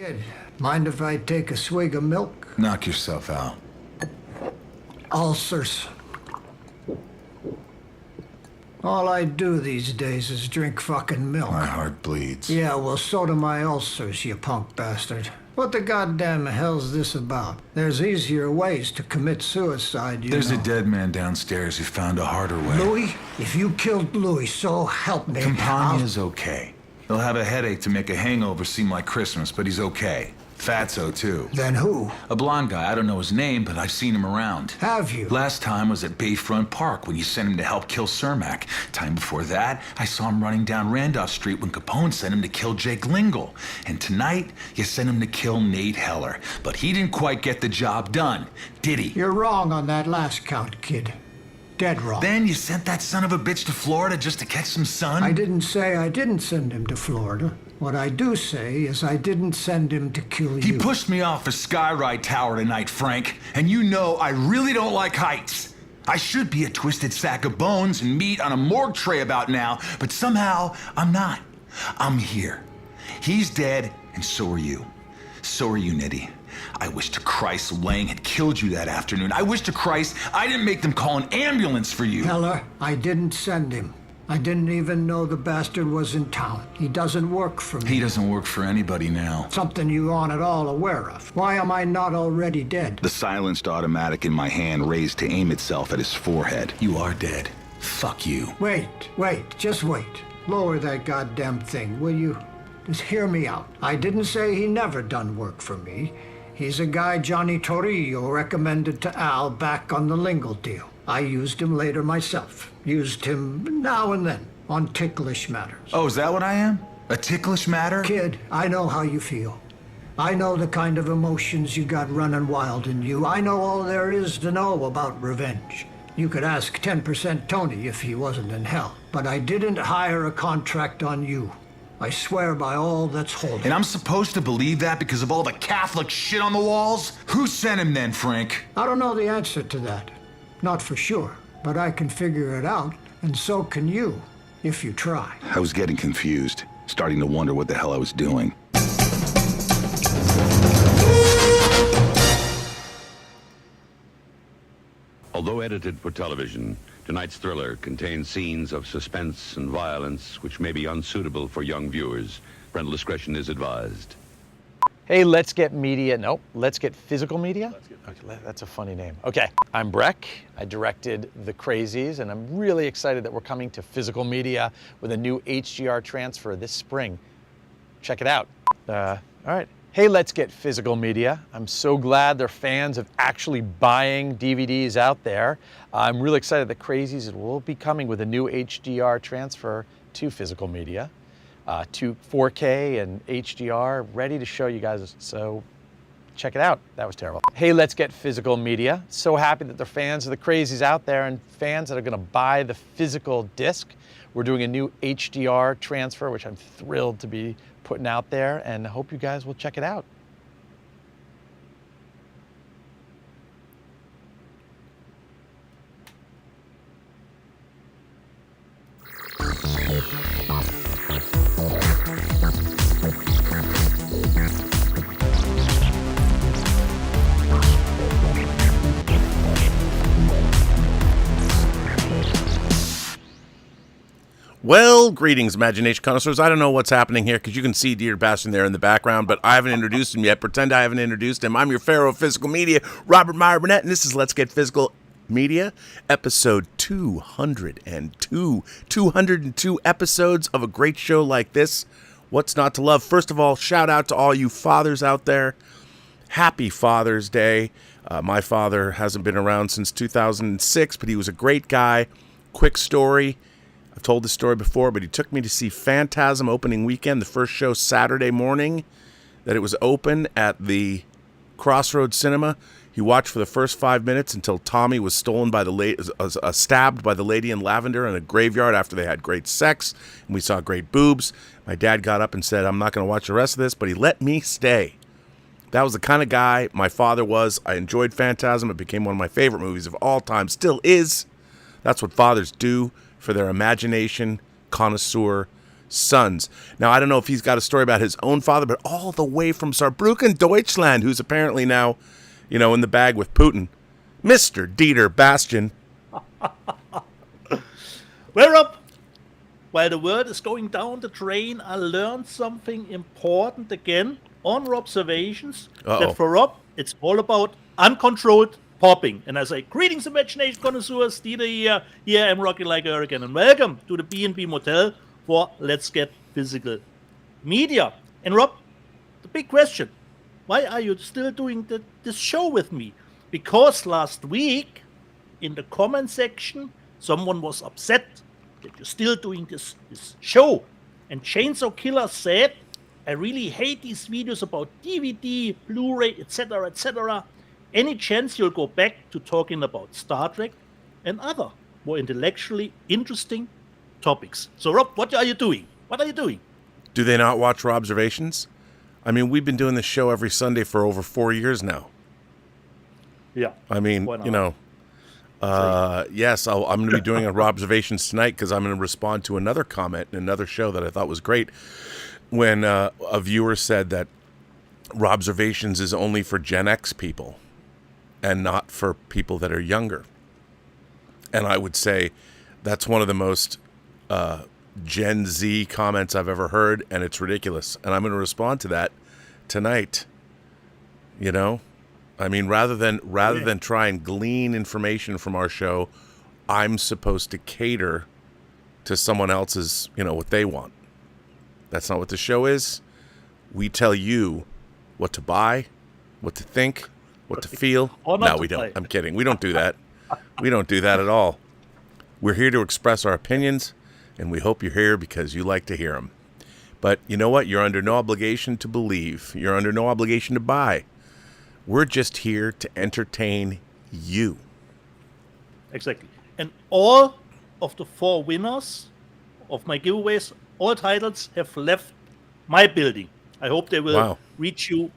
Kid, mind if I take a swig of milk? Knock yourself out. Ulcers. All I do these days is drink fucking milk. My heart bleeds. Yeah, well, so do my ulcers, you punk bastard. What the goddamn hell's this about? There's easier ways to commit suicide, There's know. a dead man downstairs who found a harder way. Louis? If you killed Louis, so help me. Campagna's okay. He'll have a headache to make a hangover seem like Christmas, but he's okay. Fatso, too. Then who? A blonde guy. I don't know his name, but I've seen him around. Have you? Last time was at Bayfront Park when you sent him to help kill Cermak. Time before that, I saw him running down Randolph Street when Capone sent him to kill Jake Lingle. And tonight, you sent him to kill Nate Heller. But he didn't quite get the job done, did he? You're wrong on that last count, kid. Dead wrong. Then you sent that son of a bitch to Florida just to catch some sun? I didn't say I didn't send him to Florida. What I do say is I didn't send him to kill you. He pushed me off a skyride tower tonight, Frank. And you know I really don't like heights. I should be a twisted sack of bones and meat on a morgue tray about now, but somehow I'm not. I'm here. He's dead, and so are you. So are you, Nitty. I wish to Christ Lang had killed you that afternoon. I wish to Christ I didn't make them call an ambulance for you. Heller, I didn't send him. I didn't even know the bastard was in town. He doesn't work for me. He doesn't work for anybody now. Something you aren't at all aware of. Why am I not already dead? The silenced automatic in my hand raised to aim itself at his forehead. You are dead. Fuck you. Wait, just wait. Lower that goddamn thing, will you? Just hear me out. I didn't say he never done work for me. He's a guy Johnny Torrio recommended to Al back on the Lingle deal. I used him later myself. Used him now and then on ticklish matters. Oh, is that what I am? A ticklish matter? Kid, I know how you feel. I know the kind of emotions you got running wild in you. I know all there is to know about revenge. You could ask 10% Tony if he wasn't in hell. But I didn't hire a contract on you. I swear by all that's holy. And I'm supposed to believe that because of all the Catholic shit on the walls? Who sent him then, Frank? I don't know the answer to that. Not for sure. But I can figure it out, and so can you, if you try. I was getting confused, starting to wonder what the hell I was doing. Although edited for television, tonight's thriller contains scenes of suspense and violence which may be unsuitable for young viewers. Parental discretion is advised. Hey, let's get media. Nope, let's get physical media. Okay, that's a funny name. Okay, I'm Breck. I directed The Crazies, and I'm really excited that we're coming to physical media with a new HDR transfer this spring. Check it out. All right. Hey, let's get physical media. I'm so glad there are fans of actually buying DVDs out there. I'm really excited that Crazies will be coming with a new HDR transfer to physical media. To 4K and HDR, ready to show you guys, so check it out. That was terrible. Hey, let's get physical media. So happy that there are fans of The Crazies out there and fans that are gonna buy the physical disc. We're doing a new HDR transfer, which I'm thrilled to be putting out there, and I hope you guys will check it out. Well, greetings, imagination connoisseurs. I don't know what's happening here because you can see dear Bastian there in the background, but I haven't introduced him yet. Pretend I haven't introduced him. I'm your Pharaoh of Physical Media, Robert Meyer Burnett, and this is Let's Get Physical Media, episode 202. 202 episodes of a great show like this. What's not to love? First of all, shout out to all you fathers out there. Happy Father's Day. My father hasn't been around since 2006, but he was a great guy. Quick story. I've told this story before, but he took me to see Phantasm opening weekend, the first show Saturday morning that it was open at the Crossroads Cinema. He watched for the first 5 minutes until Tommy was stolen by stabbed by the lady in lavender in a graveyard after they had great sex, and we saw great boobs. My dad got up and said, I'm not going to watch the rest of this, but he let me stay. That was the kind of guy my father was. I enjoyed Phantasm. It became one of my favorite movies of all time. Still is. That's what fathers do for their imagination connoisseur sons. Now, I don't know if he's got a story about his own father, but all the way from Saarbrücken, Deutschland, who's apparently now, in the bag with Putin, Mr. Dieter Bastian. We're up. While the world is going down the drain, I learned something important again on observations. That for Rob, it's all about uncontrolled popping. And I say, greetings, imagination connoisseurs. Dieter here. Here I'm Rocky like a hurricane. And welcome to the B&B Motel for Let's Get Physical Media. And Rob, the big question, why are you still doing this show with me? Because last week, in the comment section, someone was upset that you're still doing this show. And Chainsaw Killer said, I really hate these videos about DVD, Blu-ray, etc., etc. Any chance you'll go back to talking about Star Trek and other more intellectually interesting topics? So, Rob, what are you doing? What are you doing? Do they not watch Robservations? I mean, we've been doing this show every Sunday for over 4 years now. Yeah. I mean, yes, I'm going to be doing a Robservations tonight because I'm going to respond to another comment in another show that I thought was great when a viewer said that Robservations is only for Gen X people and not for people that are younger. And I would say that's one of the most Gen Z comments I've ever heard, and it's ridiculous. And I'm going to respond to that tonight. I mean, rather than try and glean information from our show, I'm supposed to cater to someone else's, what they want. That's not what the show is. We tell you what to buy, what to think, what to feel. No, we don't. I'm kidding. We don't do that. We don't do that at all. We're here to express our opinions, and we hope you're here because you like to hear them. But you know what? You're under no obligation to believe. You're under no obligation to buy. We're just here to entertain you. Exactly. And all of the 4 winners of my giveaways, all titles have left my building. I hope they will reach you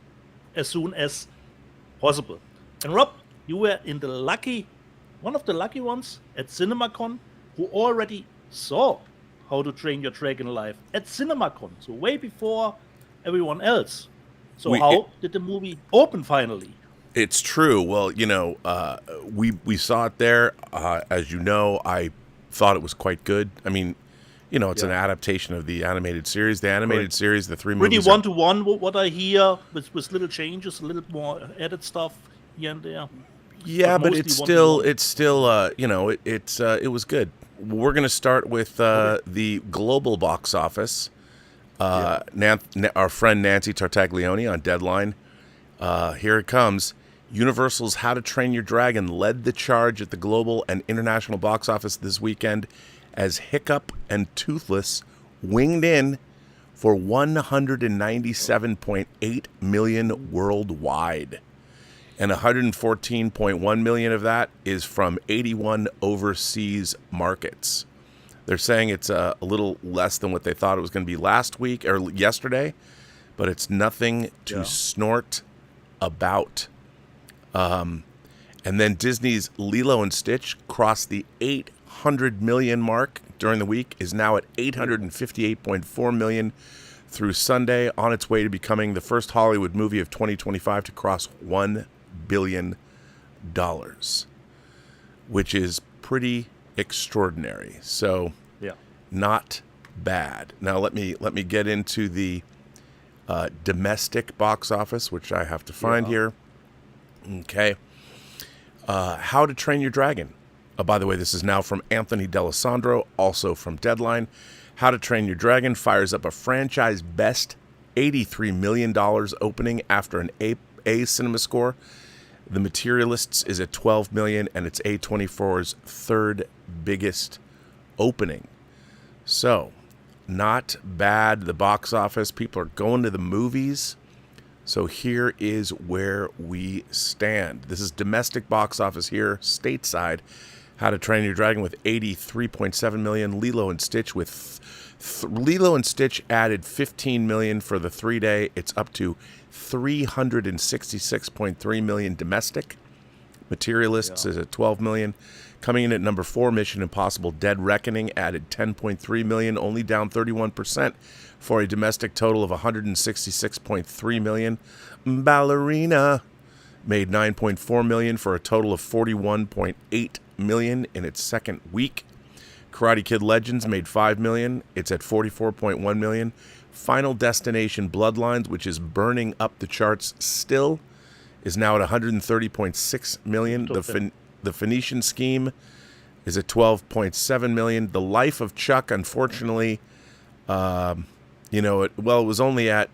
as soon as possible. And Rob, you were in one of the lucky ones at CinemaCon who already saw How to Train Your Dragon Live at CinemaCon, so way before everyone else. So how did the movie open finally? It's true. Well, we saw it there. As you know, I thought it was quite good. I mean, it's an adaptation of the animated series. The animated series, the 3 movies. Pretty one-to-one, what I hear, with little changes, a little more added stuff here and there. Yeah, but it was good. We're going to start with the global box office. Our friend Nancy Tartaglione on Deadline. Here it comes. Universal's How to Train Your Dragon led the charge at the global and international box office this weekend as Hiccup and Toothless winged in for $197.8 million worldwide. And $114.1 million of that is from 81 overseas markets. They're saying it's a little less than what they thought it was going to be last week or yesterday, but it's nothing to snort about. And then Disney's Lilo and Stitch crossed the 800 million mark during the week, is now at 858.4 million through Sunday, on its way to becoming the first Hollywood movie of 2025 to cross $1 billion, which is pretty extraordinary. So not bad. Now let me get into the domestic box office, which I have to find here. Okay. How to Train Your Dragon. By the way, this is now from Anthony D'Alessandro, also from Deadline. How to Train Your Dragon fires up a franchise best $83 million opening after an A cinema score. The Materialists is at $12 million, and it's A24's third biggest opening. So, not bad. The box office, people are going to the movies. So here is where we stand. This is domestic box office here, stateside. How to Train Your Dragon with $83.7 million. Lilo and Stitch with Lilo and Stitch added $15 million for the 3-day. It's up to $366.3 million domestic. Materialists is at 12 million. Coming in at number 4, Mission Impossible Dead Reckoning added 10.3 million, only down 31% for a domestic total of 166.3 million. Ballerina made 9.4 million for a total of 41.8 million in its second week. Karate Kid Legends made 5 million. It's at 44.1 million. Final Destination Bloodlines, which is burning up the charts still, is now at 130.6 million. The Phoenician Scheme is at 12.7 million. The Life of Chuck, unfortunately, it was only at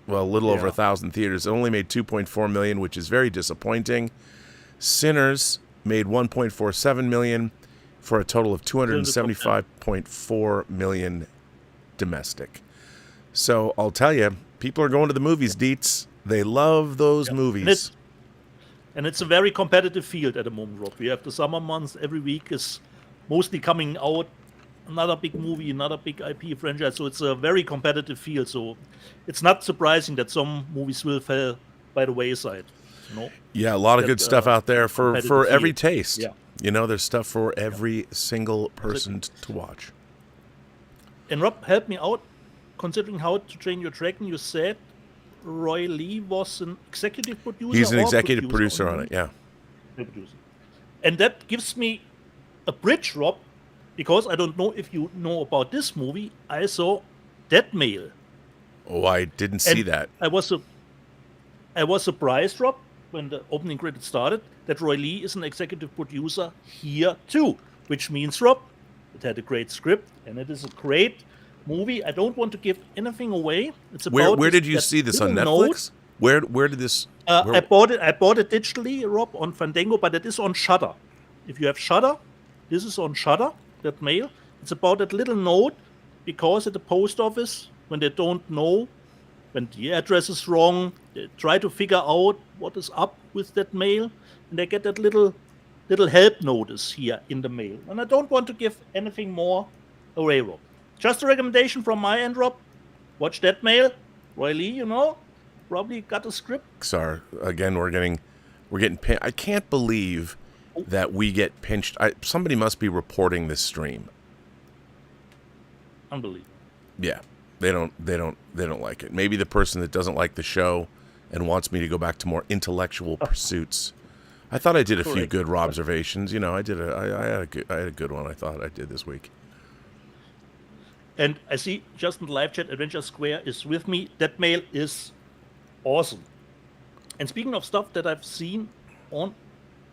a little over 1,000 theaters. It only made 2.4 million, which is very disappointing. Sinners made 1.47 million for a total of 275.4 million domestic. So I'll tell you, people are going to the movies, Dietz. They love those movies. And it's a very competitive field at the moment, Rob. We have the summer months. Every week is mostly coming out another big movie, another big IP franchise. So it's a very competitive field. So it's not surprising that some movies will fall by the wayside. Yeah, a lot of good stuff out there for every taste. Yeah. There's stuff for every single person to watch. And Rob, help me out. Considering How to Train Your Dragon, you said Roy Lee was an executive producer. He's an executive producer on it, yeah. And that gives me a bridge, Rob, because I don't know if you know about this movie. I saw Dead Mail. Oh, I didn't see that. I was surprised, Rob, when the opening credits started, that Roy Lee is an executive producer here too, which means, Rob, it had a great script and it is a great movie. I don't want to give anything away. It's about where did you see this on Netflix? Where did this? I bought it digitally, Rob, on Fandango, but it is on Shudder. If you have Shudder, this is on Shudder. That Mail. It's about that little note, because at the post office, when they don't know, when the address is wrong, they try to figure out what is up with that mail, and they get that little help notice here in the mail. And I don't want to give anything more away, Rob. Just a recommendation from my end, Rob. Watch Dead Mail. Roy Lee, probably got a script. Sorry, again, we're getting pinched. I can't believe that we get pinched. Somebody must be reporting this stream. Unbelievable. Yeah, they don't like it. Maybe the person that doesn't like the show and wants me to go back to more intellectual pursuits. I thought I did a few good observations. I had a good one. I thought I did this week. And I see Justin live chat. Adventure Square is with me. That Mail is awesome. And speaking of stuff that I've seen on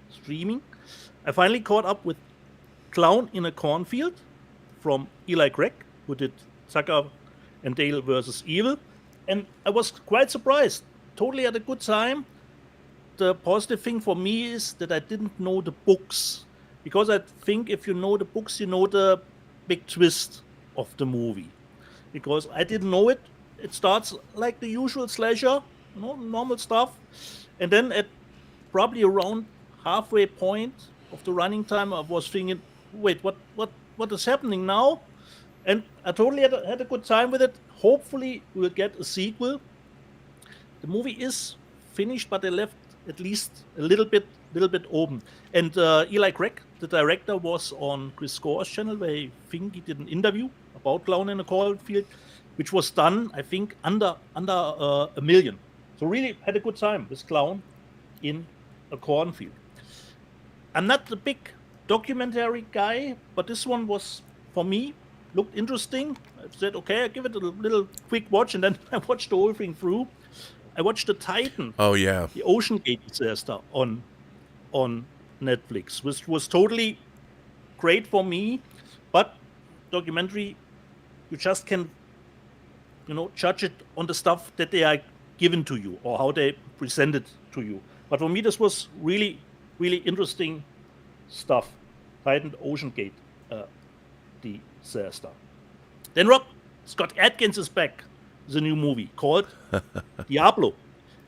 streaming, I finally caught up with Clown in a Cornfield from Eli Craig, who did Tucker and Dale versus Evil. And I was quite surprised. Totally had a good time. The positive thing for me is that I didn't know the books. Because I think if you know the books, you know the big twist of the movie. Because I didn't know it. It starts like the usual slasher, normal stuff. And then at probably around halfway point of the running time, I was thinking, wait, what is happening now? And I totally had a good time with it. Hopefully we'll get a sequel. The movie is finished, but they left at least a little bit open. And Eli Craig, the director, was on Chris Score's channel, where I think he did an interview about Clown in a Cornfield, which was done, I think, under $1 million. So really had a good time with Clown in a Cornfield. I'm not the big documentary guy, but this one was, for me, looked interesting. I said, okay, I'll give it a little quick watch, and then I watched the whole thing through. I watched The Titan. Oh, yeah. The Ocean Gate disaster on Netflix, which was totally great for me. But documentary, you just can, judge it on the stuff that they are given to you or how they present it to you. But for me, this was really, really interesting stuff. Titan, Ocean Gate disaster. Then, Rob, Scott Adkins is back. There's a new movie called Diablo.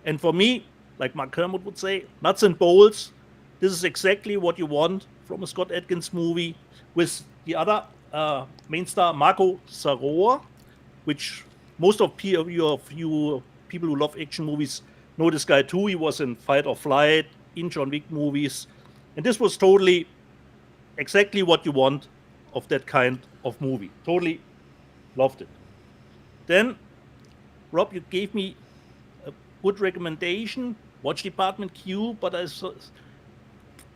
And for me, like Mark Kermode would say, nuts and bolts, this is exactly what you want from a Scott Adkins movie, with the other main star, Marco Saroa, which most of you people who love action movies know this guy too. He was in Fight or Flight, in John Wick movies. And this was totally exactly what you want of that kind of movie. Totally loved it. Then, Rob, you gave me a good recommendation, watch Department Q, but I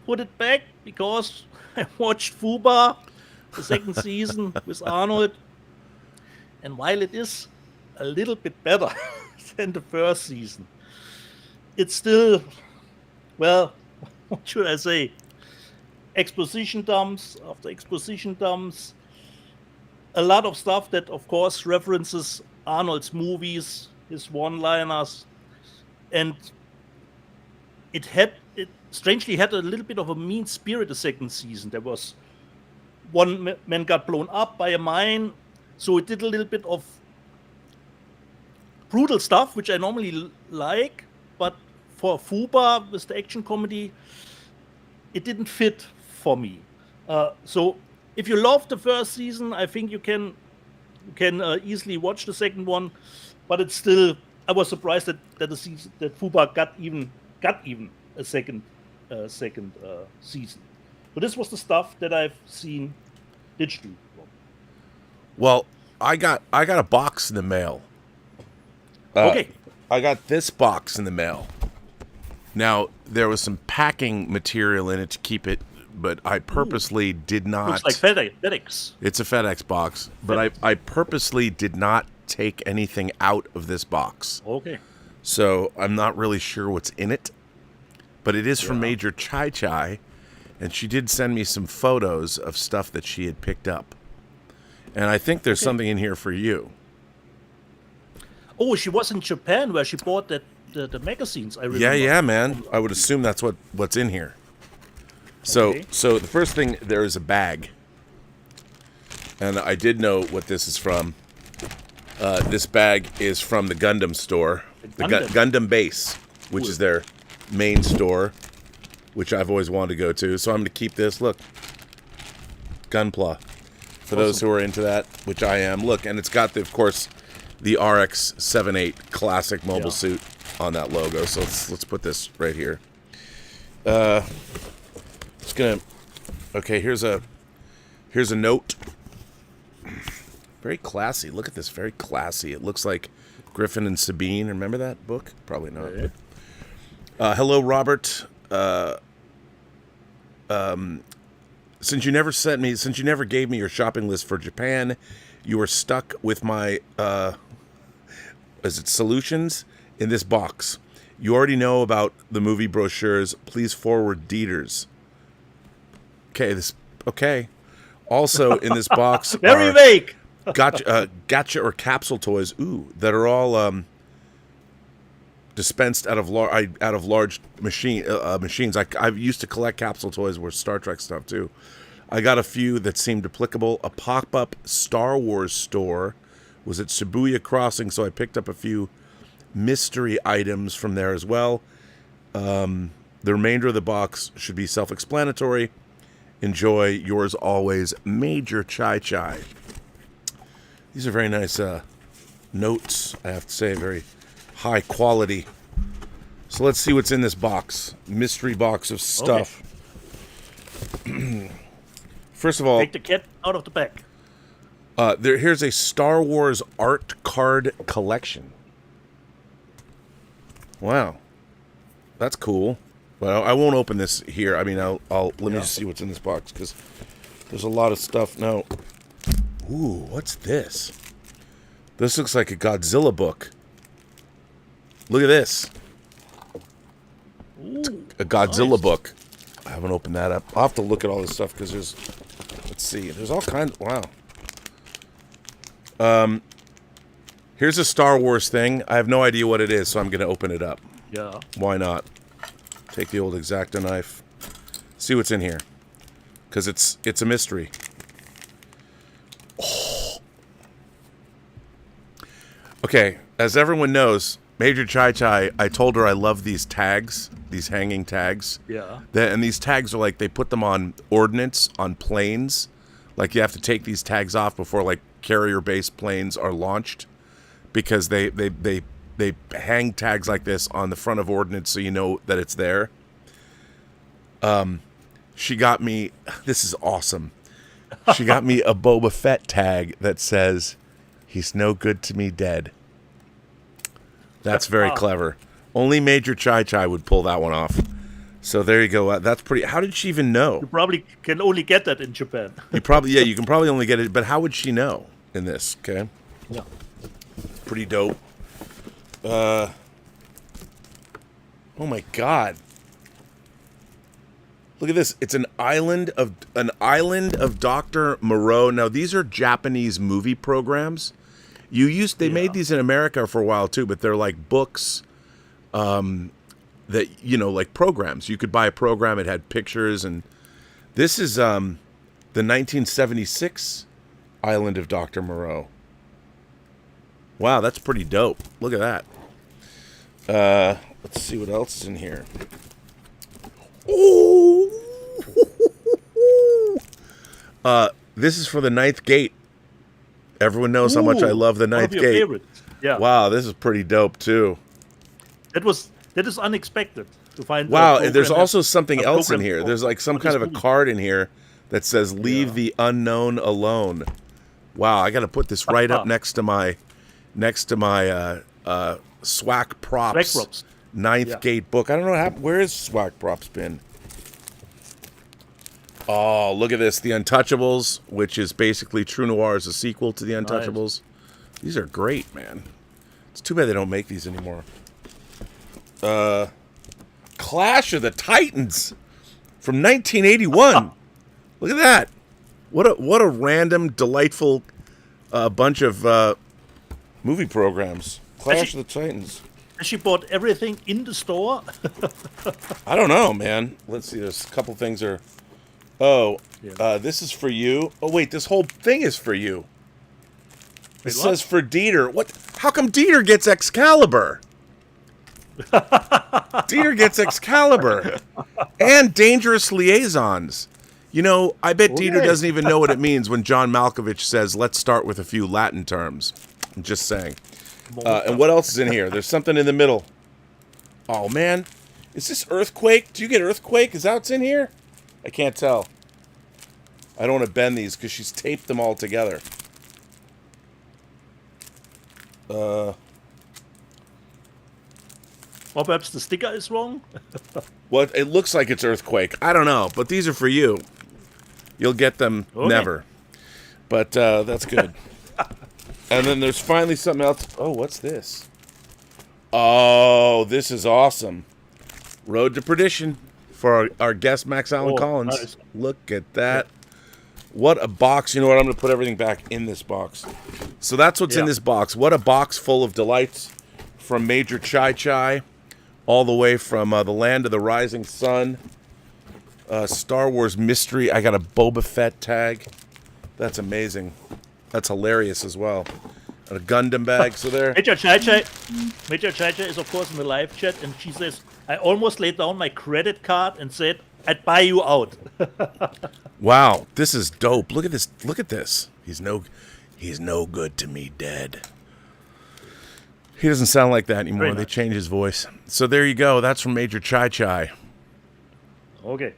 put it back because I watched Fuba, the second season with Arnold. And while it is a little bit better than the first season, it's still, well, what should I say? Exposition dumps after exposition dumps. A lot of stuff that, of course, references Arnold's movies, his one-liners. And it strangely had a little bit of a mean spirit the second season. There was one man got blown up by a mine, so it did a little bit of brutal stuff, which I normally like, but for Fuba with the action comedy, it didn't fit for me. So if you love the first season, I think you can easily watch the second one, but it's still, I was surprised that Fuba got even a second season. So this was the stuff that I've seen digitally. Well, I got a box in the mail. Okay. I got this box in the mail. Now, there was some packing material in it to keep it, but I purposely did not. Looks like FedEx. It's a FedEx box, but I purposely did not take anything out of this box. Okay. So I'm not really sure what's in it, but it is from Major Chai Chai, and she did send me some photos of stuff that she had picked up. And I think there's something in here for you. Oh, she was in Japan where she bought the magazines, I remember. Yeah, man. I would assume that's what's in here. So the first thing, there is a bag. And I did know what this is from. This bag is from the Gundam store. The Gundam base, which is their main store, which I've always wanted to go to. So I'm going to keep this. Look. Gunpla. For those who are into that, which I am. Look, and it's got, of course, the RX-78 classic mobile suit on that logo. So let's put this right here. Just gonna. Okay, here's a note. Very classy. Look at this. Very classy. It looks like Griffin and Sabine. Remember that book? Probably not. Yeah. Hello, Robert. Since you never gave me your shopping list for Japan, you were stuck with my solutions in this box. You already know about the movie brochures. Please forward Dieter's. Okay. Also in this box, very vague. Gotcha or capsule toys. Ooh, that are all dispensed out of large machines. I used to collect capsule toys with Star Trek stuff too. I got a few that seemed applicable. A pop-up Star Wars store was at Shibuya Crossing, so I picked up a few mystery items from there as well. The remainder of the box should be self-explanatory. Enjoy, yours always, Major Chai Chai. These are very nice notes, I have to say, very high quality. So let's see what's in this box. Mystery box of stuff. Okay. First of all, take the cat out of the bag. Here's a Star Wars art card collection. Wow, that's cool. Well, I won't open this here. I mean, let me just see what's in this box because there's a lot of stuff. No. Ooh, what's this? This looks like a Godzilla book. Look at this. It's a Godzilla book. I haven't opened that up. I'll have to look at all this stuff because let's see. There's all kinds. Wow. Here's a Star Wars thing. I have no idea what it is, so I'm going to open it up. Yeah. Why not? Take the old X-Acto knife. See what's in here. Because it's a mystery. Oh. Okay, as everyone knows, Major Chai Chai, I told her I love these tags, these hanging tags. Yeah. And these tags are like, they put them on ordnance, on planes. Like you have to take these tags off before like carrier-based planes are launched. Because they hang tags like this on the front of ordnance so you know that it's there. She got me, this is awesome. She got me a Boba Fett tag that says, "He's no good to me dead." That's very clever. Only Major Chai Chai would pull that one off. So there you go. That's pretty. How did she even know? You probably can only get that in Japan. You can probably only get it. But how would she know in this? Okay. Yeah. Pretty dope. Oh my God. Look at this. It's an island of Dr. Moreau. Now these are Japanese movie programs. They made these in America for a while too, but they're like books that, like programs. You could buy a program, it had pictures, and this is the 1976 Island of Dr. Moreau. Wow, that's pretty dope. Look at that. Let's see what else is in here. Oh! This is for the Ninth Gate. Everyone knows how much I love the Ninth Gate. Favorites. Yeah. Wow, this is pretty dope too. That is unexpected to find. Wow, and there's also something else in here. There's like some kind of a card in here that says "Leave the unknown alone." Wow, I got to put this right up next to my Swag Props Ninth Gate book. I don't know what happened. Where is Swag Props been? Oh, look at this. The Untouchables, which is basically True Noir is a sequel to The Untouchables. Nice. These are great, man. It's too bad they don't make these anymore. Clash of the Titans from 1981. Look at that. What a random, delightful bunch of movie programs. Clash of the Titans. She bought everything in the store? I don't know, man. Let's see. There's a couple things are... this is for you. Oh, wait, this whole thing is for you. It says for Dieter. What? How come Dieter gets Excalibur? Dieter gets Excalibur. And Dangerous Liaisons. I bet Dieter doesn't even know what it means when John Malkovich says, "Let's start with a few Latin terms." I'm just saying. And what else is in here? There's something in the middle. Oh, man. Is this Earthquake? Do you get Earthquake? Is that what's in here? I can't tell. I don't want to bend these because she's taped them all together. Or perhaps the sticker is wrong? Well, it looks like it's Earthquake. I don't know, but these are for you. You'll get them never. But that's good. And then there's finally something else. Oh, what's this? Oh, this is awesome. Road to Perdition. For our guest, Max Allan Collins. Nice. Look at that. What a box. You know what? I'm going to put everything back in this box. So that's what's in this box. What a box full of delights from Major Chai Chai all the way from the Land of the Rising Sun. Star Wars Mystery. I got a Boba Fett tag. That's amazing. That's hilarious as well. And a Gundam bag. So there. Major Chai Chai is, of course, in the live chat, and she says, "I almost laid down my credit card and said, I'd buy you out." Wow, this is dope. Look at this. Look at this. He's no good to me dead. He doesn't sound like that anymore. They changed his voice. So there you go. That's from Major Chai Chai. Okay.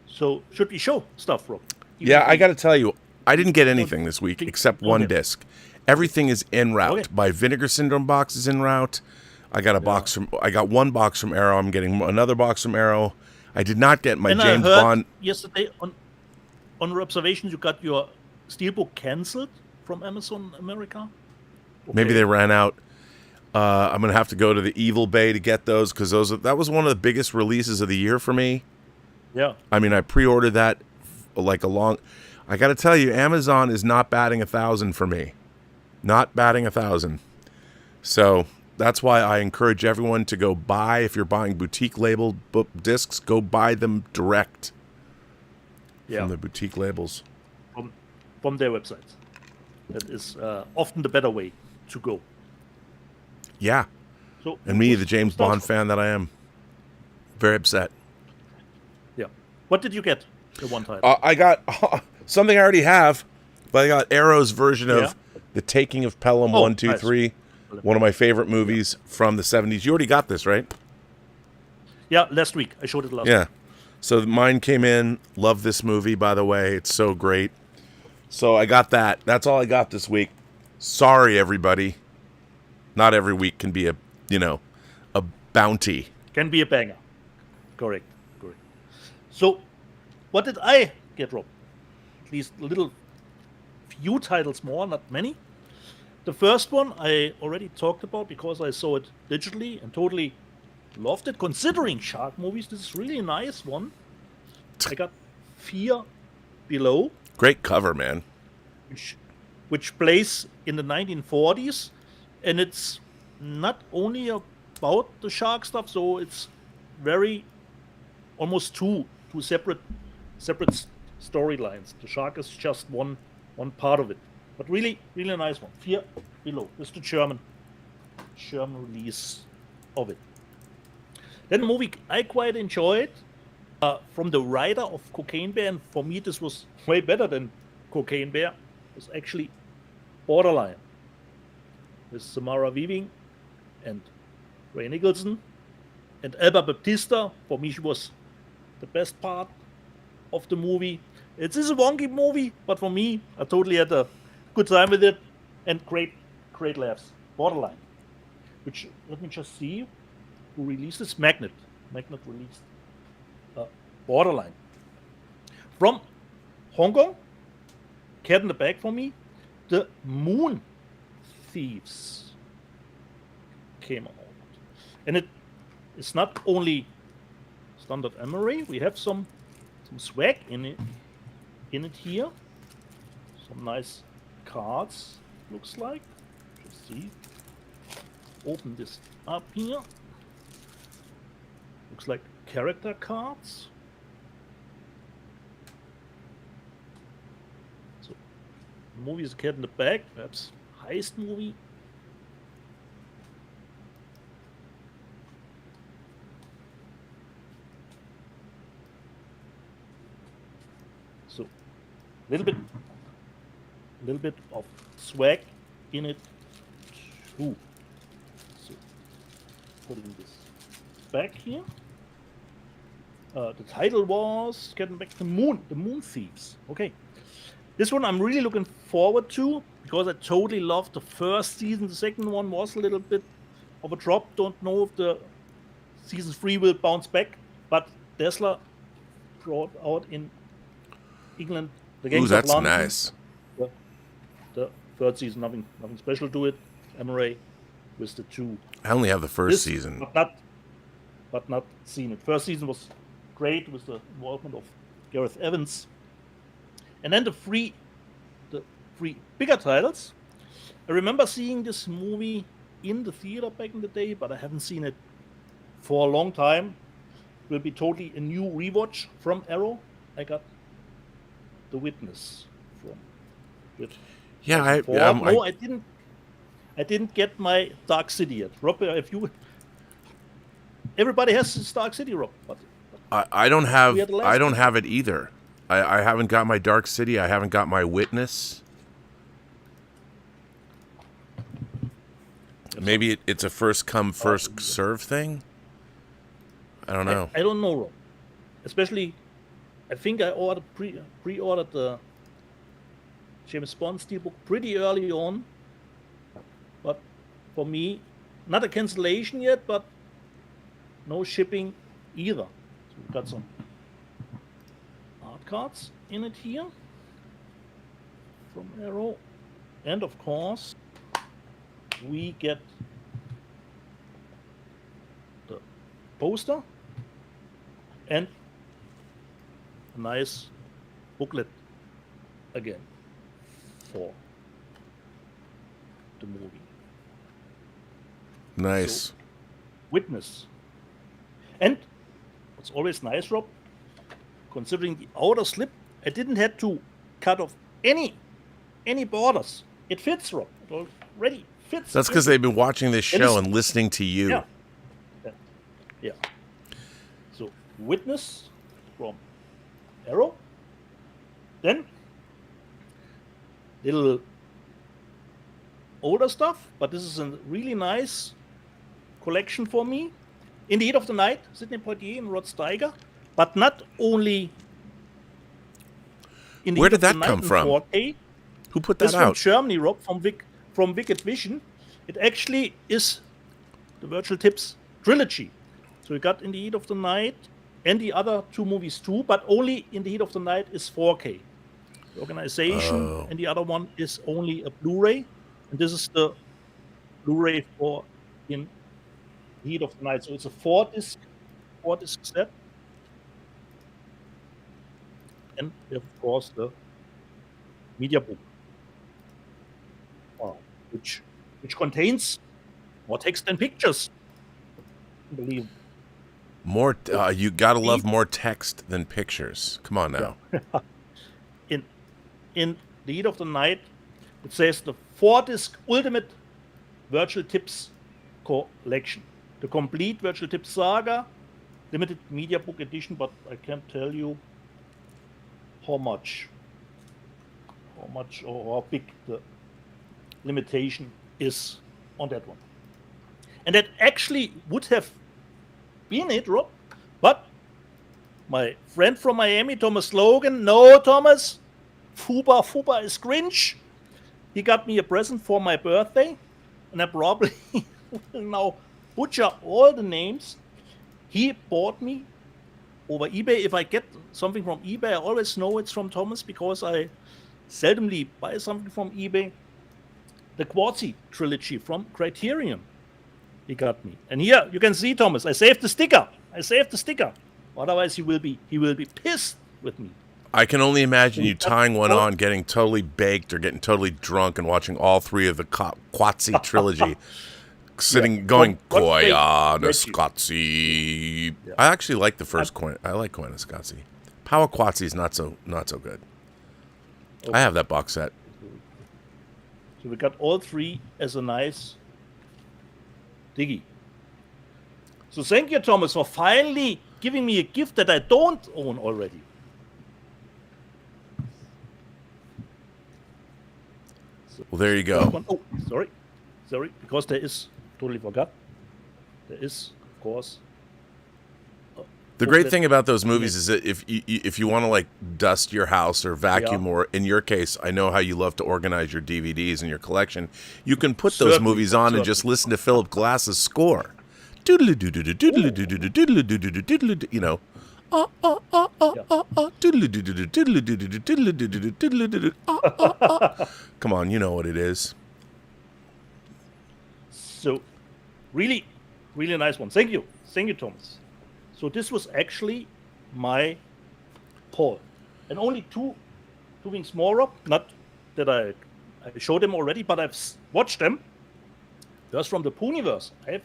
So should we show stuff, Rob? Yeah, I got to tell you, I didn't get anything this week except one disc. Everything is en route. Okay. My Vinegar Syndrome box is en route. I got I got one box from Arrow. I'm getting another box from Arrow. I did not get my James Bond. Yesterday on your observations, you got your Steelbook canceled from Amazon America. Okay. Maybe they ran out. I'm gonna have to go to the Evil Bay to get those because that was one of the biggest releases of the year for me. Yeah. I mean, I pre-ordered that like a long. I got to tell you, Amazon is not batting 1,000 for me. Not batting 1,000. So that's why I encourage everyone to go buy. If you're buying boutique labeled book discs, go buy them direct from the boutique labels. From their websites. That is often the better way to go. Yeah. So, and me, the James Bond fan that I am, very upset. Yeah. What did you get the one time? I got something I already have, but I got Arrow's version of The Taking of Pelham 1, 2, 3. One of my favorite movies from the 70s. You already got this, right? Yeah, last week. I showed it last week. Yeah. So mine came in. Love this movie, by the way. It's so great. So I got that. That's all I got this week. Sorry, everybody. Not every week can be a bounty. Can be a banger. Correct. So, what did I get, Rob? At least a little few titles more, not many. The first one I already talked about because I saw it digitally and totally loved it. Considering shark movies, this is really a nice one. I got Fear Below. Great cover, man. Which plays in the 1940s, and it's not only about the shark stuff, so it's very almost two separate storylines. The shark is just one part of it, but really a nice one. Fear Below. This is the German release of it. Then a movie I quite enjoyed from the writer of Cocaine Bear, and for me this was way better than Cocaine Bear. It was actually Borderline with Samara Weaving and Ray Nicholson and Elba Baptista. For me, she was the best part of the movie. It is a wonky movie, but for me, I totally had a good time with it and great laughs. Borderline, which, let me just see who released this. Magnet released Borderline. From Hong Kong, Cat in the Bag for me, The Moon Thieves came out. And it is not only standard Emery, we have some swag in it here. Some nice cards, looks like. Let's see. Open this up here. Looks like character cards. So, the movie is Cat in the Bag, perhaps heist movie. So, a little bit of swag in it too. So, putting this back here. The title was getting back to the Moon Thieves. Okay, this one I'm really looking forward to because I totally loved the first season. The second one was a little bit of a drop. Don't know if the season 3 will bounce back, but Dessler brought out in England the Gangs of London. Nice. The third season, nothing special to it. Emery with the 2. I only have the first season, but not seen it. First season was great with the involvement of Gareth Evans, and then the three bigger titles. I remember seeing this movie in the theater back in the day, but I haven't seen it for a long time. It will be totally a new rewatch from Arrow. I got The Witness from. I didn't get my Dark City yet. Rob, everybody has this Dark City, Rob, but I don't have it either. I haven't got my Dark City. I haven't got my Witness. Maybe it's a first come first serve thing. I don't know. I don't know, Rob. Especially, I think I pre-ordered the James Bond Steelbook pretty early on. But for me, not a cancellation yet, but no shipping either. So we've got some art cards in it here from Arrow. And of course, we get the poster and a nice booklet again for the movie. Nice. So, Witness. And what's always nice, Rob, considering the outer slip, I didn't have to cut off any borders. It fits, Rob. It already fits. That's because they've been watching this show and listening to you. Yeah. So, Witness from Arrow. Then, little older stuff, but this is a really nice collection for me. In the Heat of the Night, Sidney Poitier and Rod Steiger, but not only in the Where Heat did of the that come Night in from? 4K. Who put This that is from out? Germany, Rob, from Wicked Vision. It actually is the Virtual Tips trilogy. So we got In the Heat of the Night and the other two movies too, but only In the Heat of the Night is 4K. The organization and the other one is only a Blu-ray, and this is the Blu-ray for In the Heat of the Night. So it's a four disc set, and we have, of course, the media book, which contains more text than pictures. Unbelievable. More, you gotta love more text than pictures. Come on now. In the Heat of the Night, it says the 4-disc Ultimate Virtual Tips Collection, the complete Virtual Tips saga, limited media book edition, but I can't tell you how much or how big the limitation is on that one. And that actually would have been it, Rob, but my friend from Miami, Thomas Logan, no, Thomas, Fuba is cringe. He got me a present for my birthday, and I probably will now butcher all the names. He bought me over eBay. If I get something from eBay, I always know it's from Thomas because I seldomly buy something from eBay. The Quartzy trilogy from Criterion he got me. And here you can see, Thomas, I saved the sticker. Otherwise he will be pissed with me. I can only imagine you tying one on, getting totally baked or getting totally drunk and watching all three of the Quartzy trilogy. Going, Koyaanisqatsi. Yeah. I actually like the first coin. I like Koyaanisqatsi. Power Quartzy is not so good. Okay. I have that box set. So we got all three as a nice diggy. So thank you, Thomas, for finally giving me a gift that I don't own already. Well, there you go. Oh, sorry, because there is, totally forgot, there is, of course. The great thing about those movies is that if you want to like dust your house or vacuum, or in your case, I know how you love to organize your DVDs and your collection, you can put those movies on and just listen to Philip Glass's score. You know. Come on, you know what it is. So, really, really nice one. Thank you, Thomas. So this was actually my haul, and only two things more up. Not that I showed them already, but I've watched them. First from the Pooniverse, I've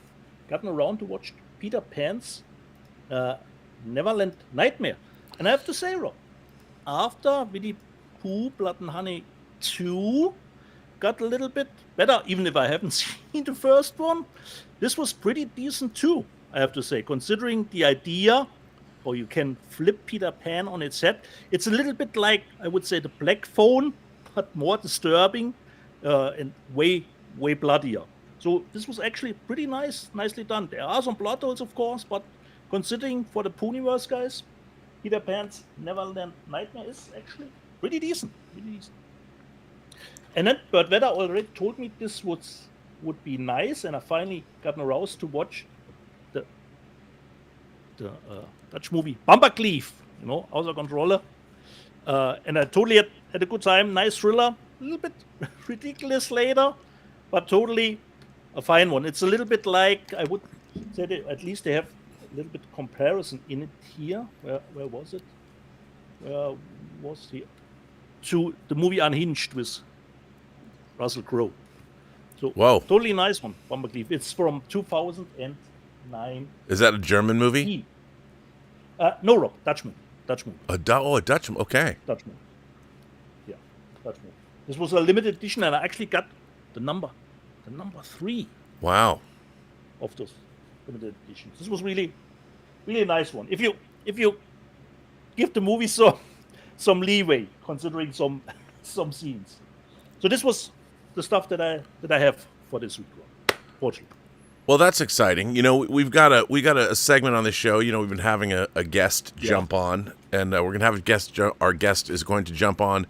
gotten around to watch Peter Pan's Neverland Nightmare, and I have to say, Rob, after Winnie Pooh, Blood and Honey 2 got a little bit better, even if I haven't seen the first one, this was pretty decent too, I have to say, considering the idea, or you can flip Peter Pan on its head. It's a little bit like, I would say, the Black Phone, but more disturbing and way bloodier. So this was actually pretty nicely done. There are some plot holes, of course, but considering for the Pooniverse guys, Peter Pan's Neverland Nightmare is actually pretty decent. And then Bert Vedder already told me this would be nice, and I finally gotten aroused to watch the Dutch movie Bumperkleef, Außer Kontrolle. And I totally had a good time. Nice thriller, a little bit ridiculous later, but totally a fine one. It's a little bit like, I would say that at least they have a little bit comparison in it here. Where was it? Where was he? To the movie Unhinged with Russell Crowe. So, whoa, totally nice one, Bumperkleef. It's from 2009. Is that a German movie? No, Rob, Dutchman. A Dutchman, okay. Dutchman. Yeah, Dutchman. This was a limited edition, and I actually got the number 3. Wow. Of those limited editions. This was really, really a nice one. If you give the movie some leeway, considering some scenes. So this was the stuff that I have for this week, fortunately. Well, that's exciting. We've got a segment on the show. We've been having a guest jump on, and we're gonna have a guest. Our guest is going to jump on.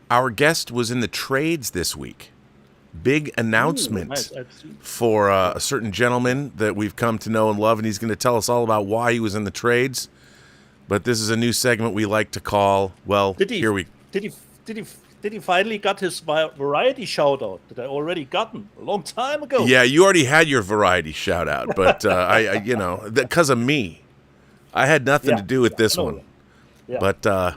Our guest was in the trades this week. Big announcement Nice. for a certain gentleman that we've come to know and love, and he's going to tell us all about why he was in the trades. But this is a new segment we like to call. Well, Did he finally got his variety shout out that I already gotten a long time ago? Yeah, you already had your variety shout out, but I because of me, I had nothing to do with this one. Yeah. But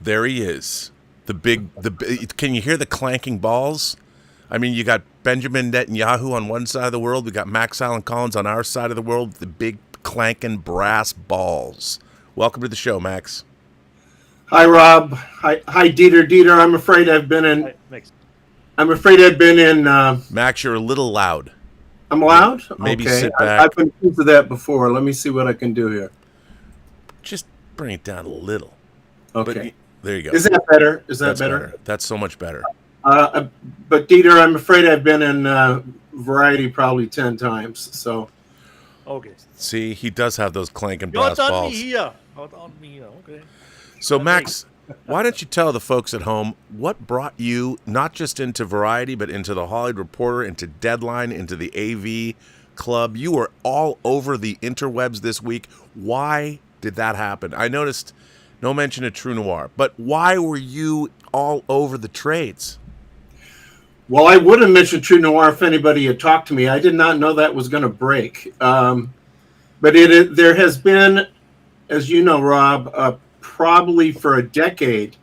there he is. Can you hear the clanking balls? I mean, you got Benjamin Netanyahu on one side of the world. We got Max Allan Collins on our side of the world with the big clanking brass balls. Welcome to the show, Max. Hi, Rob. Hi, Dieter. Dieter, I'm afraid I've been in. Max, you're a little loud. I'm loud? Maybe okay. sit back. I've been accused of that before. Let me see what I can do here. Just bring it down a little. Okay. There you go. Is that better? That's better? That's so much better. But Dieter, I'm afraid I've been in Variety probably 10 times. So. Okay. See, he does have those clanking brass Not balls. on me here. Not on me here. Okay. So, Max, why don't you tell the folks at home what brought you not just into Variety, but into the Hollywood Reporter, into Deadline, into the AV Club? You were all over the interwebs this week. Why did that happen? I noticed no mention of True Noir, but why were you all over the trades? Well, I would have mentioned True Noir if anybody had talked to me. I did not know that was going to break. But there has been, as you know, Rob, probably for a decade,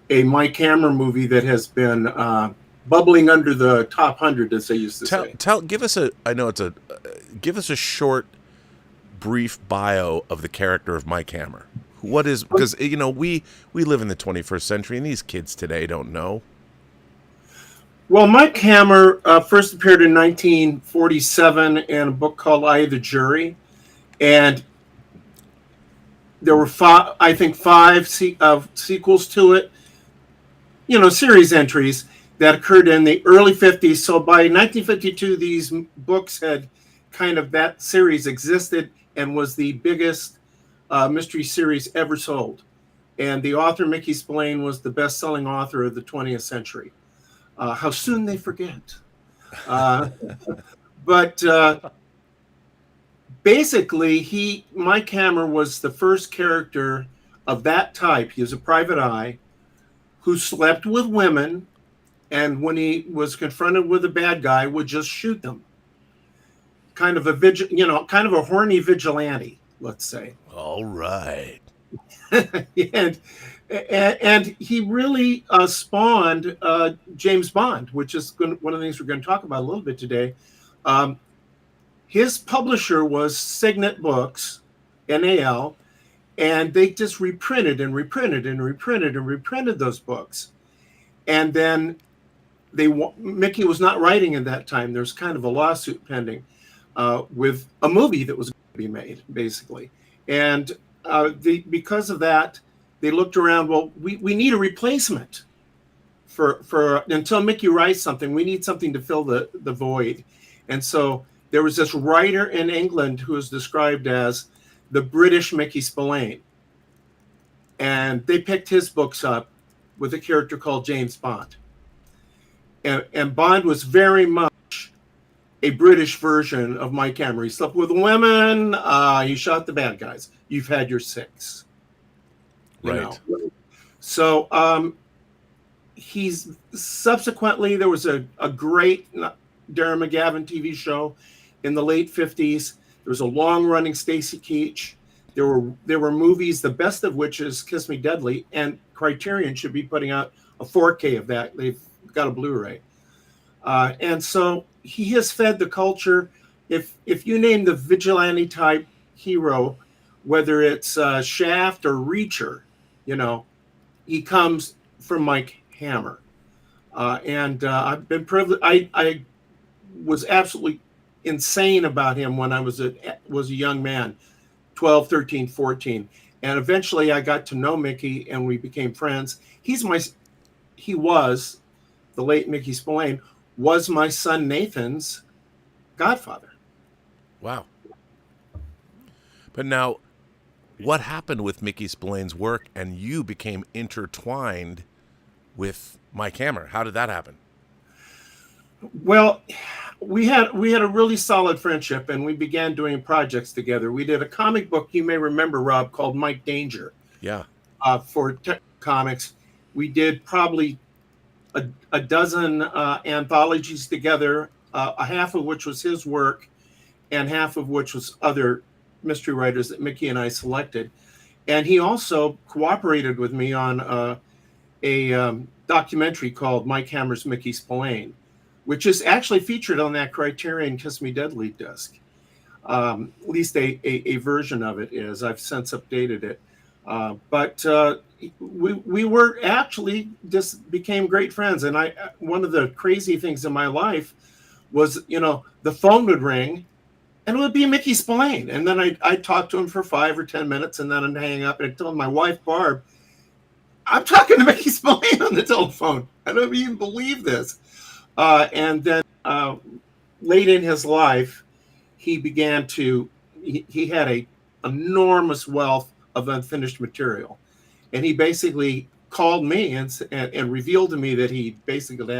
a Mike Hammer movie that has been bubbling under the top 100, as they used to say. Give us a short, brief bio of the character of Mike Hammer. What is, because we live in the 21st century, and these kids today don't know. Well, Mike Hammer first appeared in 1947 in a book called I, the Jury, and there were five sequels to it, series entries that occurred in the early 50s. So by 1952, these books had that series existed and was the biggest mystery series ever sold. And the author, Mickey Spillane, was the best-selling author of the 20th century. How soon they forget. But basically, Mike Hammer was the first character of that type. He was a private eye who slept with women, and when he was confronted with a bad guy, would just shoot them. Kind of a horny vigilante, let's say. All right. and he really spawned James Bond, which is one of the things we're going to talk about a little bit today. His publisher was Signet Books, NAL, and they just reprinted those books. And then Mickey was not writing at that time. There's kind of a lawsuit pending with a movie that was going to be made, basically. And because of that, they looked around. Well, we need a replacement for until Mickey writes something. We need something to fill the void. And so there was this writer in England who was described as the British Mickey Spillane, and they picked his books up with a character called James Bond. And Bond was very much a British version of Mike Hammer. He slept with women. He shot the bad guys. You've had your six. Right. So he's subsequently, there was a great Darren McGavin TV show in the late 50s. There was a long-running Stacy Keach. There were movies, the best of which is Kiss Me Deadly, and Criterion should be putting out a 4K of that. They've got a Blu-ray. And so he has fed the culture. If you name the vigilante type hero, whether it's Shaft or Reacher, he comes from Mike Hammer. And I've been privileged. I was absolutely insane about him when I was a young man, 12, 13, 14. And eventually I got to know Mickey and we became friends. He was, the late Mickey Spillane, was my son Nathan's godfather. Wow. But now, what happened with Mickey Spillane's work and you became intertwined with Mike Hammer? How did that happen? Well, we had a really solid friendship, and we began doing projects together. We did a comic book, you may remember, Rob, called Mike Danger. Yeah. For comics. We did probably a dozen anthologies together, a half of which was his work, and half of which was other mystery writers that Mickey and I selected. And he also cooperated with me on a documentary called Mike Hammer's Mickey Spillane, which is actually featured on that Criterion Kiss Me Deadly disc. At least a version of it is. I've since updated it. But we were actually just became great friends. And one of the crazy things in my life was, the phone would ring and it would be Mickey Spillane. And then I'd talk to him for 5 or 10 minutes and then I'd hang up and I'd tell my wife, Barb, I'm talking to Mickey Spillane on the telephone. I don't even believe this. And then late in his life, he began to, he had a enormous wealth of unfinished material. And he basically called me and revealed to me that he basically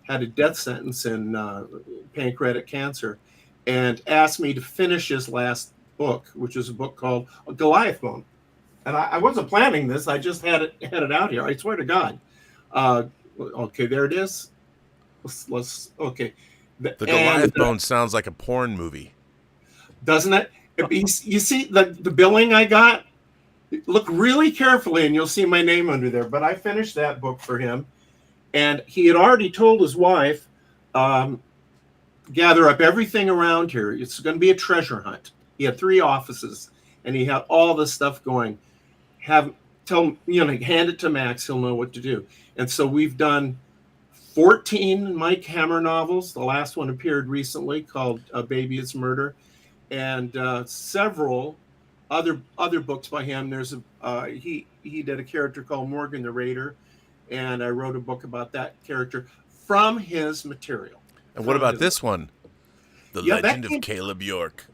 had a death sentence in pancreatic cancer, and asked me to finish his last book, which is a book called Goliath Bone. And I wasn't planning this. I just had it out here. I swear to God. Okay, there it is. Let's okay. The Goliath Bone sounds like a porn movie, doesn't it? You see the billing I got? Look really carefully and you'll see my name under there. But I finished that book for him. And he had already told his wife, gather up everything around here. It's going to be a treasure hunt. He had 3 offices and he had all this stuff going. Hand it to Max, he'll know what to do. And so we've done 14 Mike Hammer novels. The last one appeared recently called Baby It's Murder. And several other books by him. There's he did a character called Morgan the Raider, and I wrote a book about that character from his material. And what about this one? The Legend of Caleb York.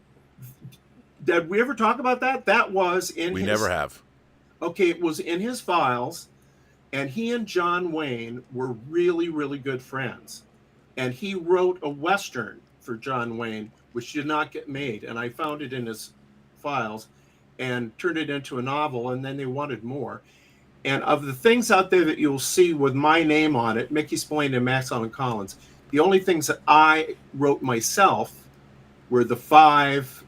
Did we ever talk about that? That was in We never have. Okay, it was in his files, and he and John Wayne were really, really good friends. And he wrote a Western for John Wayne, which did not get made. And I found it in his files and turned it into a novel, and then they wanted more. And of the things out there that you'll see with my name on it, Mickey Spillane and Max Allan Collins, the only things that I wrote myself were the 5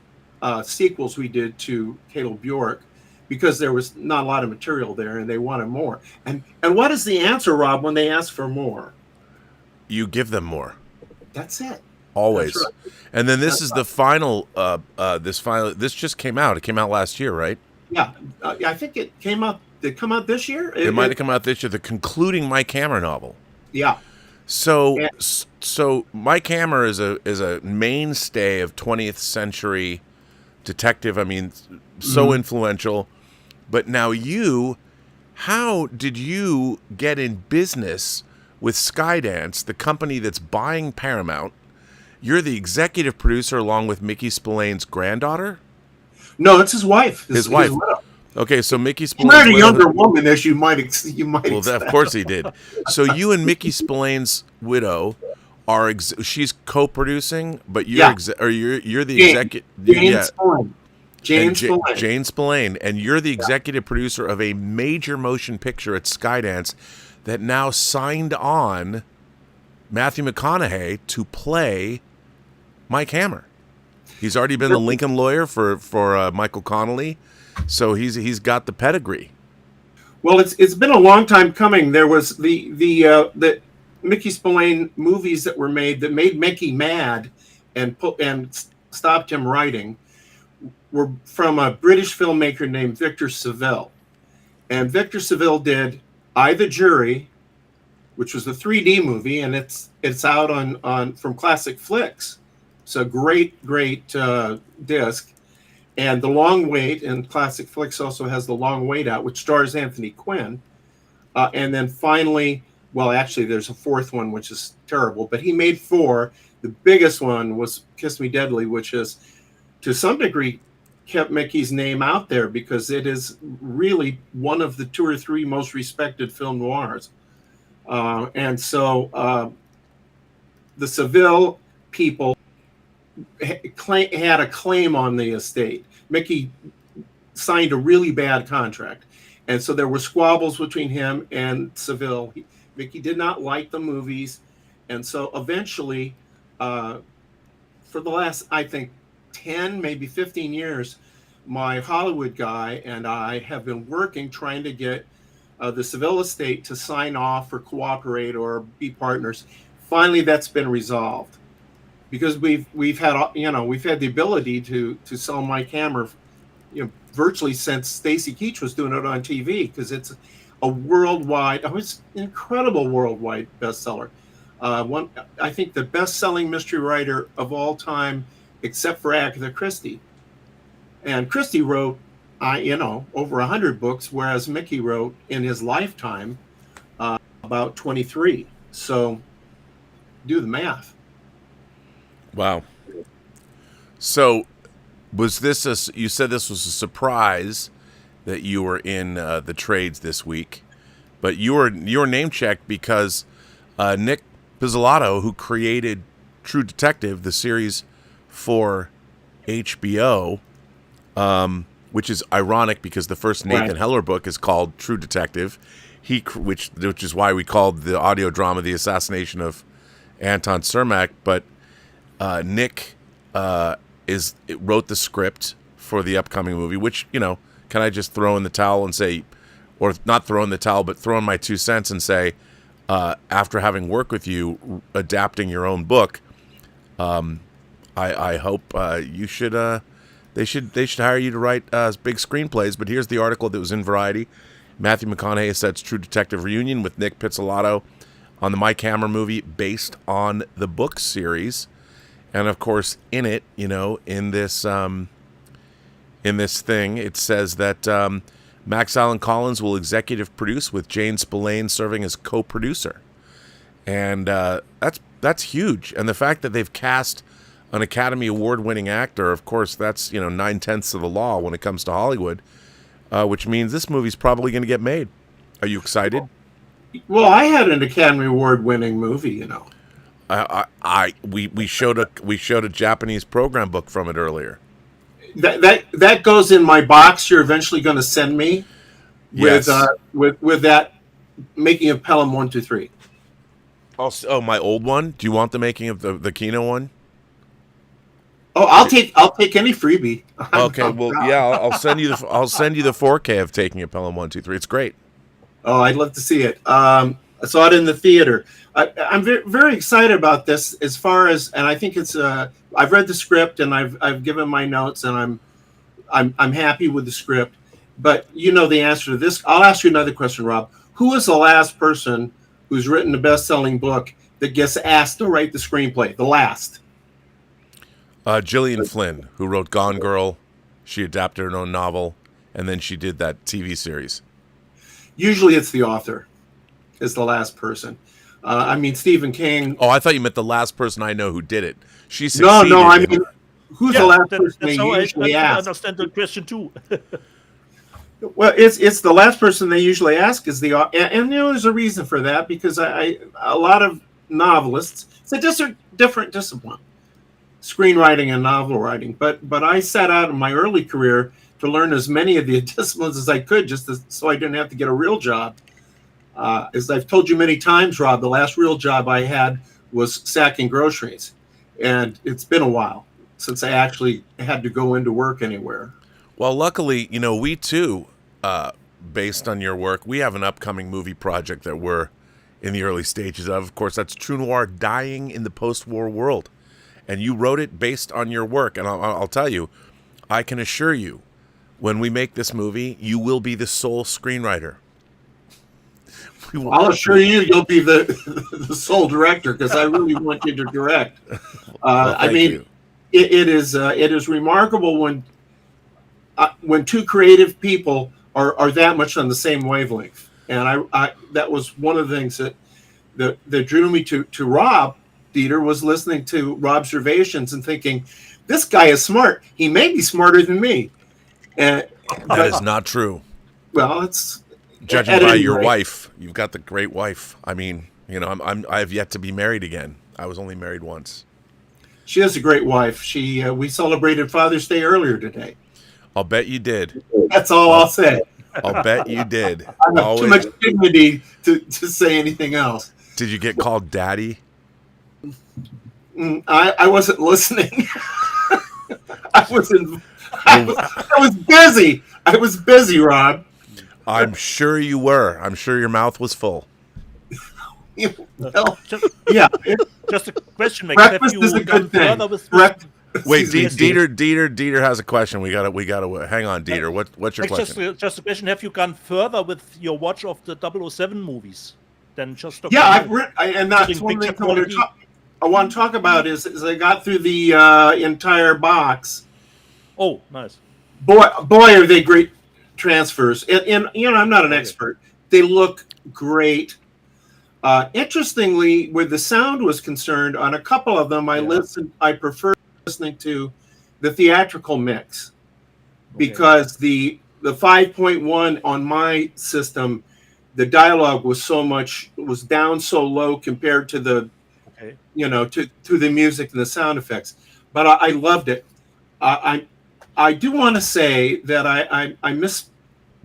sequels we did to Caleb York, because there was not a lot of material there and they wanted more. And what is the answer, Rob, when they ask for more? You give them more. That's it. Always. That's right. And then this is the final, this just came out. It came out last year, right? Yeah. I think it came out. Did it come out this year? It might have come out this year. The concluding Mike Hammer novel. Yeah. So Mike Hammer is a mainstay of 20th century detective. I mean, so influential. But now how did you get in business with Skydance, the company that's buying Paramount? You're the executive producer along with Mickey Spillane's granddaughter? No, it's his wife. His wife. Okay, so Mickey Spillane married a younger woman, as you might well, of course he did. So you and Mickey Spillane's widow are she's co-producing, but you're you're the executive. Jane Spillane, and you're the executive producer of a major motion picture at Skydance that now signed on Matthew McConaughey to play Mike Hammer. He's already been the Lincoln lawyer for Michael Connelly, so he's got the pedigree. Well, it's been a long time coming. There was the Mickey Spillane movies that were made that made Mickey mad and stopped him writing were from a British filmmaker named Victor Saville. And Victor Saville did I, the Jury, and Jane Spillane. which was a 3D movie, and it's out on from Classic Flicks. It's a great disc. And The Long Wait, and Classic Flicks also has The Long Wait Out, which stars Anthony Quinn. And then finally, well, actually, there's a fourth one, which is terrible, but he made 4. The biggest one was Kiss Me Deadly, which is, to some degree, kept Mickey's name out there because it is really one of the 2 or 3 most respected film noirs. And so the Seville people had a claim on the estate. Mickey signed a really bad contract. And so there were squabbles between him and Seville. Mickey did not like the movies. And so eventually, for the last, I think, 10, maybe 15 years, my Hollywood guy and I have been working trying to get the Seville estate to sign off or cooperate or be partners. Finally, that's been resolved because we've had the ability to sell my camera, virtually since Stacy Keach was doing it on TV, because it's a worldwide, it's an incredible worldwide bestseller. I think the best-selling mystery writer of all time, except for Agatha Christie. And Christie wrote, over 100 books, whereas Mickey wrote in his lifetime about 23. So do the math. Wow. So was this you said this was a surprise that you were in the trades this week, but you were name checked because Nick Pizzolatto, who created True Detective, the series for HBO, which is ironic because the first Nathan Heller book is called True Detective, which is why we called the audio drama The Assassination of Anton Cermak. But Nick wrote the script for the upcoming movie, which, can I just throw in the towel and say, or not throw in the towel, but throw in my 2 cents and say, after having worked with you, adapting your own book, I hope you should. They should hire you to write big screenplays. But here's the article that was in Variety. Matthew McConaughey sets True Detective reunion with Nick Pizzolatto on the Mike Hammer movie based on the book series, and of course in it, in this thing, it says that Max Allan Collins will executive produce with Jane Spillane serving as co-producer, and that's huge. And the fact that they've cast an Academy Award-winning actor, of course, that's 9/10 of the law when it comes to Hollywood, which means this movie's probably going to get made. Are you excited? Well, I had an Academy Award-winning movie, We showed a Japanese program book from it earlier. That goes in my box you're eventually going to send me with that making of Pelham 1, 2, 3. Oh, my old one? Do you want the making of the Kino one? Oh, I'll take any freebie. Okay, well, yeah, I'll send you the 4K of Taking a Pelham 1, 2, 3. It's great. Oh, I'd love to see it. I saw it in the theater. I'm very, very excited about this. As far as, and I think it's I've read the script and I've given my notes, and I'm happy with the script. But the answer to this. I'll ask you another question, Rob. Who is the last person who's written a best-selling book that gets asked to write the screenplay? The last. Gillian Flynn, who wrote Gone Girl. She adapted her own novel, and then she did that TV series. Usually it's the author is the last person. Stephen King. Oh, I thought you meant the last person I know who did it. She succeeded. No, I mean, who's the last person they usually ask? I understand the question too. Well, it's the last person they usually ask is the author. And there's a reason for that, because a lot of novelists, it's a different discipline, screenwriting and novel writing. But I set out in my early career to learn as many of the disciplines as I could, so I didn't have to get a real job. As I've told you many times, Rob, the last real job I had was sacking groceries. And it's been a while since I actually had to go into work anywhere. Well, luckily, we too, based on your work, we have an upcoming movie project that we're in the early stages of. Of course, that's True Noir, dying in the post-war world. And you wrote it based on your work. And I'll tell you, I can assure you, when we make this movie, you will be the sole screenwriter. I'll assure you, you'll be the sole director because I really want you to direct. I mean, it is remarkable when two creative people are that much on the same wavelength. And I that was one of the things that drew me to Rob Dieter, was listening to Rob's observations and thinking, this guy is smart. He may be smarter than me. That is not true. Well, it's judging by your wife. You've got the great wife. I mean, you know, I've yet to be married again. I was only married once. She is a great wife. We celebrated Father's Day earlier today. I'll bet you did. That's all I'll say. I'll bet you did. I have too much dignity to say anything else. Did you get called Daddy? I wasn't listening. I was busy. I was busy, Rob. I'm sure you were. I'm sure your mouth was full. Well, yeah. Just a question, Max. Breakfast is a good thing. Wait, Dieter has a question. We gotta hang on, Dieter. What's your question? Just a question. Have you gone further with your watch of the 007 movies than just? And that's one thing I want to talk about is I got through the entire box. Oh, nice. Boy, are they great transfers. And you know, I'm not an expert. They look great. Interestingly, where the sound was concerned, on a couple of them, I preferred listening to the theatrical mix because the 5.1 on my system, the dialogue was down so low compared to the to the music and the sound effects. But I loved it. I do want to say that I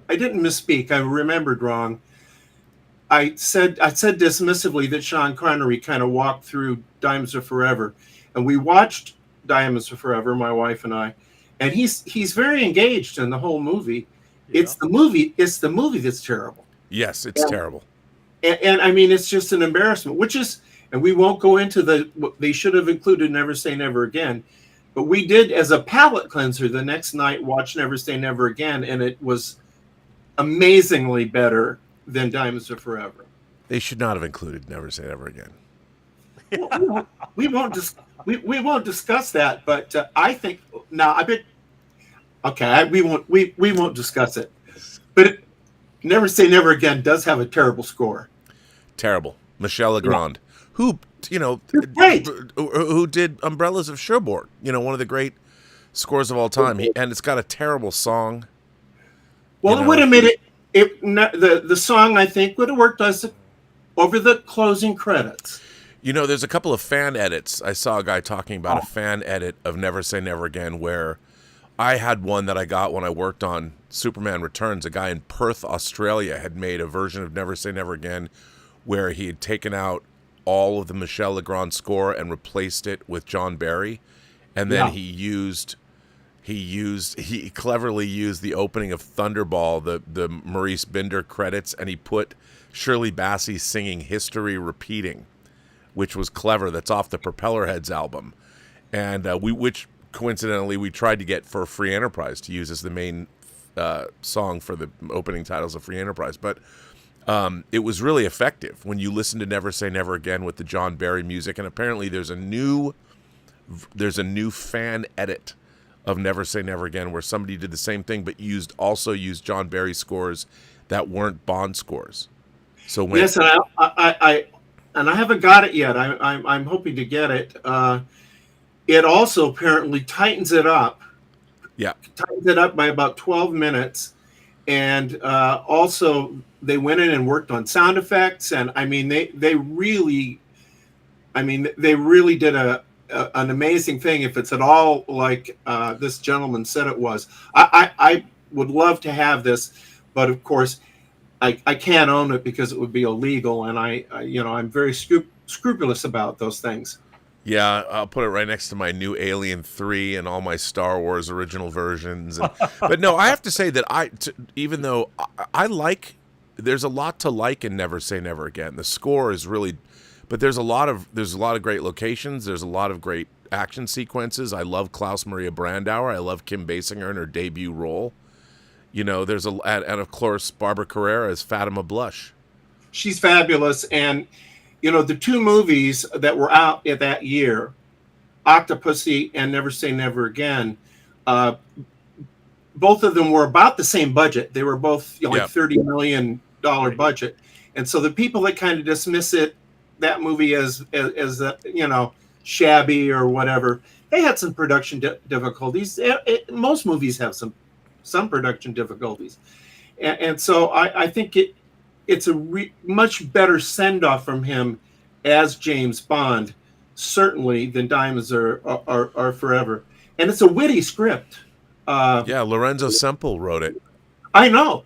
didn't misspeak. I remembered wrong. I said dismissively that Sean Connery kind of walked through Diamonds Are Forever, and we watched Diamonds Are Forever, my wife and I, and he's very engaged in the whole movie. Yeah. It's the movie that's terrible. Yes, it's terrible. And I mean, it's just an embarrassment. And we won't go into they should have included Never Say Never Again, but we did as a palate cleanser the next night watch Never Say Never Again, and it was amazingly better than Diamonds Are Forever. They should not have included Never Say Never Again. Well, we won't discuss that, but I think we won't discuss it. But Never Say Never Again does have a terrible score. Terrible. Michel Legrand, who did Umbrellas of Cherbourg, one of the great scores of all time, and it's got a terrible song. Well, wait a minute. The song, I think, would have worked over the closing credits. There's a couple of fan edits. I saw a guy talking about a fan edit of Never Say Never Again, where I had one that I got when I worked on Superman Returns. A guy in Perth, Australia, had made a version of Never Say Never Again where he had taken out all of the Michel Legrand score and replaced it with John Barry, and then he cleverly used the opening of Thunderball, the Maurice Binder credits, and he put Shirley Bassey singing History Repeating, which was clever. That's off the Propellerheads album, and which coincidentally we tried to get for Free Enterprise to use as the main song for the opening titles of Free Enterprise, but it was really effective when you listen to Never Say Never Again with the John Barry music, and apparently there's a new fan edit of Never Say Never Again where somebody did the same thing but also used John Barry scores that weren't Bond scores. So yes, and I haven't got it yet. I'm hoping to get it. It also apparently tightens it up. Yeah, tightens it up by about 12 minutes, and also they went in and worked on sound effects, and I mean they really did an amazing thing. If it's at all like this gentleman said it was, I would love to have this, but of course I can't own it because it would be illegal, and I'm very scrupulous about those things. Yeah, I'll put it right next to my new Alien 3 and all my Star Wars original versions. But no, I have to say that even though I like, there's a lot to like in Never Say Never Again. The score is really, but there's a lot of great locations. There's a lot of great action sequences. I love Klaus Maria Brandauer. I love Kim Basinger in her debut role. And of course Barbara Carrera as Fatima Blush. she's fabulous. And the two movies that were out in that year, Octopussy and Never Say Never Again, both of them were about the same budget. They were both like $30 million budget. And so the people that kind of dismiss that movie as shabby or whatever, they had some production difficulties. Most movies have some production difficulties. And so I think it's a much better send-off from him as James Bond, certainly, than Diamonds Are Forever. And it's a witty script. Lorenzo Semple wrote it. I know.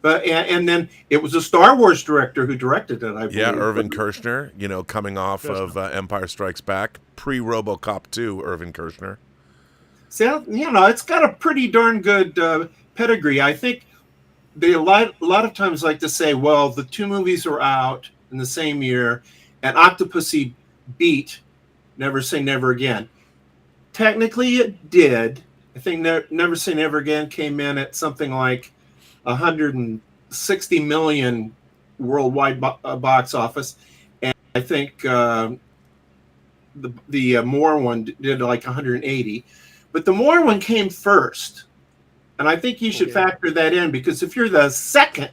But and then it was a Star Wars director who directed it, I believe. Yeah, Irvin Kershner, coming off of Empire Strikes Back, pre-RoboCop 2, Irvin Kershner. So, it's got a pretty darn good pedigree. I think they a lot of times like to say, well, the two movies were out in the same year, and Octopussy beat Never Say Never Again. Technically, it did. I think Never Say Never Again came in at something like 160 million worldwide box office, and I think the Moore one did like 180. But the Moore one came first, and I think you should factor that in, because if you're the second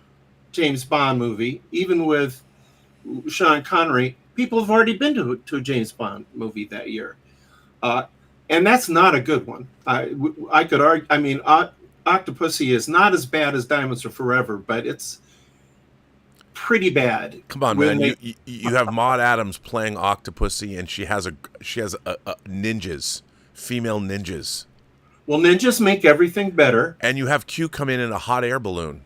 James Bond movie, even with Sean Connery, people have already been to a James Bond movie that year, and that's not a good one. I could argue. I mean, Octopussy is not as bad as Diamonds Are Forever, but it's pretty bad. Come on, man! You have Maude Adams playing Octopussy, and she has ninjas, female ninjas. Well, ninjas make everything better. And you have Q come in a hot air balloon.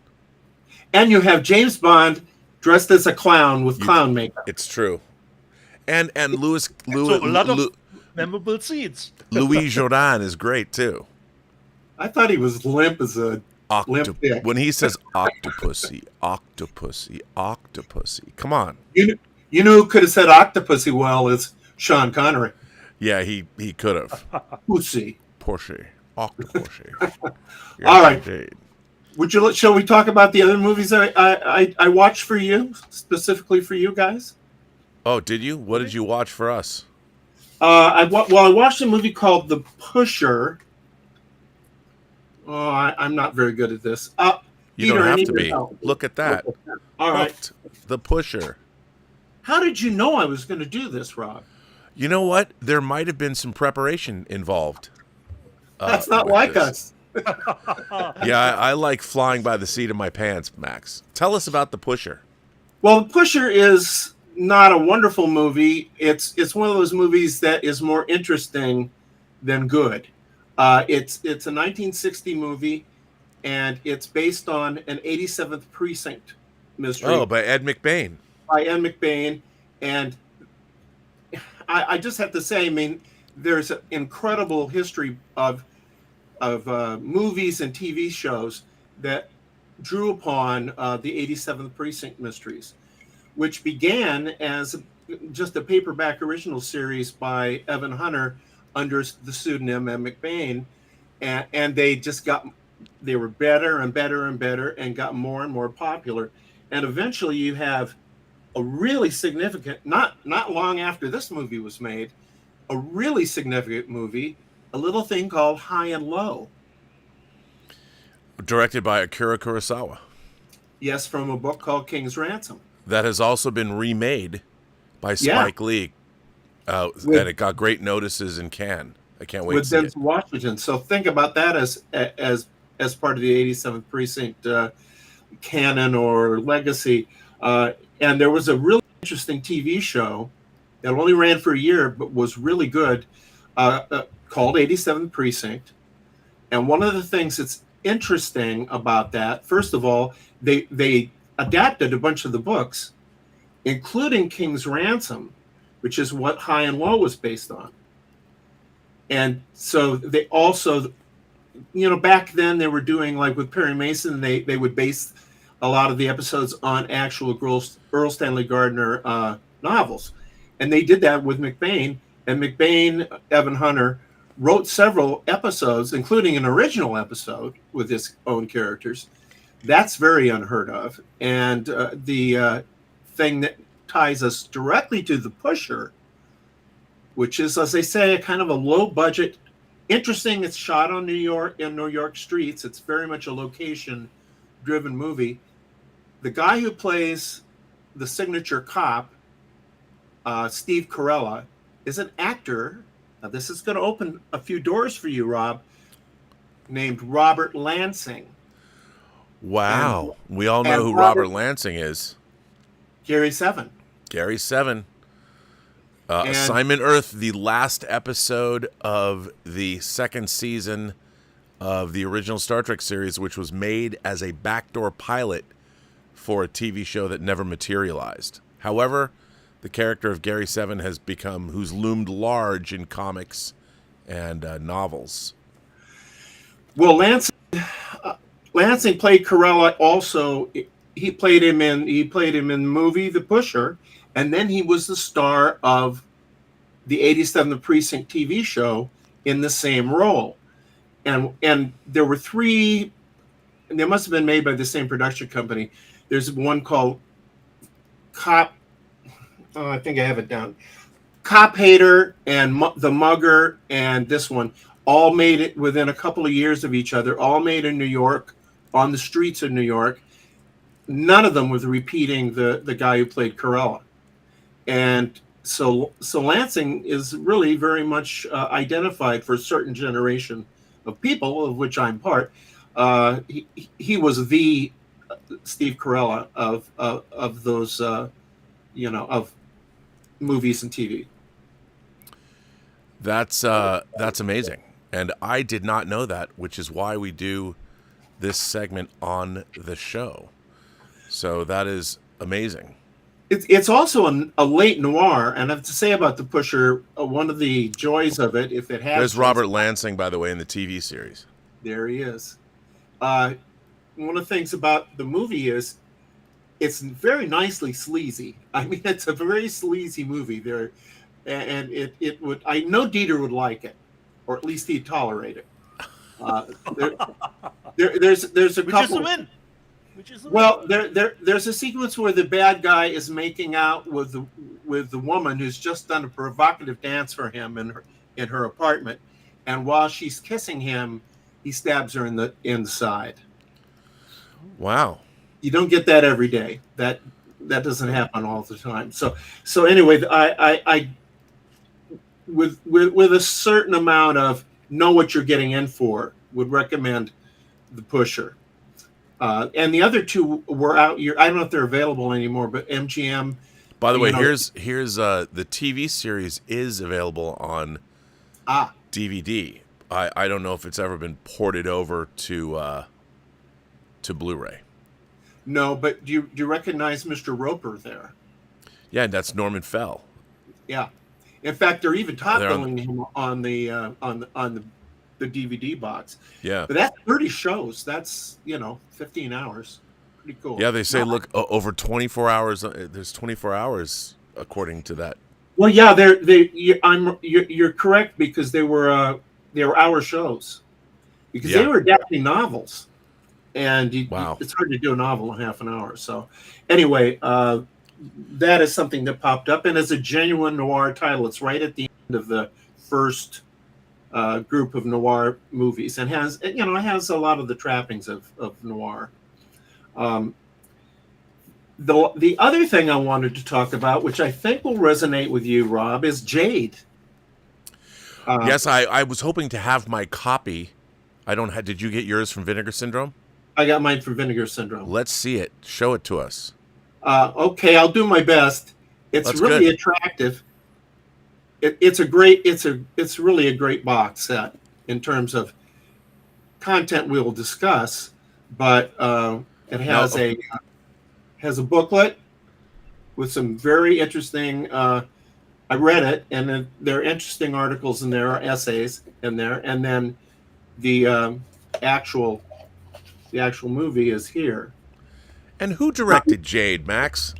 And you have James Bond dressed as a clown with clown makeup. It's true. And Louis so a lot of memorable scenes. Louis Jordan is great too. I thought he was limp as a limp dick. When he says Octopussy, Octopussy, Octopussy. Come on. You know who could have said Octopussy well is Sean Connery. Yeah, he could have. Pussy. Porsche. Octopussy. Yes, all right. Indeed. Shall we talk about the other movies I watched for you, specifically for you guys? Oh, did you? What did you watch for us? I watched a movie called The Pusher. Oh, I'm not very good at this. You Peter, don't have to be. help. Look at that. All right. The Pusher. How did you know I was going to do this, Rob? You know what? There might have been some preparation involved. That's not like us. Yeah, I like flying by the seat of my pants, Max. Tell us about The Pusher. Well, The Pusher is not a wonderful movie. It's one of those movies that is more interesting than good. It's a 1960 movie, and it's based on an 87th Precinct mystery. Oh, by Ed McBain. By Ed McBain, and I just have to say, I mean, there's an incredible history of movies and TV shows that drew upon the 87th Precinct mysteries, which began as just a paperback original series by Evan Hunter under the pseudonym Ed McBain, and they were better and better and better and got more and more popular, and eventually you have a really significant, not long after this movie was made, a really significant movie, a little thing called High and Low. Directed by Akira Kurosawa. Yes, from a book called King's Ransom. That has also been remade by Spike Lee. And it got great notices in Cannes. I can't wait to see it. With Denzel Washington. So think about that as part of the 87th Precinct canon or legacy. And there was a really interesting TV show that only ran for a year but was really good, called 87th Precinct. And one of the things that's interesting about that, first of all, they adapted a bunch of the books, including King's Ransom, which is what High and Low was based on. And so they also, back then they were doing, like with Perry Mason, they would base a lot of the episodes on actual Earl Stanley Gardner novels. And they did that with McBain. And McBain, Evan Hunter, wrote several episodes, including an original episode with his own characters. That's very unheard of. And the thing that ties us directly to The Pusher, which is, as they say, a kind of a low budget, interesting. It's shot on New York streets. It's very much a location driven movie. The guy who plays the signature cop, Steve Carella, is an actor. Now, this is going to open a few doors for you, Rob, named Robert Lansing. Wow. We all know who Robert Lansing is. Gary Seven. Gary Seven. Assignment Earth, the last episode of the second season of the original Star Trek series, which was made as a backdoor pilot for a TV show that never materialized. However, the character of Gary Seven has become, who's loomed large in comics and novels. Well, Lansing played Carella also. He played him in the movie The Pusher, and then he was the star of the 87th Precinct TV show in the same role. And there were three, and they must have been made by the same production company. There's one called Cop, I think I have it down. Cop Hater and The Mugger, and this one, all made it within a couple of years of each other, all made in New York, on the streets of New York. None of them was repeating the guy who played Carella. And so Lansing is really very much identified for a certain generation of people, of which I'm part. He was the Steve Carella of those, of movies and TV. That's amazing. And I did not know that, which is why we do this segment on the show. So that is amazing. It's also a late noir, and I have to say about The Pusher, one of the joys of it, if it has... There's Robert Lansing, by the way, in the TV series. There he is. One of the things about the movie is it's very nicely sleazy. I mean, it's a very sleazy movie there, and it would... I know Dieter would like it, or at least he'd tolerate it. There's a couple... Which is a win. Well, there's a sequence where the bad guy is making out with the woman who's just done a provocative dance for him in her apartment, and while she's kissing him, he stabs her in the side. Wow! You don't get that every day. That doesn't happen all the time. So anyway, I with a certain amount of know what you're getting in for, would recommend The Pusher. And the other two were out. I don't know if they're available anymore, but MGM. By the way, here's the TV series is available on DVD. I don't know if it's ever been ported over to Blu-ray. No, but do you recognize Mr. Roper there? Yeah, that's Norman Fell. Yeah, in fact, they're even top billing him on the DVD box. Yeah, but that's 30 shows. That's 15 hours. Pretty cool. Yeah, they say look over 24 hours. There's 24 hours according to that. Well, yeah, you're correct because they were hour shows because they were adapting novels, and it's hard to do a novel in half an hour. So anyway, that is something that popped up, and as a genuine noir title, it's right at the end of the first group of noir movies, and has it has a lot of the trappings of noir. The other thing I wanted to talk about, which I think will resonate with you, Rob, is Jade. Yes, I was hoping to have my copy. Did you get yours from Vinegar Syndrome? I got mine from Vinegar Syndrome. Let's see it. Show it to us. Okay, I'll do my best. It's really attractive. It's really a great box set in terms of content we'll discuss, but it has has a booklet with some very interesting. I read it, and there are interesting articles in there, essays in there, and then the actual movie is here. And who directed Jade, Max?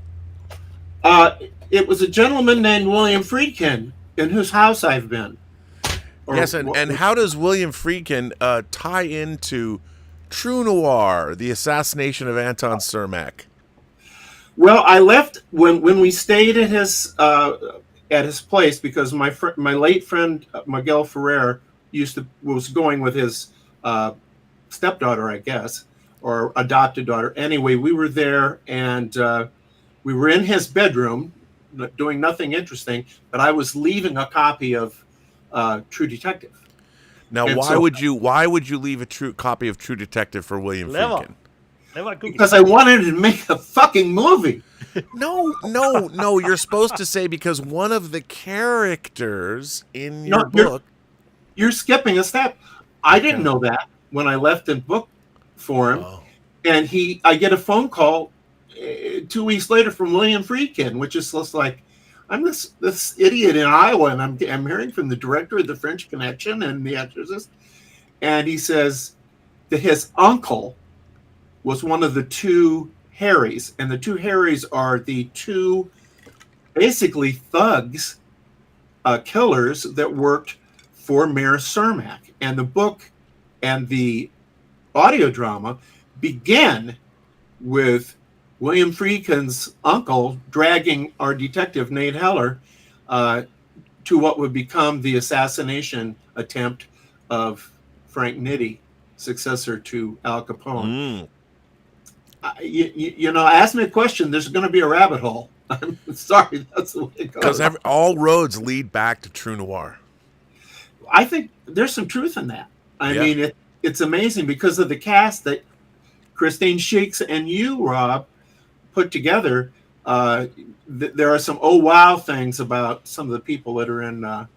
It was a gentleman named William Friedkin, in whose house I've been. Yes, and how does William Friedkin tie into True Noir, the assassination of Anton Cermak? Well, I left when we stayed at his place because my late friend Miguel Ferrer was going with his stepdaughter, I guess, or adopted daughter. Anyway, we were there and we were in his bedroom doing nothing interesting, but I was leaving a copy of True Detective. Now, And why would you leave a true copy of True Detective for William Friedkin? Because I wanted to make a fucking movie. No. You're supposed to say because one of the characters in your book. You're skipping a step. I didn't know that when I left in book form, and I get a phone call 2 weeks later from William Friedkin, which is just like, I'm this idiot in Iowa, and I'm hearing from the director of The French Connection and The Exorcist, and he says that his uncle was one of the two Harrys, and the two Harrys are the two basically thugs, killers that worked for Mayor Cermak. And the book and the audio drama begin with William Friedkin's uncle dragging our detective, Nate Heller, to what would become the assassination attempt of Frank Nitti, successor to Al Capone. You know, ask me a question, there's going to be a rabbit hole. I'm sorry, that's the way it goes. Because all roads lead back to True Noir. I think there's some truth in that. I mean, it's amazing because of the cast that Christine Sheeks and you, Rob, put together. There are some wow things about some of the people that are in, are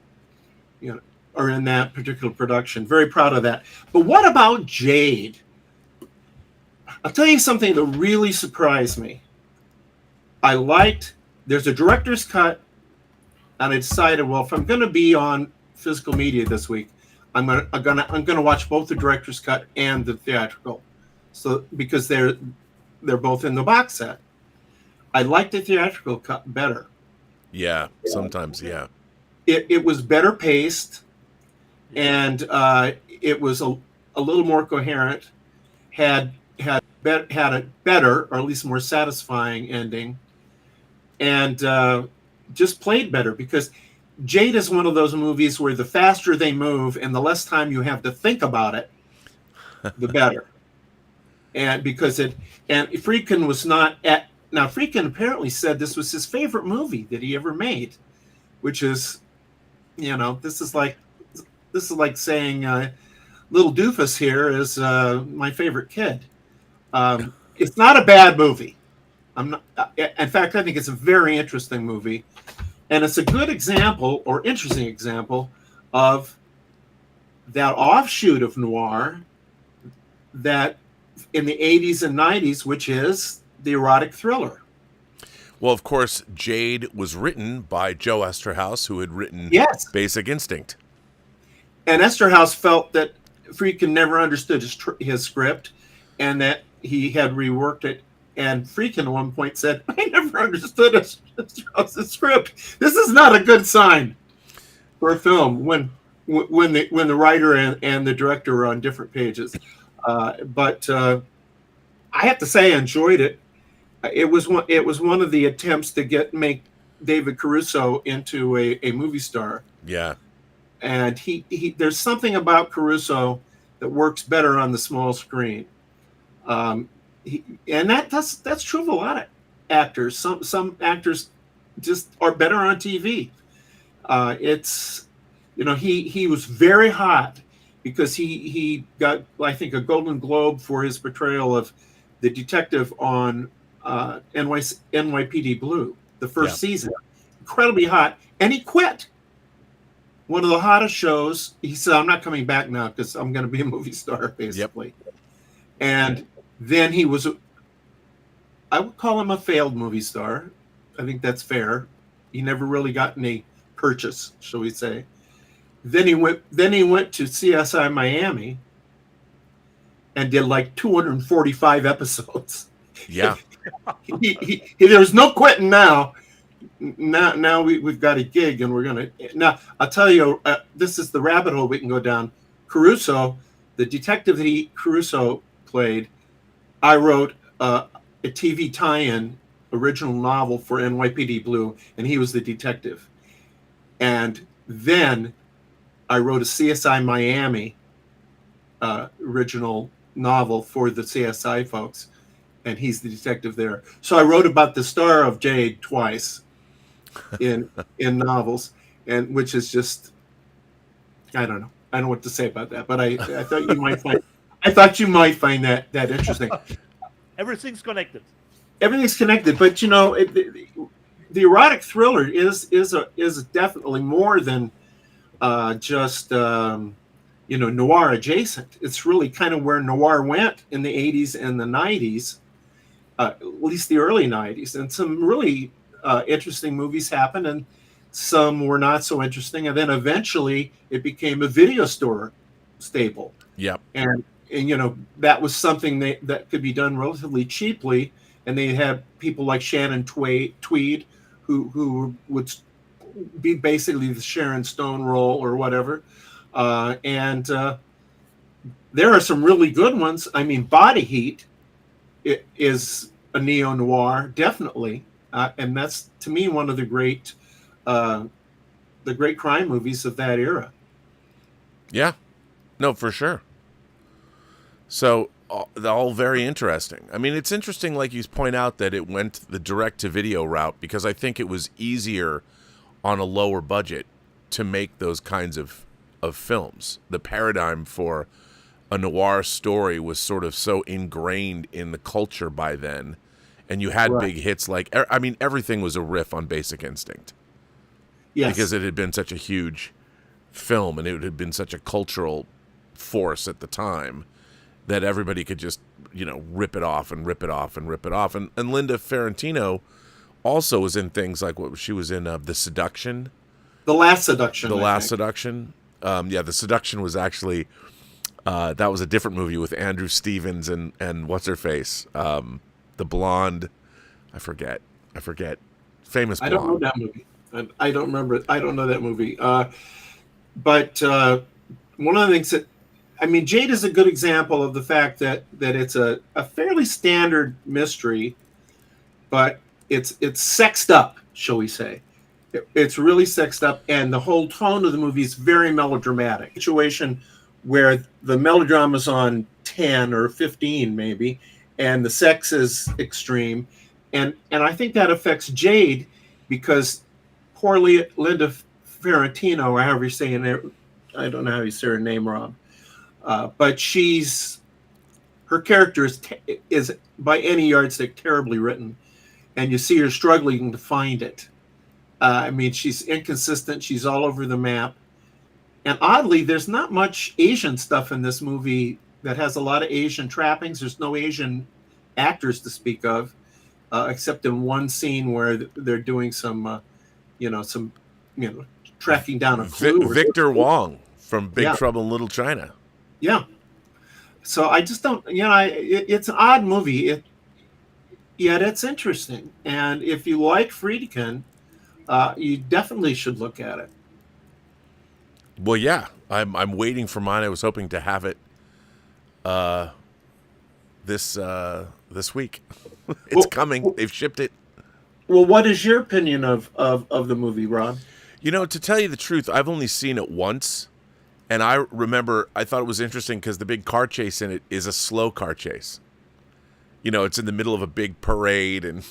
in that particular production. Very proud of that. But what about Jade? I'll tell you something that really surprised me. There's a director's cut, and I decided, well, if I'm going to be on physical media this week, I'm gonna watch both the director's cut and the theatrical, so because they're both in the box set. I like the theatrical cut better. Yeah, sometimes, yeah. It was better paced, and it was a little more coherent. Had a better, or at least more satisfying ending, and just played better because Jade is one of those movies where the faster they move and the less time you have to think about it, the better. And because Friedkin was not now Friedkin apparently said this was his favorite movie that he ever made, which is, this is like saying Little Doofus here is my favorite kid. It's not a bad movie. In fact, I think it's a very interesting movie. And it's a good example, or interesting example, of that offshoot of noir that in the 80s and 90s, which is the erotic thriller. Well, of course, Jade was written by Joe Esterhaus, who had written Basic Instinct. And Esterhaus felt that Friedkin never understood his script and that he had reworked it. And Friedkin at one point said, I never understood Esterhaus' script. This is not a good sign for a film when the writer and the director are on different pages. But I have to say I enjoyed it. It was one of the attempts to make David Caruso into a movie star. Yeah. And he there's something about Caruso that works better on the small screen. And that's true of a lot of actors. Some actors just are better on TV. He was very hot because he got, I think, a Golden Globe for his portrayal of the detective on NYPD Blue, the first season. Incredibly hot, and he quit. One of the hottest shows. He said, "I'm not coming back now because I'm going to be a movie star, basically." Yep. And then he was, I would call him a failed movie star. I think that's fair. He never really got any purchase, shall we say. Then he went to CSI Miami and did like 245 episodes. Yeah. There's no quitting now. Now we've got a gig and we're going to, now I'll tell you, this is the rabbit hole we can go down. Caruso, the detective that Caruso played, I wrote a TV tie-in original novel for NYPD Blue, and he was the detective. And then I wrote a CSI Miami original novel for the CSI folks, and he's the detective there. So I wrote about the star of Jade twice in novels, and which is just, I don't know. I don't know what to say about that, but I thought you might find that interesting. Everything's connected. Everything's connected, but the erotic thriller is definitely more than just noir adjacent. It's really kind of where noir went in the 80s and the 90s, at least the early 90s, and some really interesting movies happened, and some were not so interesting, and then eventually it became a video store staple. Yep. And that was something that could be done relatively cheaply, and they had people like Shannon Tweed who would be basically the Sharon Stone role or whatever, and there are some really good ones. I mean, Body Heat is a neo-noir, definitely, and that's, to me, one of the great crime movies of that era. Yeah, no, for sure. So all very interesting. I mean, it's interesting, like you point out, that it went the direct-to-video route, because I think it was easier on a lower budget to make those kinds of films. The paradigm for a noir story was sort of so ingrained in the culture by then, and you had big hits like, I mean, everything was a riff on Basic Instinct. Yes. Because it had been such a huge film, and it had been such a cultural force at the time, that everybody could just, rip it off and rip it off and rip it off. And Linda Ferrantino also was in things like, what she was in, The Seduction. The Last Seduction. The Last Seduction. The Seduction was actually, that was a different movie with Andrew Stevens and what's her face? The blonde, I forget. Famous blonde. I don't know that movie. I don't remember it. I don't know that movie. But one of the things that, I mean, Jade is a good example of the fact that it's a fairly standard mystery, but it's sexed up, shall we say. It's really sexed up, and the whole tone of the movie is very melodramatic. Situation where the melodrama's on 10 or 15 maybe, and the sex is extreme. And I think that affects Jade, because poor Linda Ferrantino, or however you say it, I don't know how you say her name, Rob. But her character is by any yardstick terribly written, and you see her struggling to find it. I mean, she's inconsistent. She's all over the map. And oddly, there's not much Asian stuff in this movie that has a lot of Asian trappings. There's no Asian actors to speak of, except in one scene where they're doing some tracking down a clue. Victor Wong from Big Trouble in Little China. Yeah. So I just don't, it's an odd movie, yet it's interesting. And if you like Friedkin, you definitely should look at it. Well, yeah, I'm waiting for mine. I was hoping to have it this week. It's coming. They've shipped it. Well, what is your opinion of the movie, Rob? To tell you the truth, I've only seen it once. And I remember I thought it was interesting because the big car chase in it is a slow car chase. It's in the middle of a big parade, and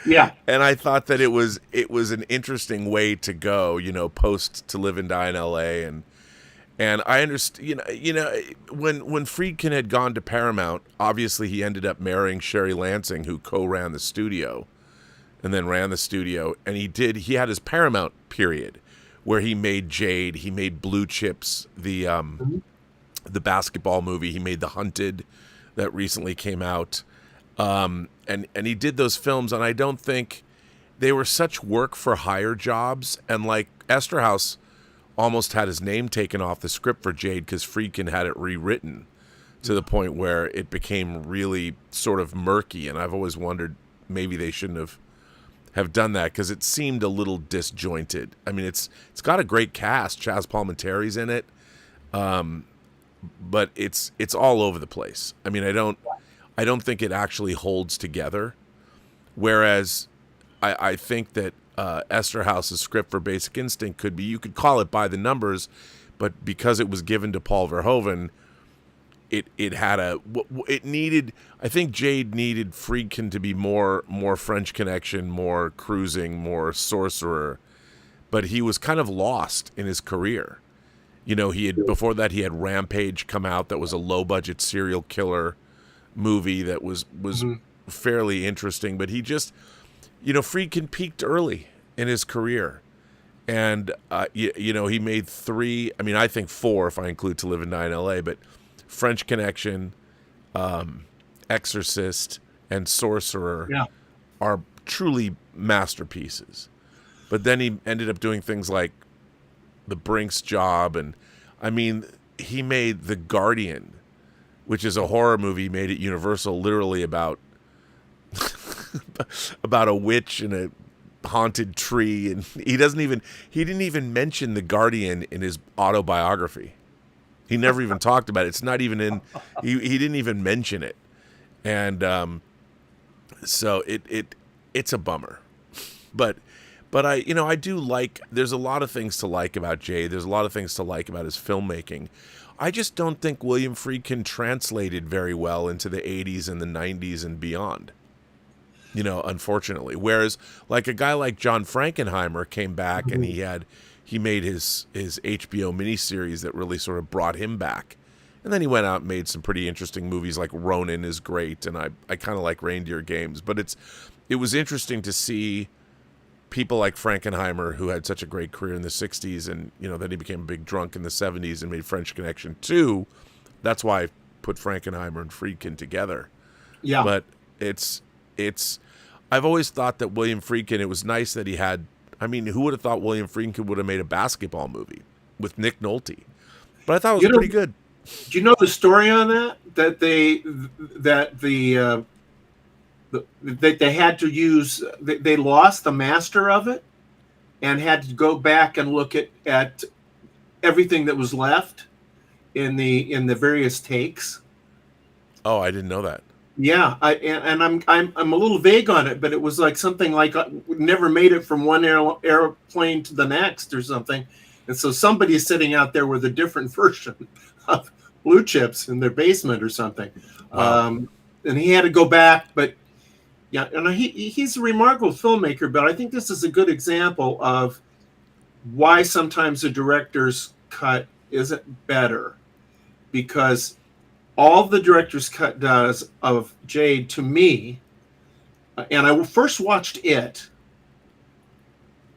And I thought that it was an interesting way to go, post To Live and Die in L.A. and I understand, when Friedkin had gone to Paramount, obviously he ended up marrying Sherry Lansing, who co-ran the studio, and then ran the studio, and he had his Paramount period, where he made Jade, he made Blue Chips, the basketball movie, he made The Hunted that recently came out, and he did those films, and I don't think they were such work for hire jobs, and like Esterhaus almost had his name taken off the script for Jade because Friedkin had it rewritten to the point where it became really sort of murky, and I've always wondered maybe they shouldn't have done that because it seemed a little disjointed. I mean, it's got a great cast. Chaz Palminteri's in it, but it's all over the place. I mean, I don't think it actually holds together. Whereas I think that Esterhaus's script for Basic Instinct could be, you could call it by the numbers, but because it was given to Paul Verhoeven, it needed, I think Jade needed Friedkin to be more French Connection, more cruising, more sorcerer, but he was kind of lost in his career. You know, before that he had Rampage come out, that was a low budget serial killer movie that was fairly interesting, but he just, you know, Friedkin peaked early in his career. And, you know, he made 3, I mean, I think 4 if I include To Live and Die in L.A., but French Connection, Exorcist, and Sorcerer are truly masterpieces. But then he ended up doing things like The Brink's Job, and, I mean, he made The Guardian, which is a horror movie made at Universal, literally about a witch in a haunted tree, and he didn't even mention The Guardian in his autobiography. He never even talked about it. It's not even in, he didn't even mention it. And so it's a bummer. But I do like, there's a lot of things to like about Jay. There's a lot of things to like about his filmmaking. I just don't think William Friedkin translated very well into the 80s and the 90s and beyond. You know, unfortunately. Whereas, like, a guy like John Frankenheimer came back and he made his HBO miniseries that really sort of brought him back. And then he went out and made some pretty interesting movies, like Ronin is great, and I kind of like Reindeer Games. But it was interesting to see people like Frankenheimer, who had such a great career in the 60s, and, you know, then he became a big drunk in the 70s and made French Connection 2. That's why I put Frankenheimer and Friedkin together. Yeah. But it's I've always thought that William Friedkin, it was nice that he had, I mean, who would have thought William Friedkin would have made a basketball movie with Nick Nolte? But I thought it was pretty good. Do you know the story on that? That they had to use, they lost the master of it and had to go back and look at everything that was left in the various takes. Oh, I didn't know that. Yeah, I'm a little vague on it, but it was like something like never made it from one airplane to the next or something, and so somebody's sitting out there with a different version of Blue Chips in their basement or something. Wow. And he had to go back, but yeah, and he's a remarkable filmmaker. But I think this is a good example of why sometimes a director's cut isn't better, because all the director's cut does of Jade, to me, and I first watched it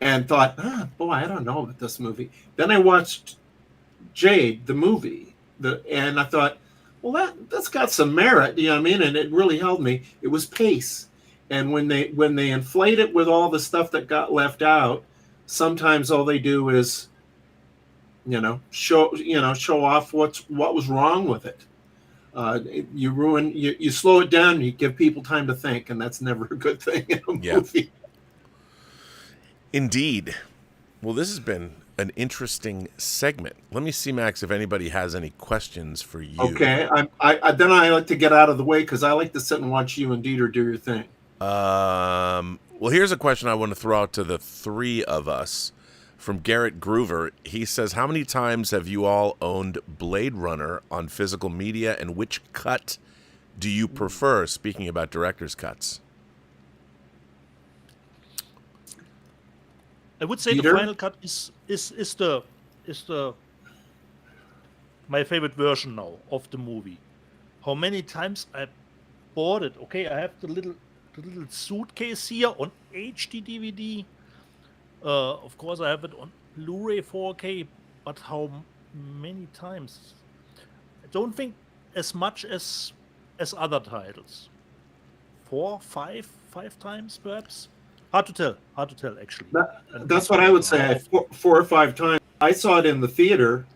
and thought, boy, I don't know about this movie. Then I watched Jade, the movie, and I thought, well, that's got some merit, you know what I mean? And it really held me. It was pace. And when they inflate it with all the stuff that got left out, sometimes all they do is, show off what was wrong with it. You slow it down, you give people time to think, and that's never a good thing in a movie. Indeed. Well, this has been an interesting segment. Let me see, Max, if anybody has any questions for you. Okay. Then I like to get out of the way because I like to sit and watch you and Dieter do your thing. Well, here's a question I want to throw out to the three of us. From Garrett Groover, he says, how many times have you all owned Blade Runner on physical media, and which cut do you prefer, speaking about director's cuts? I would say the final cut is my favorite version now of the movie. How many times I bought it? Okay, I have the little suitcase here on HD DVD. Of course, I have it on Blu-ray 4K, but how many times? I don't think as much as other titles. 4, 5 times, perhaps. Hard to tell, actually. That's what I would say. 4 or 5 times. I saw it in the theater,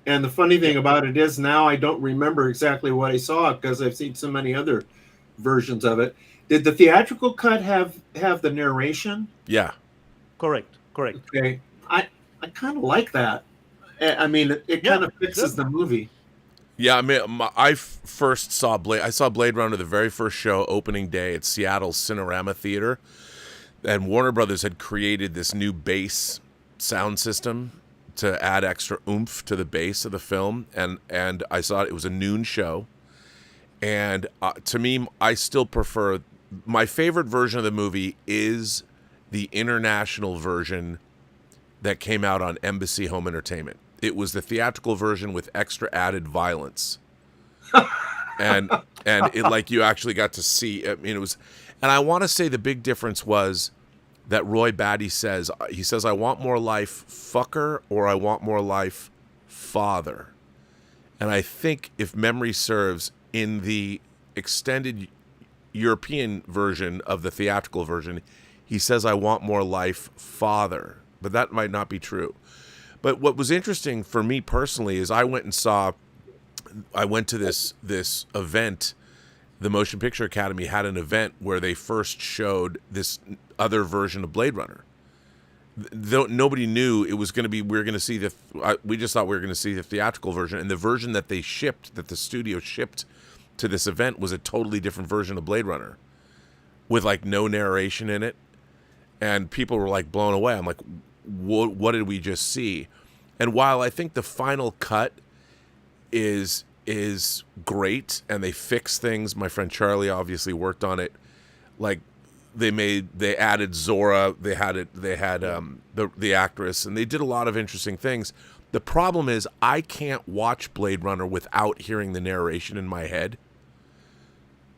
and the funny thing about it is now I don't remember exactly what I saw because I've seen so many other versions of it. Did the theatrical cut have the narration? Yeah. Correct. Okay. I kind of like that. I mean, it kind of fixes the movie. Yeah, I mean, first saw I saw Blade Runner the very first show, opening day at Seattle's Cinerama Theater, and Warner Brothers had created this new bass sound system to add extra oomph to the bass of the film, and I saw it. It was a noon show, and to me, I still prefer, my favorite version of the movie is the international version that came out on Embassy Home Entertainment. It was the theatrical version with extra added violence, and it, like, you actually got to see. I mean, it was, and I want to say the big difference was that Roy Batty says, I want more life, fucker, or I want more life, father. And I think, if memory serves, in the extended European version of the theatrical version, he says, I want more life, father. But that might not be true. But what was interesting for me personally is I went to this event. The Motion Picture Academy had an event where they first showed this other version of Blade Runner. Though nobody knew it was going to be, we just thought we were going to see the theatrical version, and the version that they shipped, that the studio shipped to this event, was a totally different version of Blade Runner with like no narration in it. And people were like blown away. I'm like, what did we just see? And while I think the final cut is great and they fix things, my friend Charlie obviously worked on it. Like, they added Zora, they had the actress, and they did a lot of interesting things. The problem is I can't watch Blade Runner without hearing the narration in my head.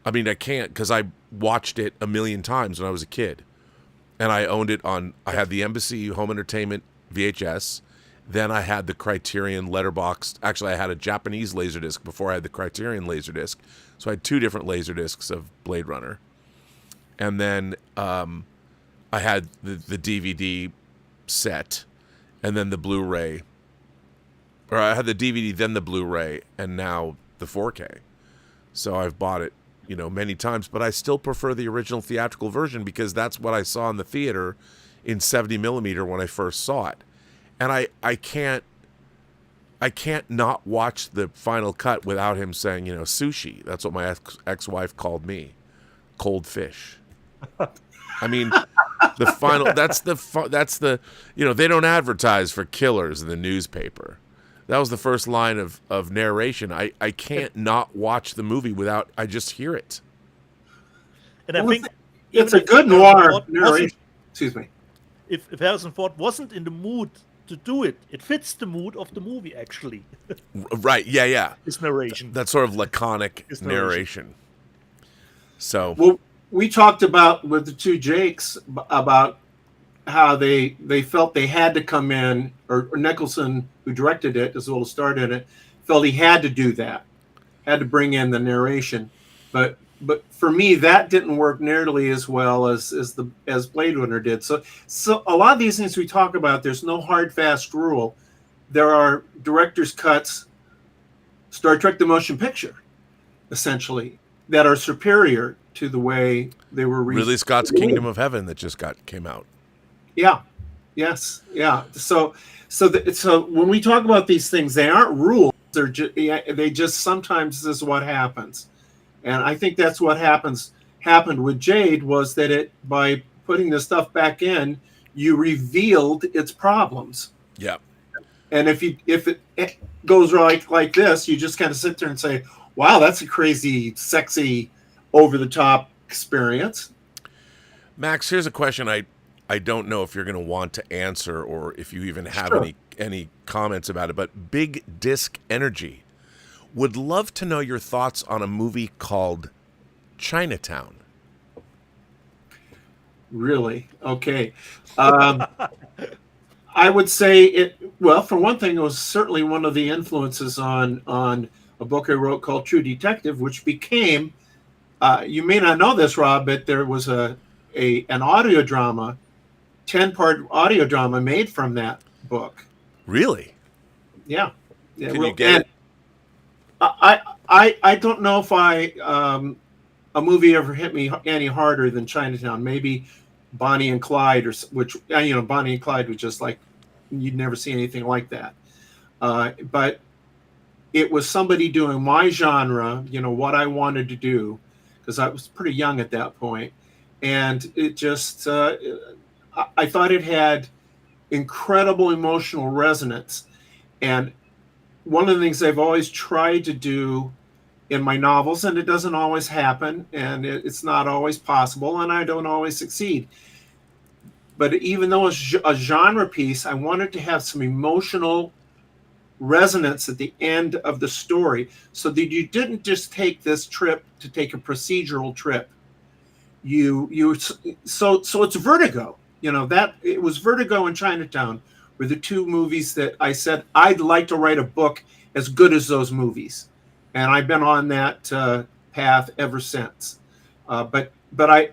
I mean, I can't, because I watched it a million times when I was a kid. And I owned it I had the Embassy Home Entertainment VHS. Then I had the Criterion letterboxed. Actually, I had a Japanese Laserdisc before I had the Criterion Laserdisc. So I had two different Laserdiscs of Blade Runner. And then I had the DVD set, and then the Blu-ray. Or I had the DVD, then the Blu-ray, and now the 4K. So I've bought it, many times. But I still prefer the original theatrical version because that's what I saw in the theater in 70 millimeter when I first saw it. And I can't not watch the final cut without him saying, sushi. That's what my ex-wife called me, cold fish. I mean, the final. That's the. They don't advertise for killers in the newspaper. That was the first line of narration. I can't not watch the movie without. I just hear it. And I think it's a good noir narration. Excuse me. If Harrison Ford wasn't in the mood to do it, it fits the mood of the movie, actually. Right, yeah. His narration. That sort of laconic narration. So, well, we talked about with the two Jakes about how they felt they had to come in, or Nicholson, who directed it, as well as starred in it, felt he had to do that, had to bring in the narration. But for me, that didn't work nearly as well as Blade Runner did. So a lot of these things we talk about, there's no hard, fast rule. There are director's cuts, Star Trek: The Motion Picture, essentially, that are superior to the way they were Ridley Scott's Kingdom of Heaven that just came out. Yeah. Yes. Yeah. So when we talk about these things, they aren't rules. They just sometimes this is what happens. And I think that's what happened with Jade, was that by putting the stuff back in, you revealed its problems. Yeah. And if it goes right like this, you just kind of sit there and say, wow, that's a crazy, sexy, over the top experience. Max, here's a question I don't know if you're going to want to answer or if you even have any comments about it, but Big Disc Energy would love to know your thoughts on a movie called Chinatown. Really? Okay. I would say it. Well, for one thing, it was certainly one of the influences on a book I wrote called True Detective, which became. You may not know this, Rob, but there was an audio drama, 10-part audio drama made from that book. Really? Yeah. Can you get it? I don't know if a movie ever hit me any harder than Chinatown. Maybe Bonnie and Clyde, Bonnie and Clyde was just like, you'd never see anything like that. But it was somebody doing my genre, what I wanted to do, because I was pretty young at that point. And it just, I thought it had incredible emotional resonance. And one of the things I've always tried to do in my novels, and it doesn't always happen, and it's not always possible, and I don't always succeed. But even though it's a genre piece, I wanted to have some emotional resonance at the end of the story, so that you didn't just take this trip to take a procedural trip. So it's Vertigo. That it was Vertigo and Chinatown were the two movies that I said I'd like to write a book as good as those movies, and I've been on that path ever since. But I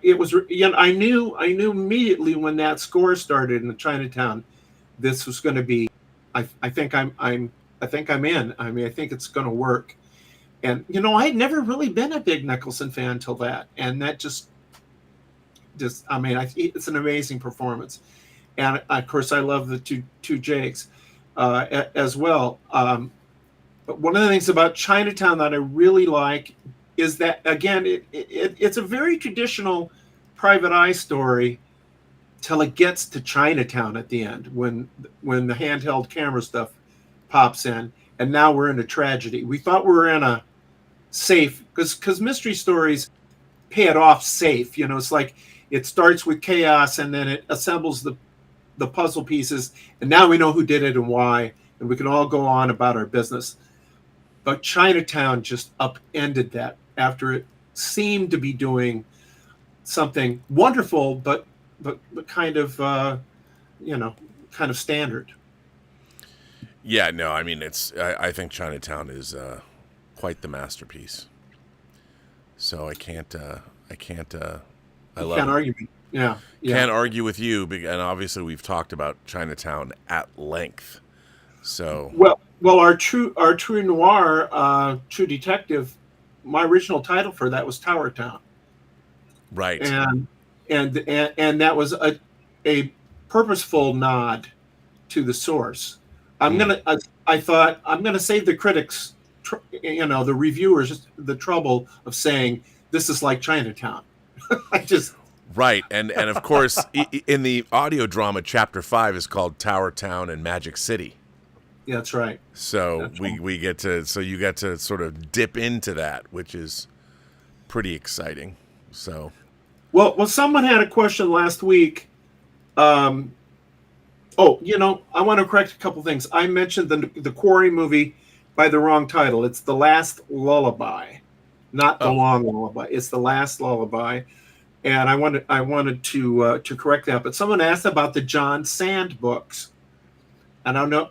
knew immediately when that score started in the Chinatown, this was going to be. I think I'm in. I mean, I think it's going to work. And I had never really been a big Nicholson fan until that, and that just I mean, it's an amazing performance. And of course, I love the two Jakes as well. But one of the things about Chinatown that I really like is that, again, it's a very traditional private eye story till it gets to Chinatown at the end, when the handheld camera stuff pops in, and now we're in a tragedy. We thought we were in a safe, because mystery stories pay it off safe. It's like it starts with chaos and then it assembles the puzzle pieces, and now we know who did it and why, and we can all go on about our business. But Chinatown just upended that after it seemed to be doing something wonderful, but kind of kind of standard. Yeah, no, I mean, I think Chinatown is quite the masterpiece. So I can't I love can't it. argue. Yeah. Can't argue with you, and obviously we've talked about Chinatown at length. So well, our true noir, True Detective, my original title for that was Tower Town. Right. And that was a purposeful nod to the source. I thought I'm gonna save the critics, the reviewers, the trouble of saying this is like Chinatown. Right, and of course, in the audio drama, Chapter 5 is called Tower Town and Magic City. Yeah, that's right. So we get to, so you get to sort of dip into that, which is pretty exciting. So, well, someone had a question last week. I want to correct a couple things. I mentioned the Quarry movie by the wrong title. It's The Last Lullaby, not The Long Lullaby. It's The Last Lullaby. And I wanted to correct that. But someone asked about the John Sand books. And I don't know,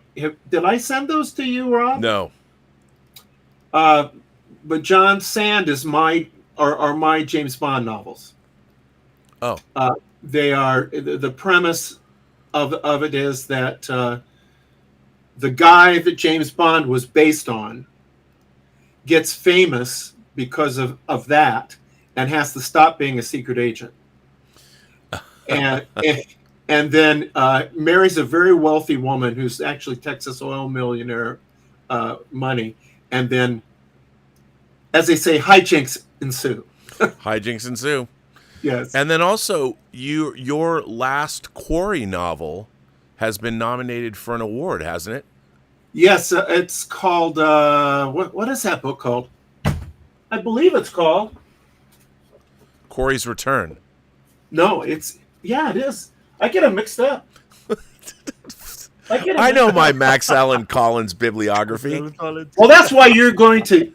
did I send those to you, Rob? No. But John Sand is my James Bond novels. Oh. They are, the premise of it is that the guy that James Bond was based on gets famous because of that, and has to stop being a secret agent, and then marries a very wealthy woman who's actually Texas oil millionaire money, and then, as they say, hijinks ensue. Hijinks ensue. Yes. And then also, your last Quarry novel has been nominated for an award, hasn't it? Yes, it's called what is that book called? I believe it's called Quarry's Return. No, it is. I get them mixed up. I know my Max Allan Collins bibliography. Well, that's why you're going to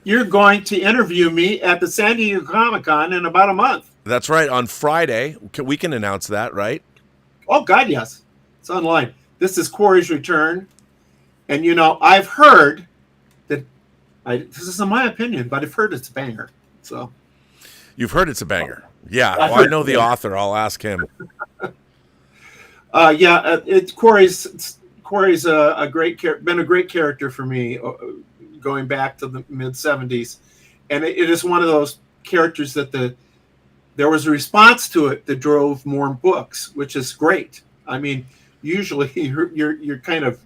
interview me at the San Diego Comic-Con in about a month. That's right, on Friday. We can announce that, right? Oh God, yes. It's online. This is Quarry's Return, and I've heard that. This isn't my opinion, but I've heard it's a banger. So. You've heard it's a banger. Yeah, I know the author. I'll ask him. Quarry's been a great character for me, going back to the mid '70s, and it is one of those characters that there was a response to it that drove more books, which is great. I mean, usually you're kind of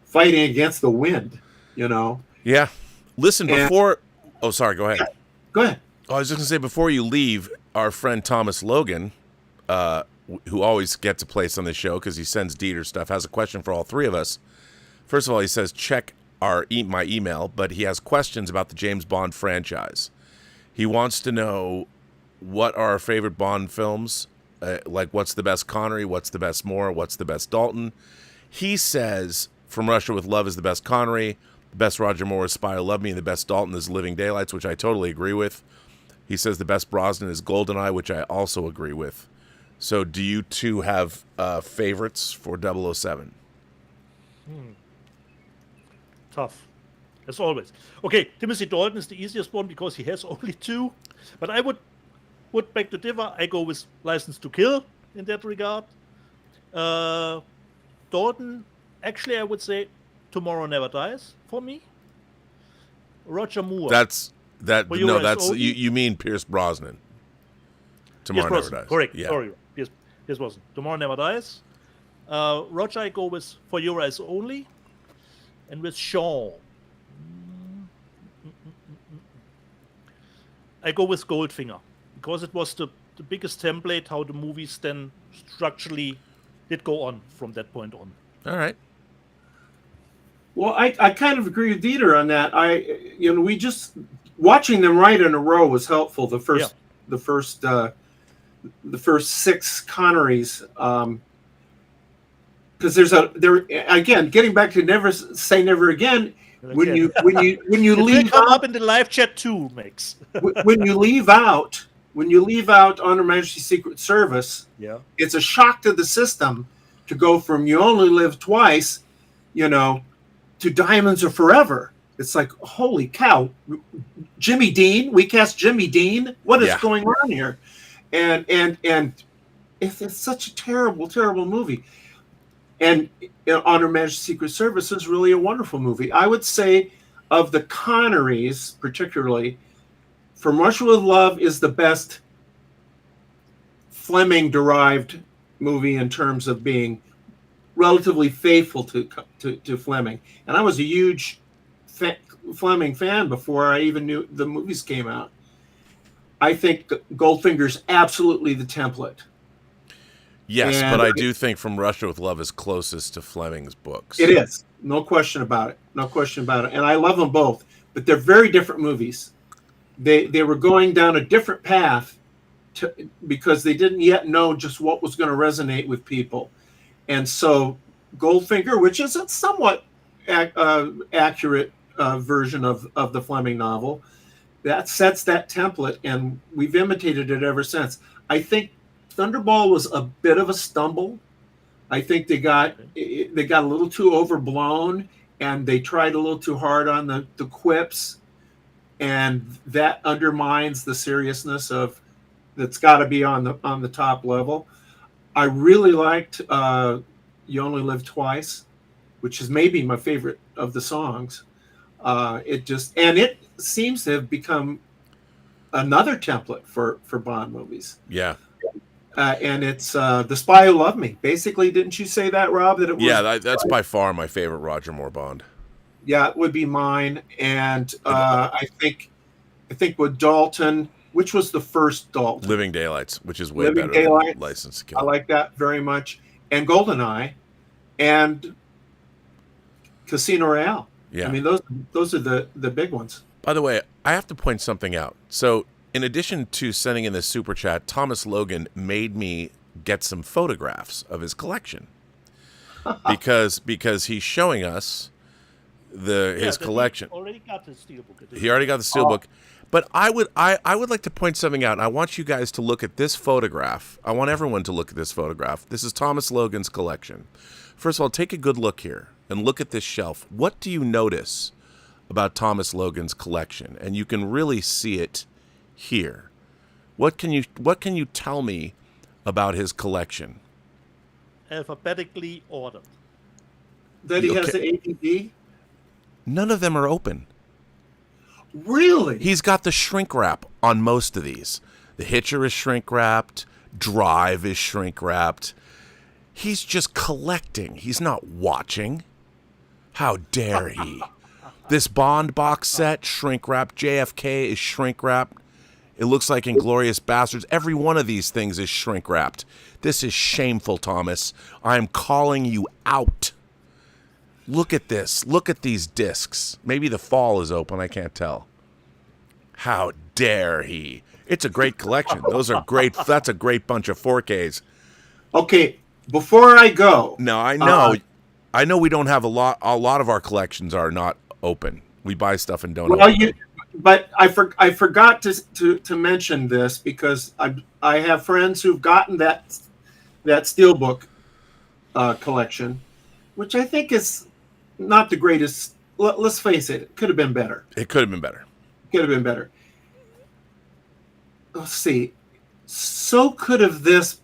fighting against the wind, Yeah. Listen, And- before... Oh, sorry, go ahead. Go ahead. I was just going to say, before you leave, our friend Thomas Logan, who always gets a place on the show because he sends Dieter stuff, has a question for all three of us. First of all, he says, check my email, but he has questions about the James Bond franchise. He wants to know what are our favorite Bond films, like what's the best Connery, what's the best Moore, what's the best Dalton. He says From Russia with Love is the best Connery, the best Roger Moore is Spy Who Loved Me, and the best Dalton is Living Daylights, which I totally agree with. He says the best Brosnan is GoldenEye, which I also agree with. So do you two have favorites for 007? Tough, as always. Okay, Timothy Dalton is the easiest one because he has only 2. But I would beg to differ. I go with License to Kill in that regard. Dalton, actually, I would say Tomorrow Never Dies for me. Roger Moore. You mean Pierce Brosnan. Tomorrow Never Dies. Correct. Yeah. Sorry, Pierce Brosnan. Tomorrow Never Dies. Roger, I go with For Your Eyes Only. And with Sean, I go with Goldfinger because it was the biggest template how the movies then structurally did go on from that point on. All right. Well, I kind of agree with Dieter on that. We just watching them right in a row was helpful. The first 6 Connerys. Because there again, getting back to never say never again. When you leave come out, up in the live chat too, Max. when you leave out On Her Majesty's Secret Service, it's a shock to the system to go from You Only Live Twice, to Diamonds Are Forever. It's like, holy cow, Jimmy Dean. We cast Jimmy Dean. What is going on here? And it's such a terrible, terrible movie. And On Her Majesty's Secret Service is really a wonderful movie. I would say of the Connerys, particularly, From Russia with Love is the best Fleming-derived movie in terms of being relatively faithful to Fleming. And I was a huge Fleming fan before I even knew the movies came out. I think Goldfinger's absolutely the template. Yes, but I do think From Russia with Love is closest to Fleming's books. It is. No question about it. No question about it. And I love them both, but they're very different movies. They were going down a different path because they didn't yet know just what was going to resonate with people. And so Goldfinger, which is a somewhat accurate version of the Fleming novel, that sets that template, and we've imitated it ever since. I think Thunderball was a bit of a stumble. I think they got a little too overblown, and they tried a little too hard on the quips, and that undermines the seriousness of that's got to be on the top level. I really liked You Only Live Twice, which is maybe my favorite of the songs. It seems to have become another template for Bond movies. Yeah. And it's The Spy Who Loved Me. Basically, didn't you say that, Rob? That it was. Yeah, that's by far my favorite Roger Moore Bond. Yeah, it would be mine. And I think with Dalton, which was the first Dalton? Living Daylights, which is way Living better Daylights. than License to Kill. I like that very much. And GoldenEye, and Casino Royale. Yeah. I mean, those are the big ones. By the way, I have to point something out. So, in addition to sending in this super chat, Thomas Logan made me get some photographs of his collection because he's showing us his collection. He already got the steelbook. He already got the steelbook. But I would like to point something out. I want you guys to look at this photograph. I want everyone to look at this photograph. This is Thomas Logan's collection. First of all, take a good look here and look at this shelf. What do you notice about Thomas Logan's collection? And you can really see it here. What can you tell me about his collection? Alphabetically ordered. That he has the APD? None of them are open. Really? He's got the shrink wrap on most of these. The Hitcher is shrink wrapped. Drive is shrink wrapped. He's just collecting. He's not watching. How dare he? This Bond box set, shrink wrapped. JFK is shrink wrapped. It looks like Inglourious Bastards. Every one of these things is shrink wrapped. This is shameful, Thomas. I am calling you out. Look at this. Look at these discs. Maybe the fall is open. I can't tell. How dare he? It's a great collection. Those are great. That's a great bunch of 4Ks. Okay, before I go. No, I know. I know we don't have a lot of our collections are not open. We buy stuff and don't open. But I forgot to mention this because I have friends who've gotten that Steelbook collection, which I think is not the greatest. Let's face it, it could have been better. It could have been better. Could have been better. Let's see. So could have this.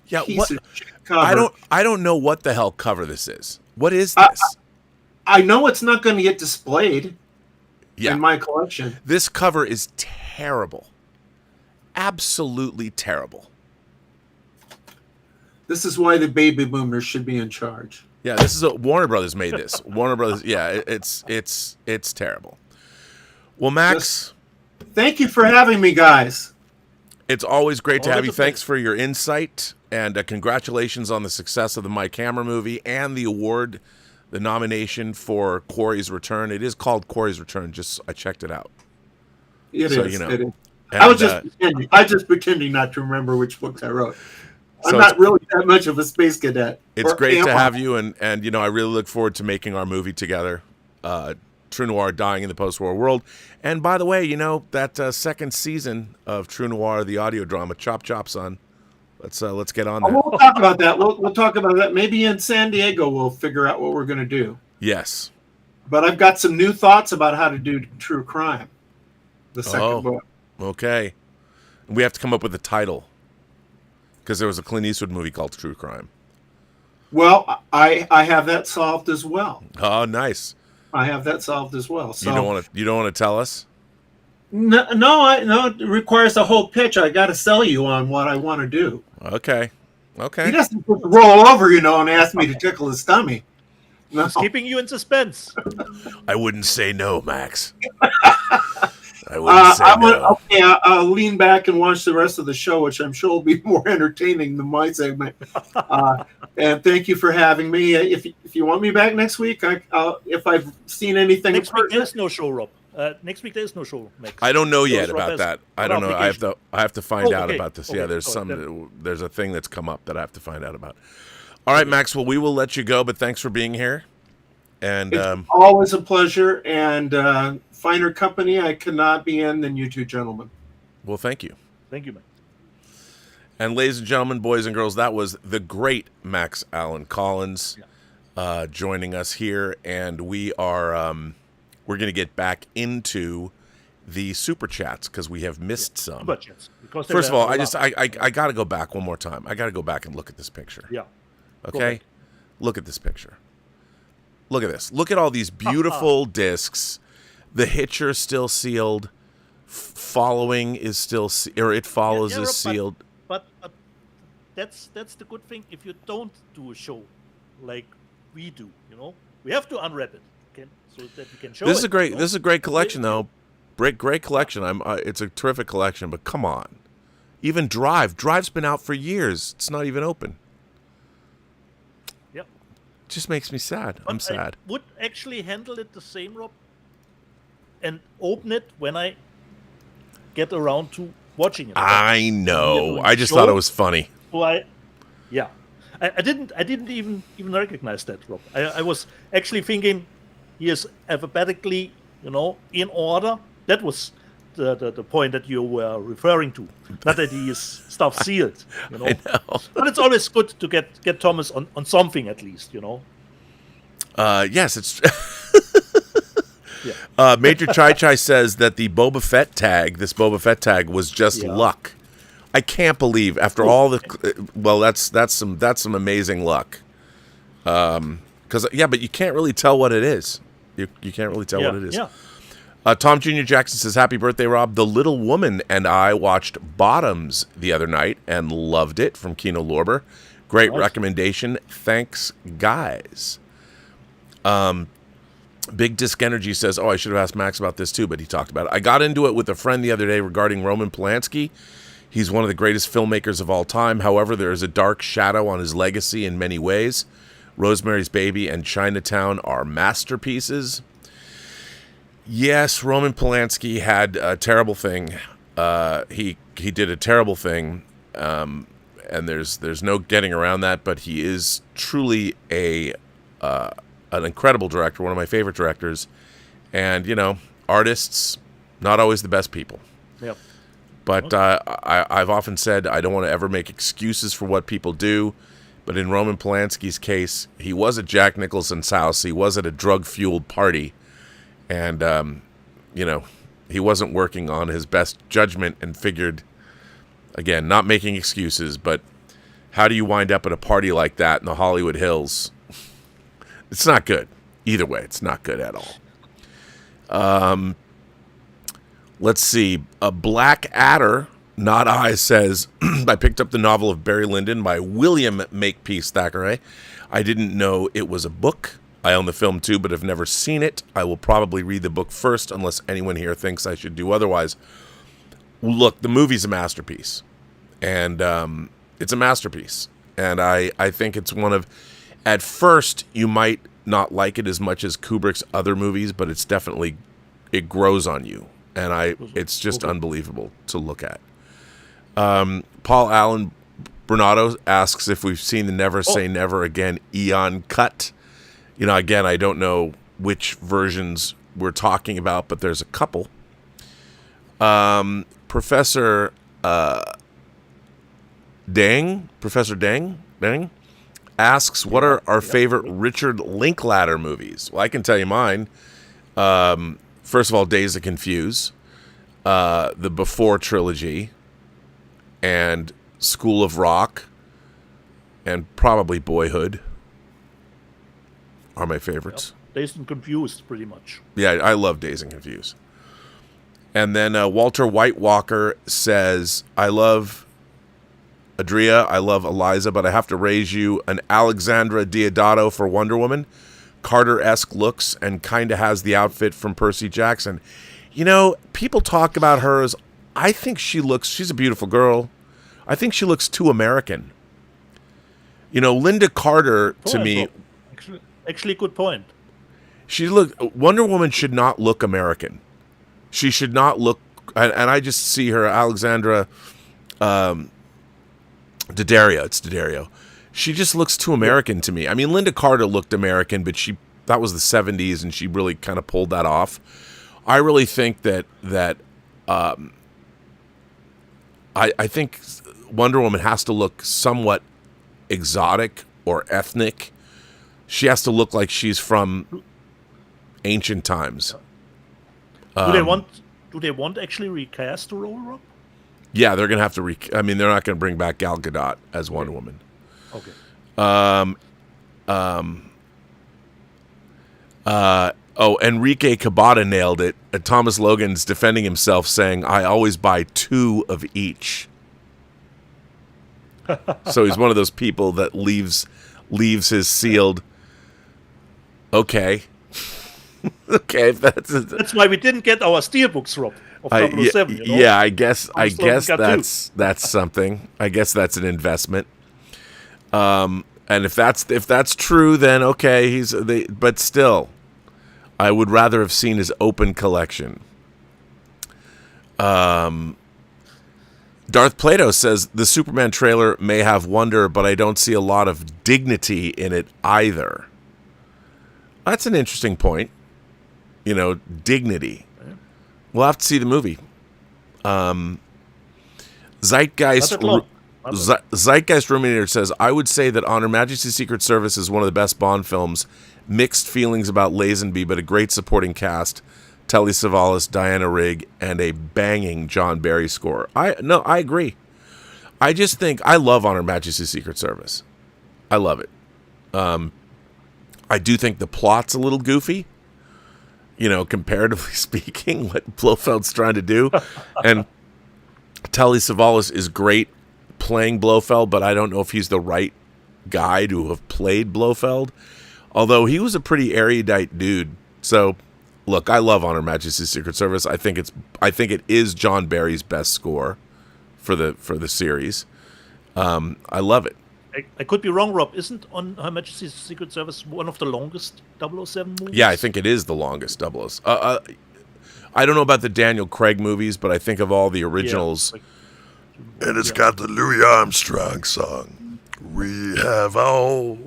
Yeah, piece of cover. I don't know what the hell cover this is. What is this? I know it's not going to get displayed in my collection. This cover is terrible. Absolutely terrible. This is why the baby boomers should be in charge. Yeah, this is Warner Brothers made this. Warner Brothers, yeah, it's terrible. Well, Max, thank you for having me, guys. It's always great to have you. Thanks for your insight, and congratulations on the success of the My Camera movie and the award, the nomination for Quarry's Return. It is called Quarry's Return. I checked it out. It is. You know. It is. And, I was just pretending not to remember which books I wrote. I'm not really that much of a space cadet. It's great to have you, and I really look forward to making our movie together. True Noir dying in the post-war world. And by the way, that second season of True Noir, the audio drama, Chop Chop Son. Let's get on that. We'll talk about that. We'll talk about that. Maybe in San Diego we'll figure out what we're going to do. Yes. But I've got some new thoughts about how to do true crime. The second book. Okay. We have to come up with a title. Because there was a Clint Eastwood movie called True Crime. Well, I have that solved as well. Oh, nice. I have that solved as well. So you don't want to tell us? No, it requires a whole pitch. I got to sell you on what I want to do. Okay. He doesn't just roll over, and ask me to tickle his tummy. No. He's keeping you in suspense. I wouldn't say no, Max. I wouldn't say no. Okay, I'll lean back and watch the rest of the show, which I'm sure will be more entertaining than my segment. And thank you for having me. If you want me back next week, if I've seen anything. Next week there's no show, Rob. Next week there's no show, Max. I don't know yet about that. I don't know. I have to find out about this. Okay. Yeah, there's a thing that's come up that I have to find out about. All right, Max. Well, we will let you go, but thanks for being here. And it's always a pleasure, and finer company I cannot be in than you two gentlemen. Well, thank you. Thank you, man. And ladies and gentlemen, boys and girls, that was the great Max Allan Collins joining us here, and we are we're going to get back into the super chats because we have missed some. First of all, I got to go back one more time. I got to go back and look at this picture. Yeah. Okay. Look at this picture. Look at this. Look at all these beautiful discs. The Hitcher still sealed. Following is still, or It Follows is sealed. But that's the good thing. If you don't do a show like we do, we have to unwrap it, okay, so that we can show. This is a great collection, though. Great collection. It's a terrific collection. But come on, even Drive's been out for years. It's not even open. Just makes me sad. I'm sad. I would actually handle it the same, Rob, and open it when I get around to watching it. I know. I just thought it was funny. So I didn't even recognize that, Rob. I was actually thinking he is alphabetically, in order. That was the point that you were referring to. Not that he is stuff sealed, I know. But it's always good to get Thomas on something at least, Yes, it's. Yeah. Major Chai Chai says that the Boba Fett tag, was just luck. I can't believe after all the. Well, that's some amazing luck. But you can't really tell what it is. You can't really tell what it is. Yeah. Tom Jr. Jackson says, happy birthday, Rob. The Little Woman and I watched Bottoms the other night and loved it from Kino Lorber. Great recommendation. Thanks, guys. Big Disc Energy says, I should have asked Max about this too, but he talked about it. I got into it with a friend the other day regarding Roman Polanski. He's one of the greatest filmmakers of all time. However, there is a dark shadow on his legacy in many ways. Rosemary's Baby and Chinatown are masterpieces. Yes, Roman Polanski had a terrible thing. He did a terrible thing, and there's no getting around that. But he is truly an incredible director, one of my favorite directors. And artists, not always the best people. Yep. But I've often said I don't want to ever make excuses for what people do. But in Roman Polanski's case, he was at Jack Nicholson's house. He was at a drug-fueled party. And, he wasn't working on his best judgment and figured, again, not making excuses, but how do you wind up at a party like that in the Hollywood Hills? It's not good. Either way, it's not good at all. Let's see. A Black Adder, not I, says, I picked up the novel of Barry Lyndon by William Makepeace Thackeray. I didn't know it was a book. I own the film too, but have never seen it. I will probably read the book first, unless anyone here thinks I should do otherwise. Look, the movie's a masterpiece. And it's a masterpiece. And I think it's one of... At first, you might not like it as much as Kubrick's other movies, but it's definitely... It grows on you. And it's just unbelievable to look at. Paul Allen Bernardo asks if we've seen the Never Say Never Again Eon cut. Again, I don't know which versions we're talking about, but there's a couple. Professor Dang asks, what are our favorite Richard Linklater movies? Well, I can tell you mine. First of all, Days of Confuse, the Before trilogy, and School of Rock, and probably Boyhood are my favorites. Yep. Dazed and Confused, pretty much. Yeah, I love Dazed and Confused. And then Walter White Walker says, I love Adria, I love Eliza, but I have to raise you an Alexandra Deodato for Wonder Woman. Carter-esque looks and kind of has the outfit from Percy Jackson. People talk about her as, I think she's a beautiful girl. I think she looks too American. Linda Carter, to me... Actually, good point. Wonder Woman should not look American. She should not look... And I just see her, Alexandra Daddario. It's Daddario. She just looks too American to me. I mean, Linda Carter looked American, but that was the 70s, and she really kind of pulled that off. I really think that I think Wonder Woman has to look somewhat exotic or ethnic. She has to look like she's from ancient times. Do they want actually recast the role, Rob? Yeah, they're gonna have to. They're not gonna bring back Gal Gadot as Wonder Woman. Okay. Enrique Cabada nailed it. Thomas Logan's defending himself, saying, "I always buy 2 of each." So he's one of those people that leaves his sealed. Okay. Okay, that's why we didn't get our steelbooks, Rob. Of 007, Yeah, I guess that's something. I guess that's an investment. And if that's true, then okay, but still, I would rather have seen his open collection. Darth Plato says the Superman trailer may have wonder, but I don't see a lot of dignity in it either. That's an interesting point. Dignity. We'll have to see the movie. Zeitgeist Ruminator says, I would say that On Her Majesty's Secret Service is one of the best Bond films. Mixed feelings about Lazenby, but a great supporting cast. Telly Savalas, Diana Rigg, and a banging John Barry score. I agree. I just think I love On Her Majesty's Secret Service. I love it. I do think the plot's a little goofy. Comparatively speaking, what Blofeld's trying to do. And Telly Savalas is great playing Blofeld, but I don't know if he's the right guy to have played Blofeld. Although he was a pretty erudite dude, So, look, I love On Her Majesty's Secret Service. I think it is John Barry's best score for the series. I love it. I could be wrong, Rob. Isn't On Her Majesty's Secret Service one of the longest 007 movies? Yeah, I think it is the longest 007. I don't know about the Daniel Craig movies, but I think of all the originals. Yeah, and it's got the Louis Armstrong song. We have all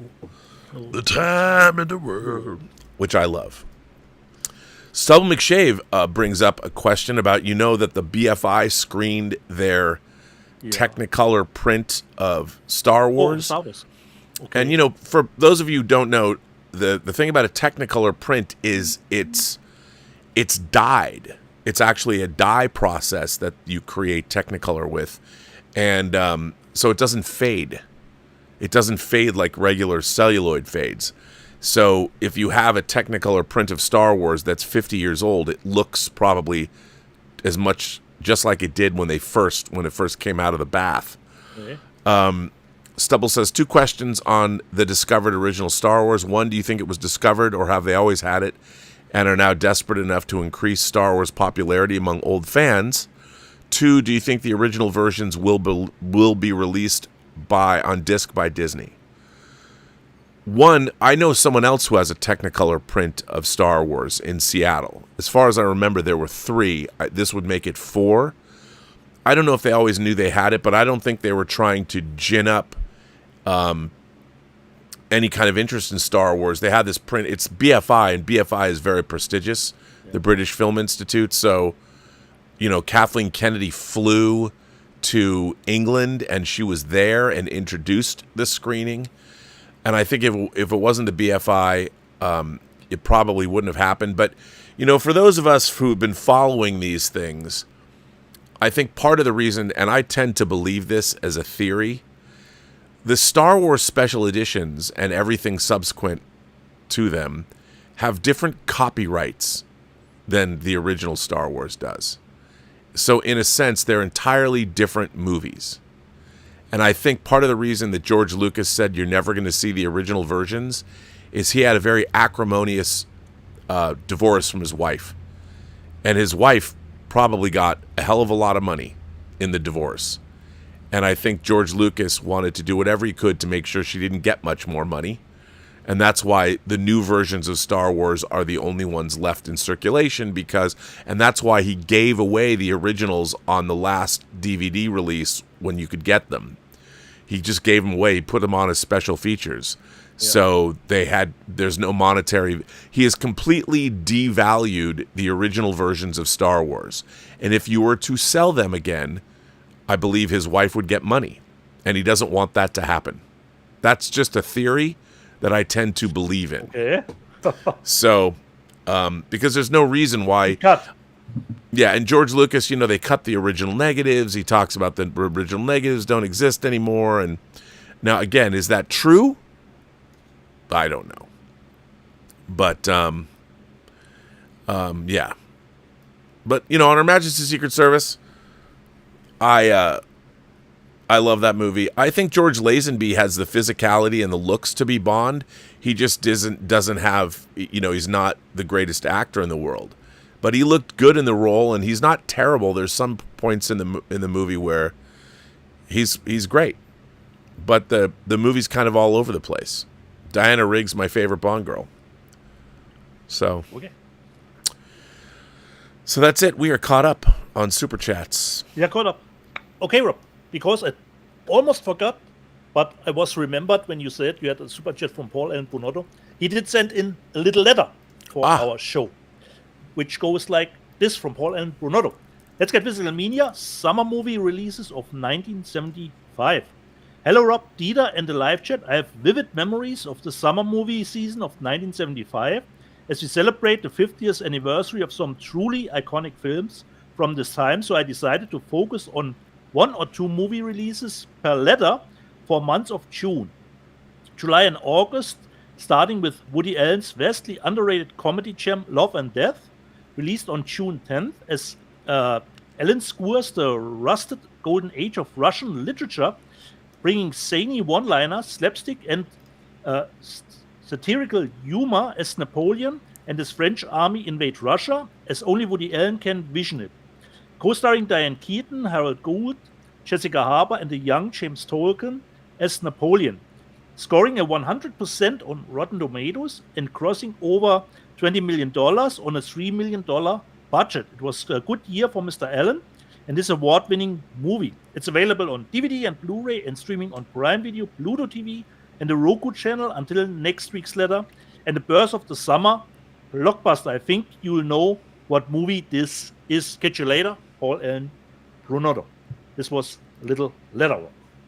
the time in the world. Which I love. Stubble McShave brings up a question about, that the BFI screened their Technicolor print of Star Wars. Star Wars. Okay. And, for those of you who don't know, the thing about a Technicolor print is it's dyed. It's actually a dye process that you create Technicolor with. And so it doesn't fade. It doesn't fade like regular celluloid fades. So if you have a Technicolor print of Star Wars that's 50 years old, it looks probably as much just like it did when it first came out of the bath. Okay. Stubble says 2 questions on the discovered original Star Wars. 1, do you think it was discovered or have they always had it and are now desperate enough to increase Star Wars popularity among old fans? 2, do you think the original versions will be released on disc by Disney? 1, I know someone else who has a Technicolor print of Star Wars in Seattle. As far as I remember, there were 3. This would make it 4. I don't know if they always knew they had it, but I don't think they were trying to gin up any kind of interest in Star Wars. They had this print. It's BFI, and BFI is very prestigious, the British Film Institute. So, Kathleen Kennedy flew to England, and she was there and introduced the screening. And I think if it wasn't the BFI, it probably wouldn't have happened. But, for those of us who've been following these things, I think part of the reason, and I tend to believe this as a theory, the Star Wars special editions and everything subsequent to them have different copyrights than the original Star Wars does. So in a sense, they're entirely different movies. And I think part of the reason that George Lucas said you're never going to see the original versions is he had a very acrimonious divorce from his wife. And his wife probably got a hell of a lot of money in the divorce. And I think George Lucas wanted to do whatever he could to make sure she didn't get much more money. And that's why the new versions of Star Wars are the only ones left in circulation and that's why he gave away the originals on the last DVD release when you could get them. He just gave them away. He put them on as special features. Yeah. So there's no monetary. He has completely devalued the original versions of Star Wars. And if you were to sell them again, I believe his wife would get money. And he doesn't want that to happen. That's just a theory that I tend to believe in. Okay. So, because there's no reason why. Yeah, and George Lucas, they cut the original negatives. He talks about the original negatives don't exist anymore. And now, again, is that true? I don't know. But, yeah. But, on Her Majesty's Secret Service, I love that movie. I think George Lazenby has the physicality and the looks to be Bond. He just doesn't have, he's not the greatest actor in the world. But he looked good in the role, and he's not terrible. There's some points in the movie where he's great. But the movie's kind of all over the place. Diana Rigg's my favorite Bond girl. So, okay. So that's it. We are caught up on Super Chats. Yeah, caught up. Okay, Rob, because I almost forgot, but I was remembered when you said you had a super chat from Paul Allan Brunotto. He did send in a little letter for our show, which goes like this from Paul Allan Brunotto. Let's Get Physical Media, summer movie releases of 1975. Hello, Rob, Dieter, and the live chat. I have vivid memories of the summer movie season of 1975 as we celebrate the 50th anniversary of some truly iconic films from this time, so I decided to focus on 1 or 2 movie releases per letter for months of June, July, and August, starting with Woody Allen's vastly underrated comedy gem Love and Death, released on June 10th, as Allen scores the rusted golden age of Russian literature, bringing zany one-liners, slapstick, and satirical humor as Napoleon and his French army invade Russia as only Woody Allen can vision it. Co-starring Diane Keaton, Harold Gould, Jessica Harper, and the young James Tolkien as Napoleon, scoring a 100% on Rotten Tomatoes and crossing over $20 million on a $3 million budget. It was a good year for Mr. Allen and this award-winning movie. It's available on DVD and Blu-ray and streaming on Prime Video, Pluto TV, and the Roku channel until next week's letter. And the birth of the summer, blockbuster. I think you'll know what movie this is. Catch you later, Paul Allen Brunotto. This was a little letter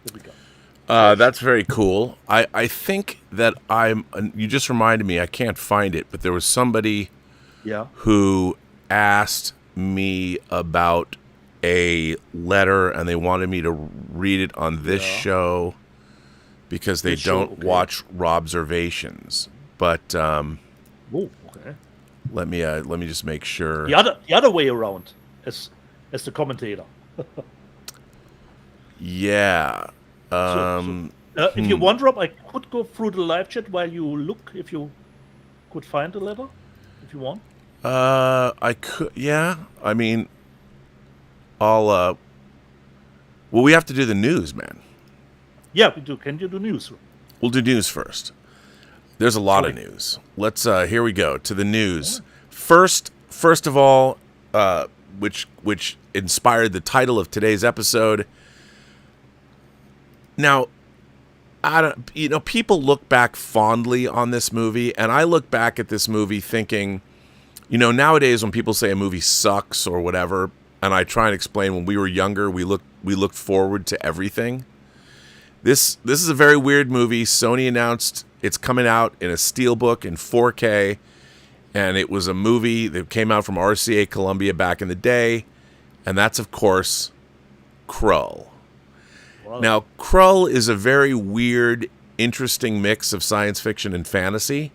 that we got. That's very cool. I think that you just reminded me, I can't find it, but there was somebody who asked me about a letter and they wanted me to read it on this show because they don't watch Robservations. But okay. Let me just make sure. The other way around as the commentator. Yeah. If you want, Rob, I could go through the live chat while you look if you could find the letter, if you want. I could. Yeah. I mean, I'll. Well, we have to do the news, man. Yeah, we do. Can you do news? We'll do news first. There's a lot of news. Let's. Here we go to the news. First of all, which inspired the title of today's episode. Now, people look back fondly on this movie, and I look back at this movie thinking, nowadays when people say a movie sucks or whatever, and I try and explain when we were younger, we looked forward to everything. This is a very weird movie. Sony announced it's coming out in a steelbook in 4K, and it was a movie that came out from RCA Columbia back in the day, and that's, of course, Krull. Wow. Now, Krull is a very weird, interesting mix of science fiction and fantasy,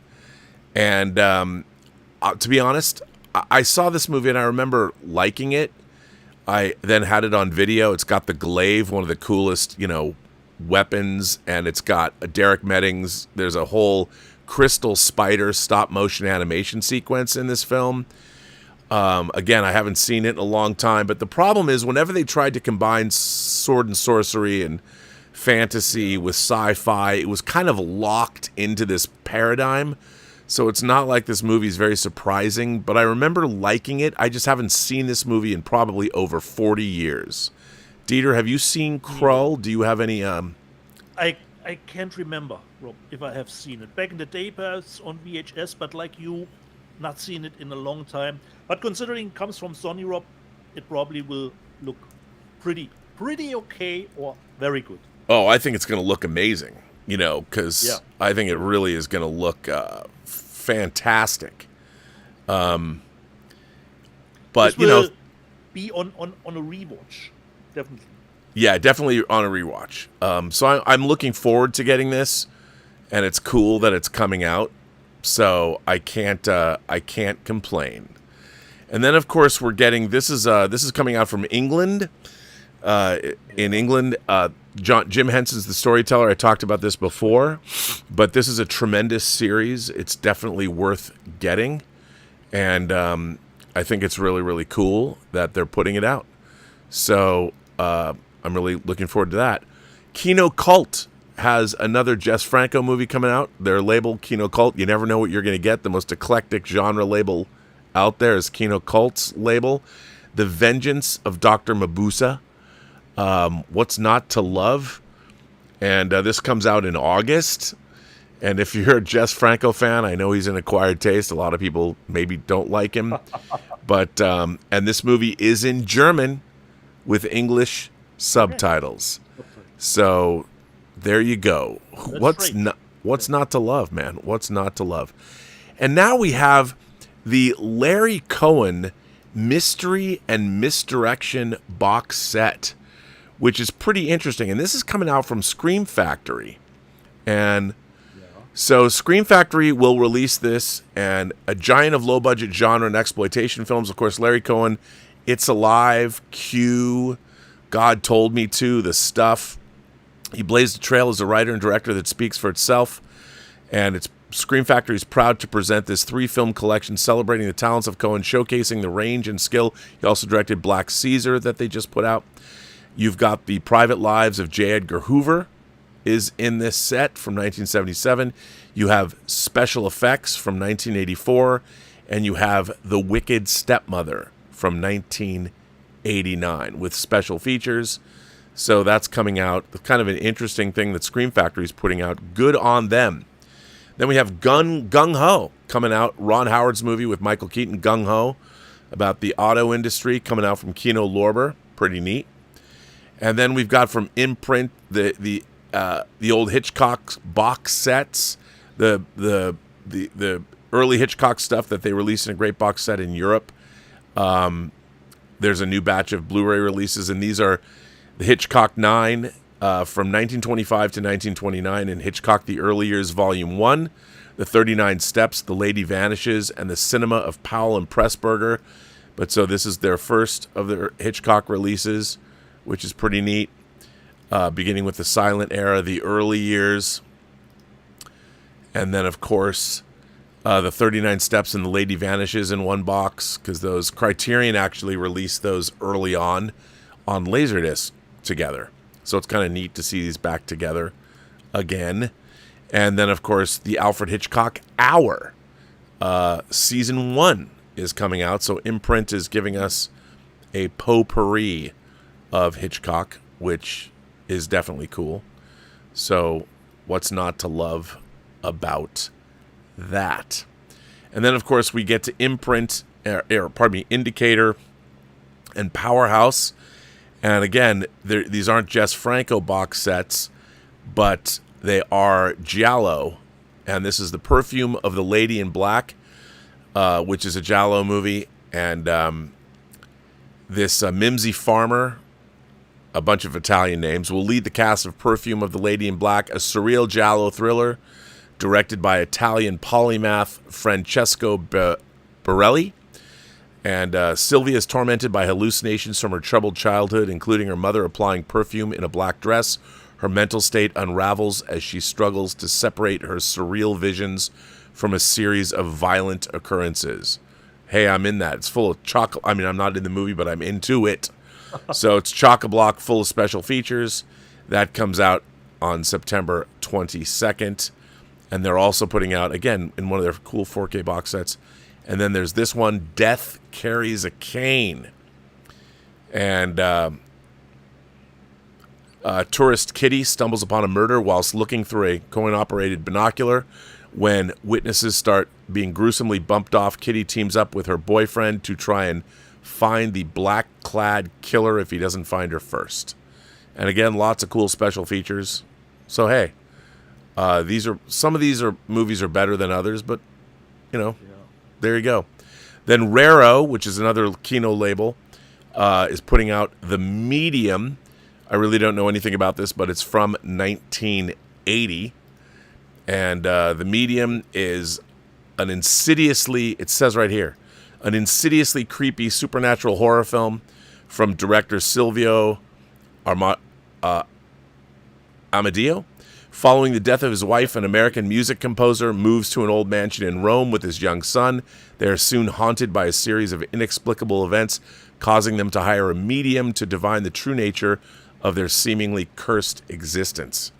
and to be honest, I saw this movie and I remember liking it. I then had it on video. It's got the glaive, one of the coolest, weapons, and it's got Derek Meddings. There's a whole crystal spider stop motion animation sequence in this film. Again, I haven't seen it in a long time, but the problem is whenever they tried to combine sword and sorcery and fantasy with sci-fi, it was kind of locked into this paradigm. So it's not like this movie is very surprising, but I remember liking it. I just haven't seen this movie in probably over 40 years. Dieter, have you seen Krull? Do you have any... I can't remember, Rob, if I have seen it. Back in the day, perhaps on VHS, but like you, not seen it in a long time. But considering it comes from Sony, Rob, it probably will look pretty okay or very good. Oh, I think it's going to look amazing, because I think it really is going to look fantastic. But, this will be on a rewatch. Definitely. Yeah, definitely on a rewatch. So I'm looking forward to getting this, and it's cool that it's coming out. So I can't complain. And then of course we're getting this is coming out from England. In England, Jim Henson's the storyteller. I talked about this before, but this is a tremendous series. It's definitely worth getting, and I think it's really, really cool that they're putting it out. So I'm really looking forward to that. Kino Cult has another Jess Franco movie coming out. Their label, Kino Cult. You never know what you're going to get. The most eclectic genre label out there is Kino Cult's label. The Vengeance of Dr. Mabusa. What's Not to Love. And this comes out in August. And if you're a Jess Franco fan, I know he's an acquired taste. A lot of people maybe don't like him. But and this movie is in German with English subtitles. So there you go. What's not to love, man? What's not to love? And now we have the Larry Cohen Mystery and Misdirection box set, which is pretty interesting. And this is coming out from Scream Factory. And so Scream Factory will release this, and a giant of low-budget genre and exploitation films. Of course, Larry Cohen, It's Alive, Q, God Told Me To, The Stuff. He blazed a trail as a writer and director that speaks for itself. And Scream Factory is proud to present this 3-film collection celebrating the talents of Cohen, showcasing the range and skill. He also directed Black Caesar that they just put out. You've got The Private Lives of J. Edgar Hoover is in this set from 1977. You have Special Effects from 1984. And you have The Wicked Stepmother from 1989 with special features. So that's coming out. Kind of an interesting thing that Scream Factory is putting out. Good on them. Then we have Gung Ho coming out. Ron Howard's movie with Michael Keaton, Gung Ho, about the auto industry, coming out from Kino Lorber. Pretty neat. And then we've got from Imprint the old Hitchcock box sets, the early Hitchcock stuff that they released in a great box set in Europe. There's a new batch of Blu-ray releases, and these are the Hitchcock 9 from 1925 to 1929, and Hitchcock The Early Years Volume 1, The 39 Steps, The Lady Vanishes, and The Cinema of Powell and Pressburger. But so this is their first of their Hitchcock releases, which is pretty neat, beginning with the silent era, the early years, and then, of course, the 39 Steps and The Lady Vanishes in one box, because those Criterion actually released those early on Laserdisc together. So it's kind of neat to see these back together again. And then, of course, the Alfred Hitchcock Hour. Season 1 is coming out, so Imprint is giving us a potpourri of Hitchcock, which is definitely cool. So what's not to love about that? And then, of course, we get to Imprint, Indicator and Powerhouse. And again, these aren't Jess Franco box sets, but they are Giallo. And this is The Perfume of the Lady in Black, which is a Giallo movie. And this Mimsy Farmer, a bunch of Italian names, will lead the cast of Perfume of the Lady in Black, a surreal Giallo thriller directed by Italian polymath Francesco Borelli. And Sylvia is tormented by hallucinations from her troubled childhood, including her mother applying perfume in a black dress. Her mental state unravels as she struggles to separate her surreal visions from a series of violent occurrences. Hey, I'm in that. It's full of chocolate. I mean, I'm not in the movie, but I'm into it. So it's chock-a-block full of special features. That comes out on September 22nd. And they're also putting out, again, in one of their cool 4K box sets. And then there's this one, Death Carries a Cane. And tourist Kitty stumbles upon a murder whilst looking through a coin-operated binocular. When witnesses start being gruesomely bumped off, Kitty teams up with her boyfriend to try and find the black-clad killer if he doesn't find her first. And again, lots of cool special features. So hey, some of these movies are better than others, but you know, there you go. Then Raro, which is another Kino label, is putting out The Medium. I really don't know anything about this, but it's from 1980. And The Medium is an insidiously, it says right here, an insidiously creepy supernatural horror film from director Silvio Amadeo. Following the death of his wife, an American music composer moves to an old mansion in Rome with his young son. They are soon haunted by a series of inexplicable events, causing them to hire a medium to divine the true nature of their seemingly cursed existence.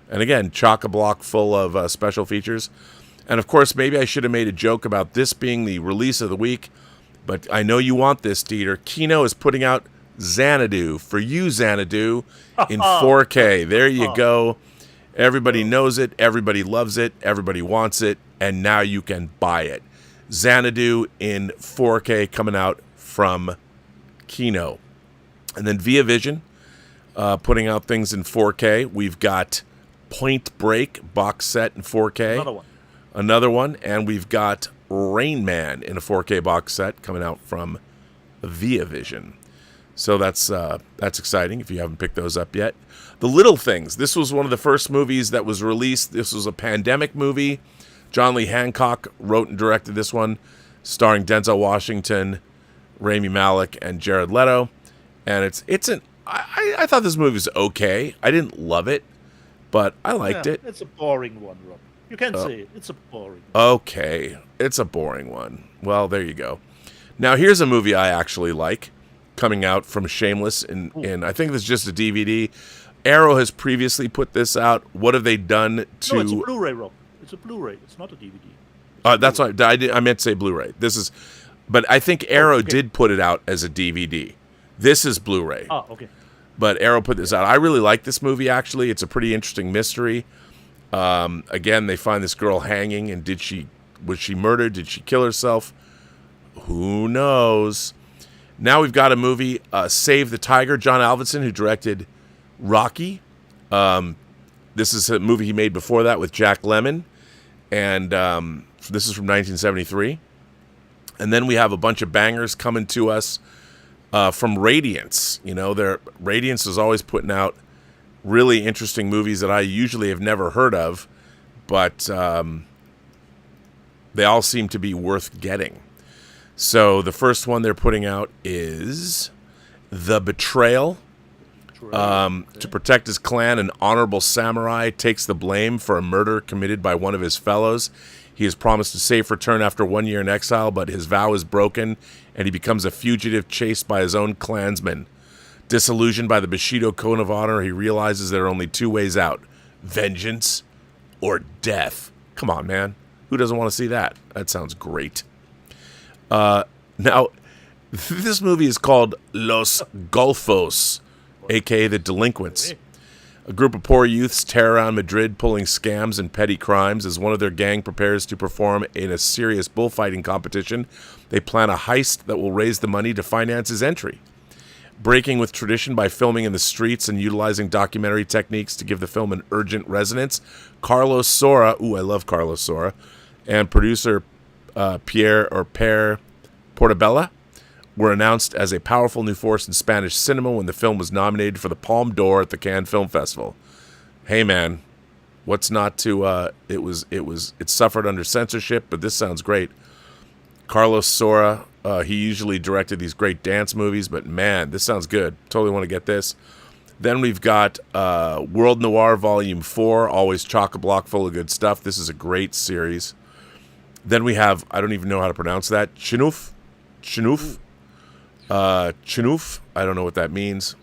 And again, chock-a-block full of special features. And of course, maybe I should have made a joke about this being the release of the week, but I know you want this, Dieter. Kino is putting out Xanadu for you, Xanadu, in 4K. There you go. Everybody knows it. Everybody loves it. Everybody wants it. And now you can buy it. Xanadu in 4K coming out from Kino. And then Via Vision putting out things in 4K. We've got Point Break box set in 4K. Another one. And we've got Rain Man in a 4K box set coming out from Via Vision. So that's exciting if you haven't picked those up yet. The Little Things. This was one of the first movies that was released. This was a pandemic movie. John Lee Hancock wrote and directed this one, starring Denzel Washington, Rami Malek, and Jared Leto. And I thought this movie was okay. I didn't love it, but I liked it. It's a boring one, Rob. You can say it. It's a boring. Okay, it's a boring one. Well, there you go. Now, here's a movie I actually like, coming out from Shameless, and I think this is just a DVD. Arrow has previously put this out. What have they done to... No, it's a Blu-ray, Rob. It's a Blu-ray. It's not a DVD. That's why I meant to say Blu-ray. This is... But I think Arrow did put it out as a DVD. This is Blu-ray. Ah, okay. But Arrow put this out. I really like this movie, actually. It's a pretty interesting mystery. Again, they find this girl hanging, and was she murdered? Did she kill herself? Who knows? Now we've got a movie, Save the Tiger. John Avildsen, who directed Rocky. This is a movie he made before that with Jack Lemmon. And this is from 1973. And then we have a bunch of bangers coming to us from Radiance. You know, Radiance is always putting out really interesting movies that I usually have never heard of, but they all seem to be worth getting. So the first one they're putting out is The Betrayal. To protect his clan, an honorable samurai takes the blame for a murder committed by one of his fellows. He is promised a safe return after 1 year in exile, but his vow is broken, and he becomes a fugitive chased by his own clansmen. Disillusioned by the Bushido Code of Honor, he realizes there are only two ways out: vengeance or death. Come on, man. Who doesn't want to see that? That sounds great. Now, this movie is called Los Golfos, a.k.a. The Delinquents. A group of poor youths tear around Madrid pulling scams and petty crimes. As one of their gang prepares to perform in a serious bullfighting competition, they plan a heist that will raise the money to finance his entry. Breaking with tradition by filming in the streets and utilizing documentary techniques to give the film an urgent resonance, Carlos Saura, I love Carlos Saura, and producer Per Portabella were announced as a powerful new force in Spanish cinema when the film was nominated for the Palme d'Or at the Cannes Film Festival. Hey man, what's not to it suffered under censorship, but this sounds great. Carlos Saura, he usually directed these great dance movies, but man, this sounds good. Totally want to get this. Then we've got World Noir Volume 4, always chock-a-block full of good stuff. This is a great series. Then we have, I don't even know how to pronounce that, Chinouf. Chinouf, I don't know what that means.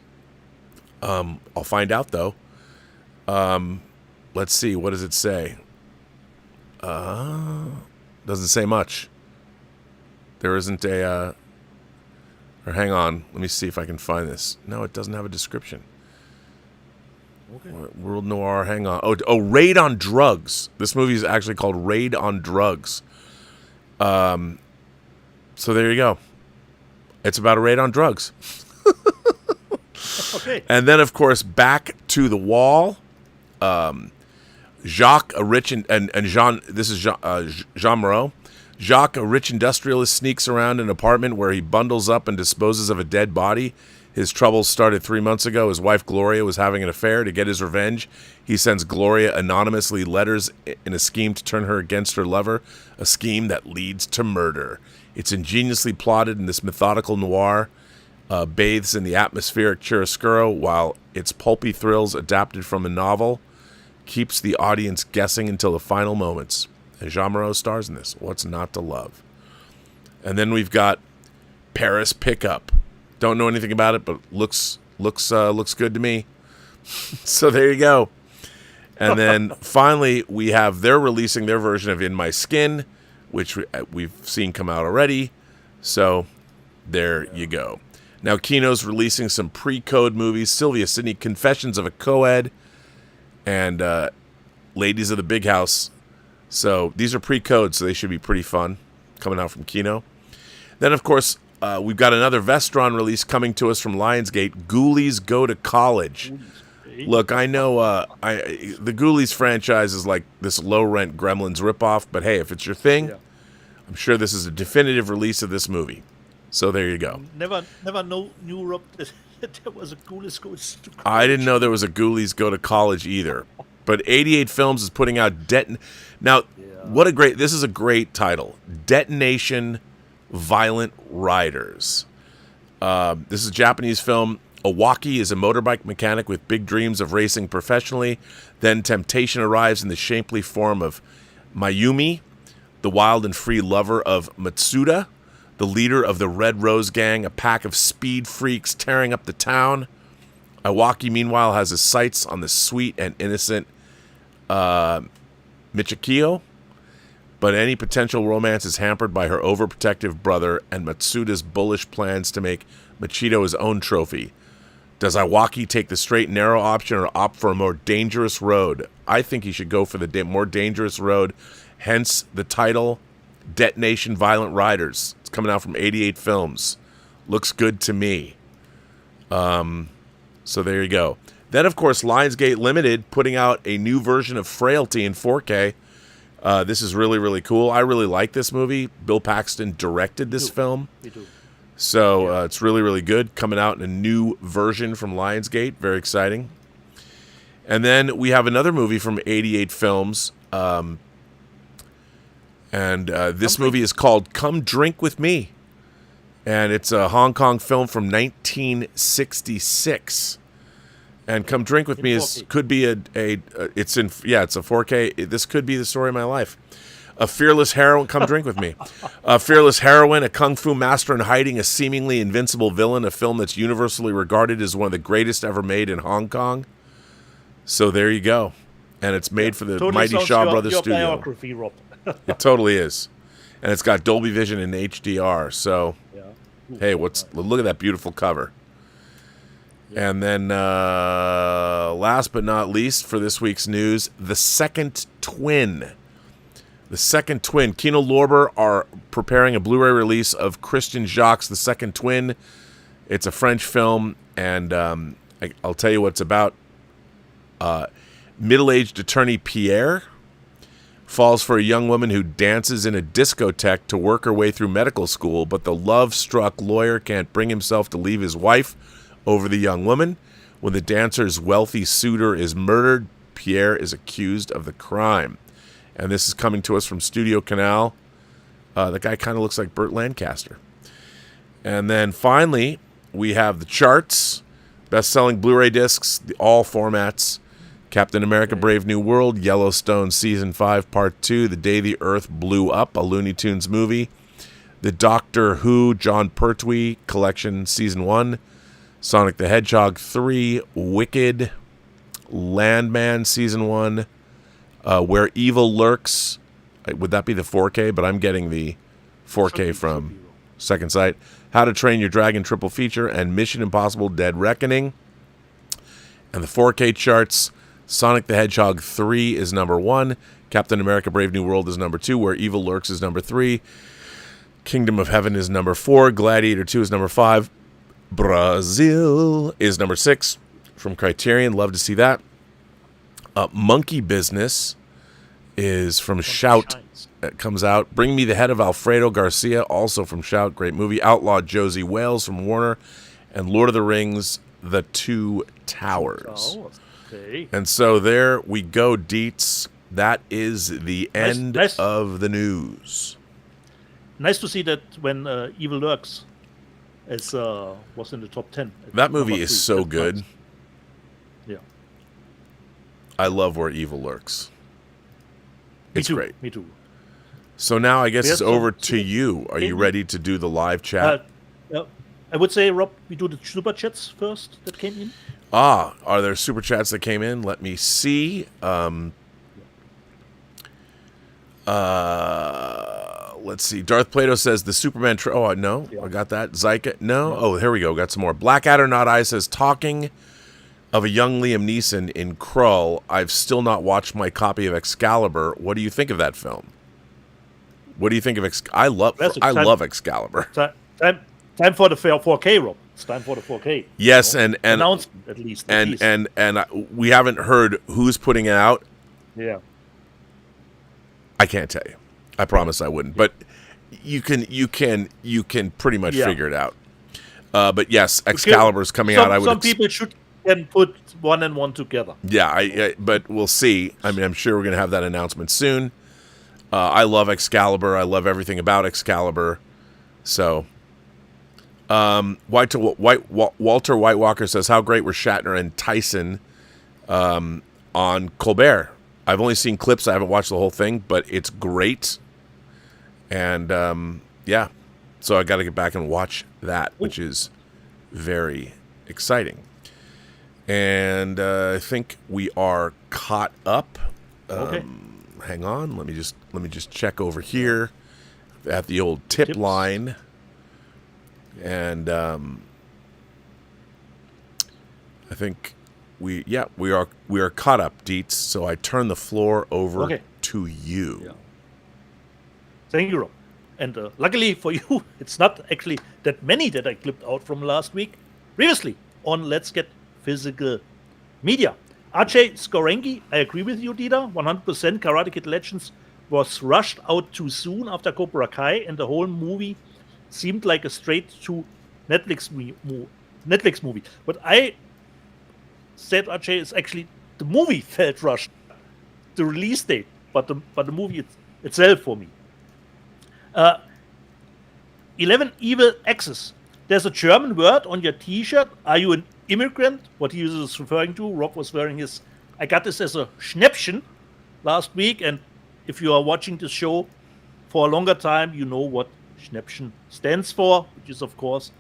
I'll find out though. Let's see, what does it say? Doesn't say much. There isn't a or hang on, let me see if I can find this. No, it doesn't have a description. Okay. World Noir, hang on. Oh, Raid on Drugs. This movie is actually called Raid on Drugs. So there you go. It's about a raid on drugs. Okay. And then, of course, Back to the Wall. Jacques, a rich and Jean. This is Jean Moreau. Jacques, a rich industrialist, sneaks around an apartment where he bundles up and disposes of a dead body. His troubles started 3 months ago. His wife Gloria was having an affair. To get his revenge, he sends Gloria anonymously letters in a scheme to turn her against her lover, a scheme that leads to murder. It's ingeniously plotted, and this methodical noir bathes in the atmospheric chiaroscuro, while its pulpy thrills, adapted from a novel, keeps the audience guessing until the final moments. And Jean Moreau stars in this. What's not to love? And then we've got Paris Pickup. Don't know anything about it, but looks good to me. So there you go. And then finally, they're releasing their version of In My Skin, which we've seen come out already. So there you go. Now Kino's releasing some pre-code movies. Sylvia Sidney, Confessions of a Co-Ed, and Ladies of the Big House. So these are pre-code, so they should be pretty fun, coming out from Kino. Then, of course, we've got another Vestron release coming to us from Lionsgate, Ghoulies Go to College. Look, I know the Ghoulies franchise is like this low-rent Gremlins ripoff, but hey, if it's your thing, I'm sure this is a definitive release of this movie. So there you go. Never knew, Rob, that there was a Ghoulies Go to College. I didn't know there was a Ghoulies Go to College either. But 88 Films is putting out Now, this is a great title. Detonation Violent Riders. This is a Japanese film Owaki is a motorbike mechanic with big dreams of racing professionally. Then temptation arrives in the shapely form of Mayumi, the wild and free lover of Matsuda, the leader of the Red Rose Gang, a pack of speed freaks tearing up the town. Owaki, meanwhile, has his sights on the sweet and innocent Michikyo, but any potential romance is hampered by her overprotective brother and Matsuda's bullish plans to make Machito his own trophy. Does Iwaki take the straight and narrow option or opt for a more dangerous road? I think he should go for the more dangerous road, hence the title, Detonation Violent Riders. It's coming out from 88 Films. Looks good to me. So there you go. Then, of course, Lionsgate Limited putting out a new version of Frailty in 4K. This is really, really cool. I really like this movie. Bill Paxton directed this film. Me too. So it's really, really good. Coming out in a new version from Lionsgate. Very exciting. And then we have another movie from 88 Films. This movie is called Come Drink With Me. And it's a Hong Kong film from 1966. And Come Drink With Me could be it's a 4K. This could be the story of my life. A fearless heroine, come drink with me. A fearless heroine, a kung fu master in hiding, a seemingly invincible villain, a film that's universally regarded as one of the greatest ever made in Hong Kong. So there you go. And it's made for the totally Mighty Shaw Brothers your studio. Biography, Rob. It totally is. And it's got Dolby Vision and HDR. So, hey, look at that beautiful cover. Yeah. And then last but not least for this week's news, The Second Twin. The Second Twin. Kino Lorber are preparing a Blu-ray release of Christian Jacques' The Second Twin. It's a French film, and I'll tell you what it's about. Middle-aged attorney Pierre falls for a young woman who dances in a discotheque to work her way through medical school, but the love-struck lawyer can't bring himself to leave his wife over the young woman. When the dancer's wealthy suitor is murdered, Pierre is accused of the crime. And this is coming to us from Studio Canal. The guy kind of looks like Burt Lancaster. And then finally, we have the charts, best-selling Blu-ray discs, all formats. Captain America Brave New World, Yellowstone Season 5 Part 2, The Day the Earth Blew Up, a Looney Tunes movie. The Doctor Who John Pertwee Collection Season 1. Sonic the Hedgehog 3, Wicked, Landman Season 1. Where Evil Lurks, would that be the 4K? But I'm getting the 4K from Second Sight. How to Train Your Dragon Triple Feature and Mission Impossible Dead Reckoning. And the 4K charts, Sonic the Hedgehog 3 is number 1. Captain America Brave New World is number 2. Where Evil Lurks is number 3. Kingdom of Heaven is number 4. Gladiator 2 is number 5. Brazil is number 6 from Criterion. Love to see that. Monkey Business is from Shout. It comes out. Bring Me the Head of Alfredo Garcia, also from Shout. Great movie. Outlaw Josie Wales from Warner. And Lord of the Rings, The Two Towers. Okay. And so there we go, Dietz. That is the end of the news. Nice to see that when Evil Lurks was in the top 10. That movie is so good. Nice. Yeah. I love Where Evil Lurks. It's great. Me too. So now I guess it's over to you. Are you ready to do the live chat? I would say, Rob, we do the super chats first that came in. Are there super chats that came in? Let me see. Let's see. Darth Plato says the Superman... no. Yeah. I got that. Zyka... No. Oh, here we go. Got some more. Blackadder Not I says, talking of a young Liam Neeson in Krull, I've still not watched my copy of Excalibur. What do you think of that film? What do you think of I love Excalibur. Time for the 4K, Rob. It's time for the 4K. Yes, and announcement at least. And we haven't heard who's putting it out. Yeah. I can't tell you. I promise I wouldn't. But you can pretty much figure it out. But yes, Excalibur's coming out. Some people can put one and one together. Yeah, but we'll see. I mean, I'm sure we're going to have that announcement soon. I love Excalibur. I love everything about Excalibur. So, Walter White Walker says, how great were Shatner and Tyson on Colbert? I've only seen clips. I haven't watched the whole thing, but it's great. And yeah, so I got to get back and watch that, which is very exciting. And I think we are caught up. Okay. Hang on, let me just check over here at the old tip line. And I think we are caught up, Dietz. So I turn the floor over to you. Yeah. Thank you, Rob. And luckily for you, it's not actually that many that I clipped out from last week. Previously on Let's Get Physical Media. RJ Skorengi, I agree with you, Dieter. 100% Karate Kid Legends was rushed out too soon after Cobra Kai, and the whole movie seemed like a straight-to Netflix movie. But I said, RJ, is actually the movie felt rushed, the release date, but the movie itself for me. 11 Evil X's. There's a German word on your T-shirt. Are you an immigrant? What he is referring to. Rob was wearing his. I got this as a Schnäppchen last week, and if you are watching this show for a longer time, you know what Schnäppchen stands for, which is of course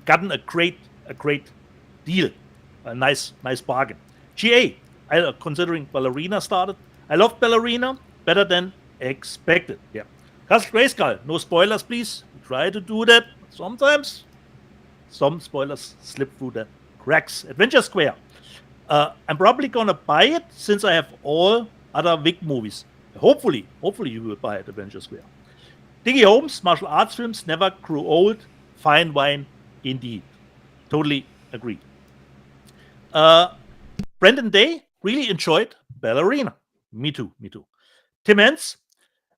gotten a great deal, a nice bargain. GA, considering Ballerina started. I love Ballerina better than expected. Yeah. Castle Grayskull, no spoilers, please. We try to do that. Sometimes some spoilers slip through the cracks. Adventure Square. I'm probably gonna buy it since I have all other Vic movies. Hopefully you will buy it, Adventure Square. Diggy Holmes, martial arts films never grew old. Fine wine indeed. Totally agree. Brendan Day, really enjoyed Ballerina. Me too. Tim Hens,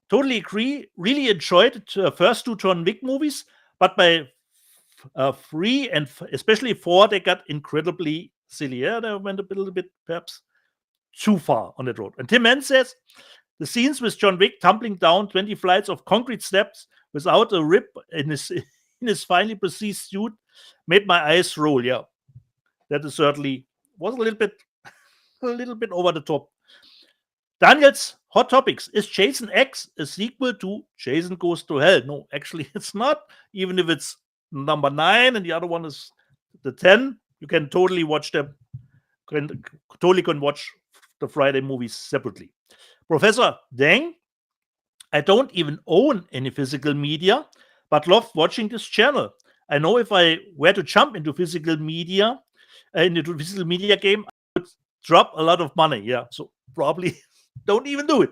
totally agree. Really enjoyed the first two John Wick movies, but by 3 and especially 4, they got incredibly silly. Yeah, they went a little bit perhaps too far on that road. And Tim Hens says, the scenes with John Wick tumbling down 20 flights of concrete steps without a rip in his finely precise suit made my eyes roll. Yeah, that is certainly was a little bit over the top. Daniel's Hot Topics. Is Jason X a sequel to Jason Goes to Hell? No, actually it's not. Even if it's number 9 and the other one is the 10, you can totally watch them. Can watch the Friday movies separately. Professor Deng, I don't even own any physical media, but love watching this channel. I know if I were to jump into physical media game, I would drop a lot of money. Yeah, so probably don't even do it.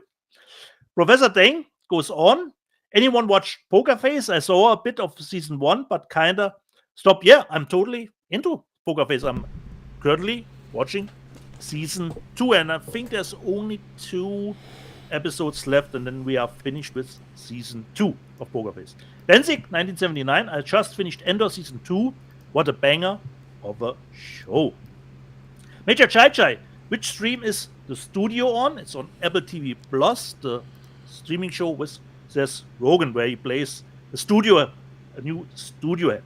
Professor Deng goes on. Anyone watch Poker Face? I saw a bit of season 1, but kinda stopped. Yeah, I'm totally into Poker Face. I'm currently watching season 2, and I think there's only 2 episodes left, and then we are finished with season 2 of Poker Face. Danzig, 1979. I just finished Endor season 2. What a banger of a show. Major Chai Chai, which stream is the studio on? It's on Apple TV Plus, the streaming show with Seth Rogen, where he plays a new studio head.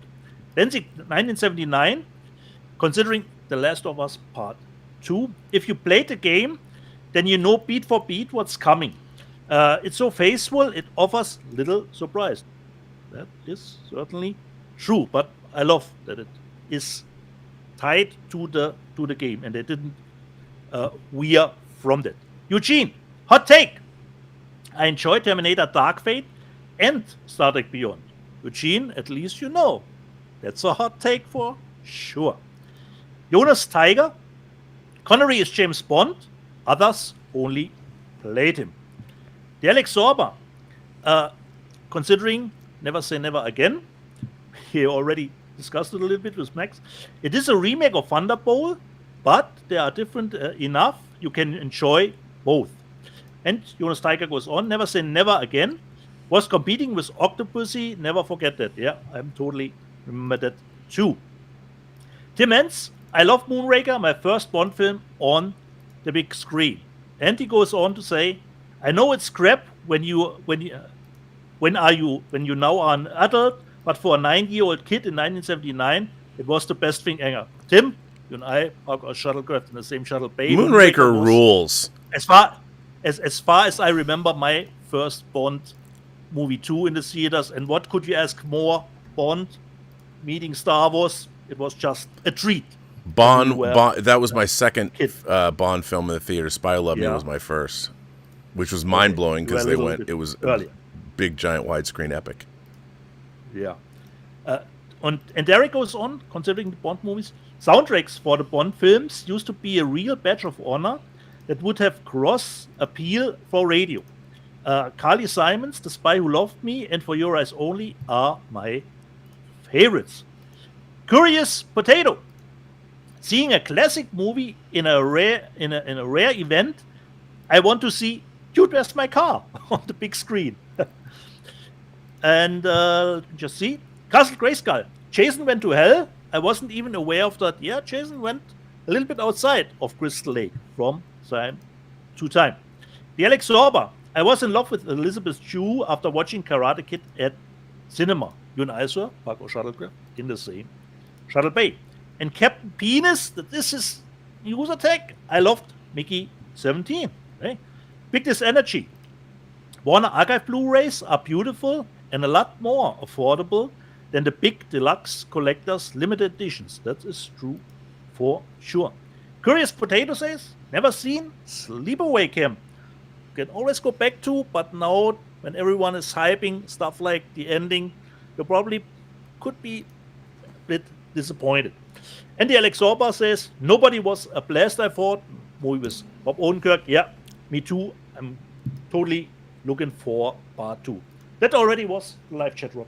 Danzig, 1979. Considering The Last of Us Part 2, if you played the game, then you know beat for beat what's coming. It's so faithful, it offers little surprise. That is certainly true, but I love that it is tied to the game, and they didn't veer from that. Eugene, hot take. I enjoy Terminator Dark Fate and Star Trek Beyond. Eugene, at least you know. That's a hot take for sure. Jonas Tiger, Connery is James Bond. Others only played him. The Alex Sorba, considering Never Say Never Again, he already discussed it a little bit with Max. It is a remake of Thunderbolt, but they are different enough. You can enjoy both. And Jonas Tiger goes on. Never Say Never Again was competing with Octopussy. Never forget that. Yeah, I'm totally remember that too. Tim Hens, I love Moonraker, my first Bond film on the big screen. And he goes on to say, I know it's crap when you now are an adult, but for a 9-year-old kid in 1979, it was the best thing ever. Tim, you and I park our shuttlecraft in the same shuttle bay. Moonraker rules. As far as I remember, my first Bond movie 2 in the theaters, and what could you ask more? Bond meeting Star Wars. It was just a treat. Bond that was my second Bond film in the theater. Spy Who Loved Me was my first, which was mind blowing because it was earlier. Big giant widescreen epic. Yeah. And there it goes on, considering the Bond movies. Soundtracks for the Bond films used to be a real badge of honor that would have cross appeal for radio. Carly Simon's The Spy Who Loved Me and For Your Eyes Only are my favorites. Curious Potato. Seeing a classic movie in a rare event, I want to see Dude, Where's My Car on the big screen. And just see Castle Grayskull. Jason Went to Hell. I wasn't even aware of that. Yeah, Jason went a little bit outside of Crystal Lake from time to time. The Alex Sorba. I was in love with Elizabeth Shue after watching Karate Kid at cinema. You and I, sir, park our shuttlecraft in the same shuttle bay. And Captain Penis, this is user tech. I loved Mickey 17. Okay? Bigness Energy. Warner Archive Blu-rays are beautiful and a lot more affordable than the big deluxe collectors limited editions. That is true for sure. Curious Potato says, never seen Sleepaway Camp. Can always go back to, but now when everyone is hyping stuff like the ending, you probably could be a bit disappointed. And the Alex Sorba says, nobody was a blast, I thought. Movie with Bob Odenkirk. Yeah, me too. I'm totally looking for part 2. That already was the live chat, Rob,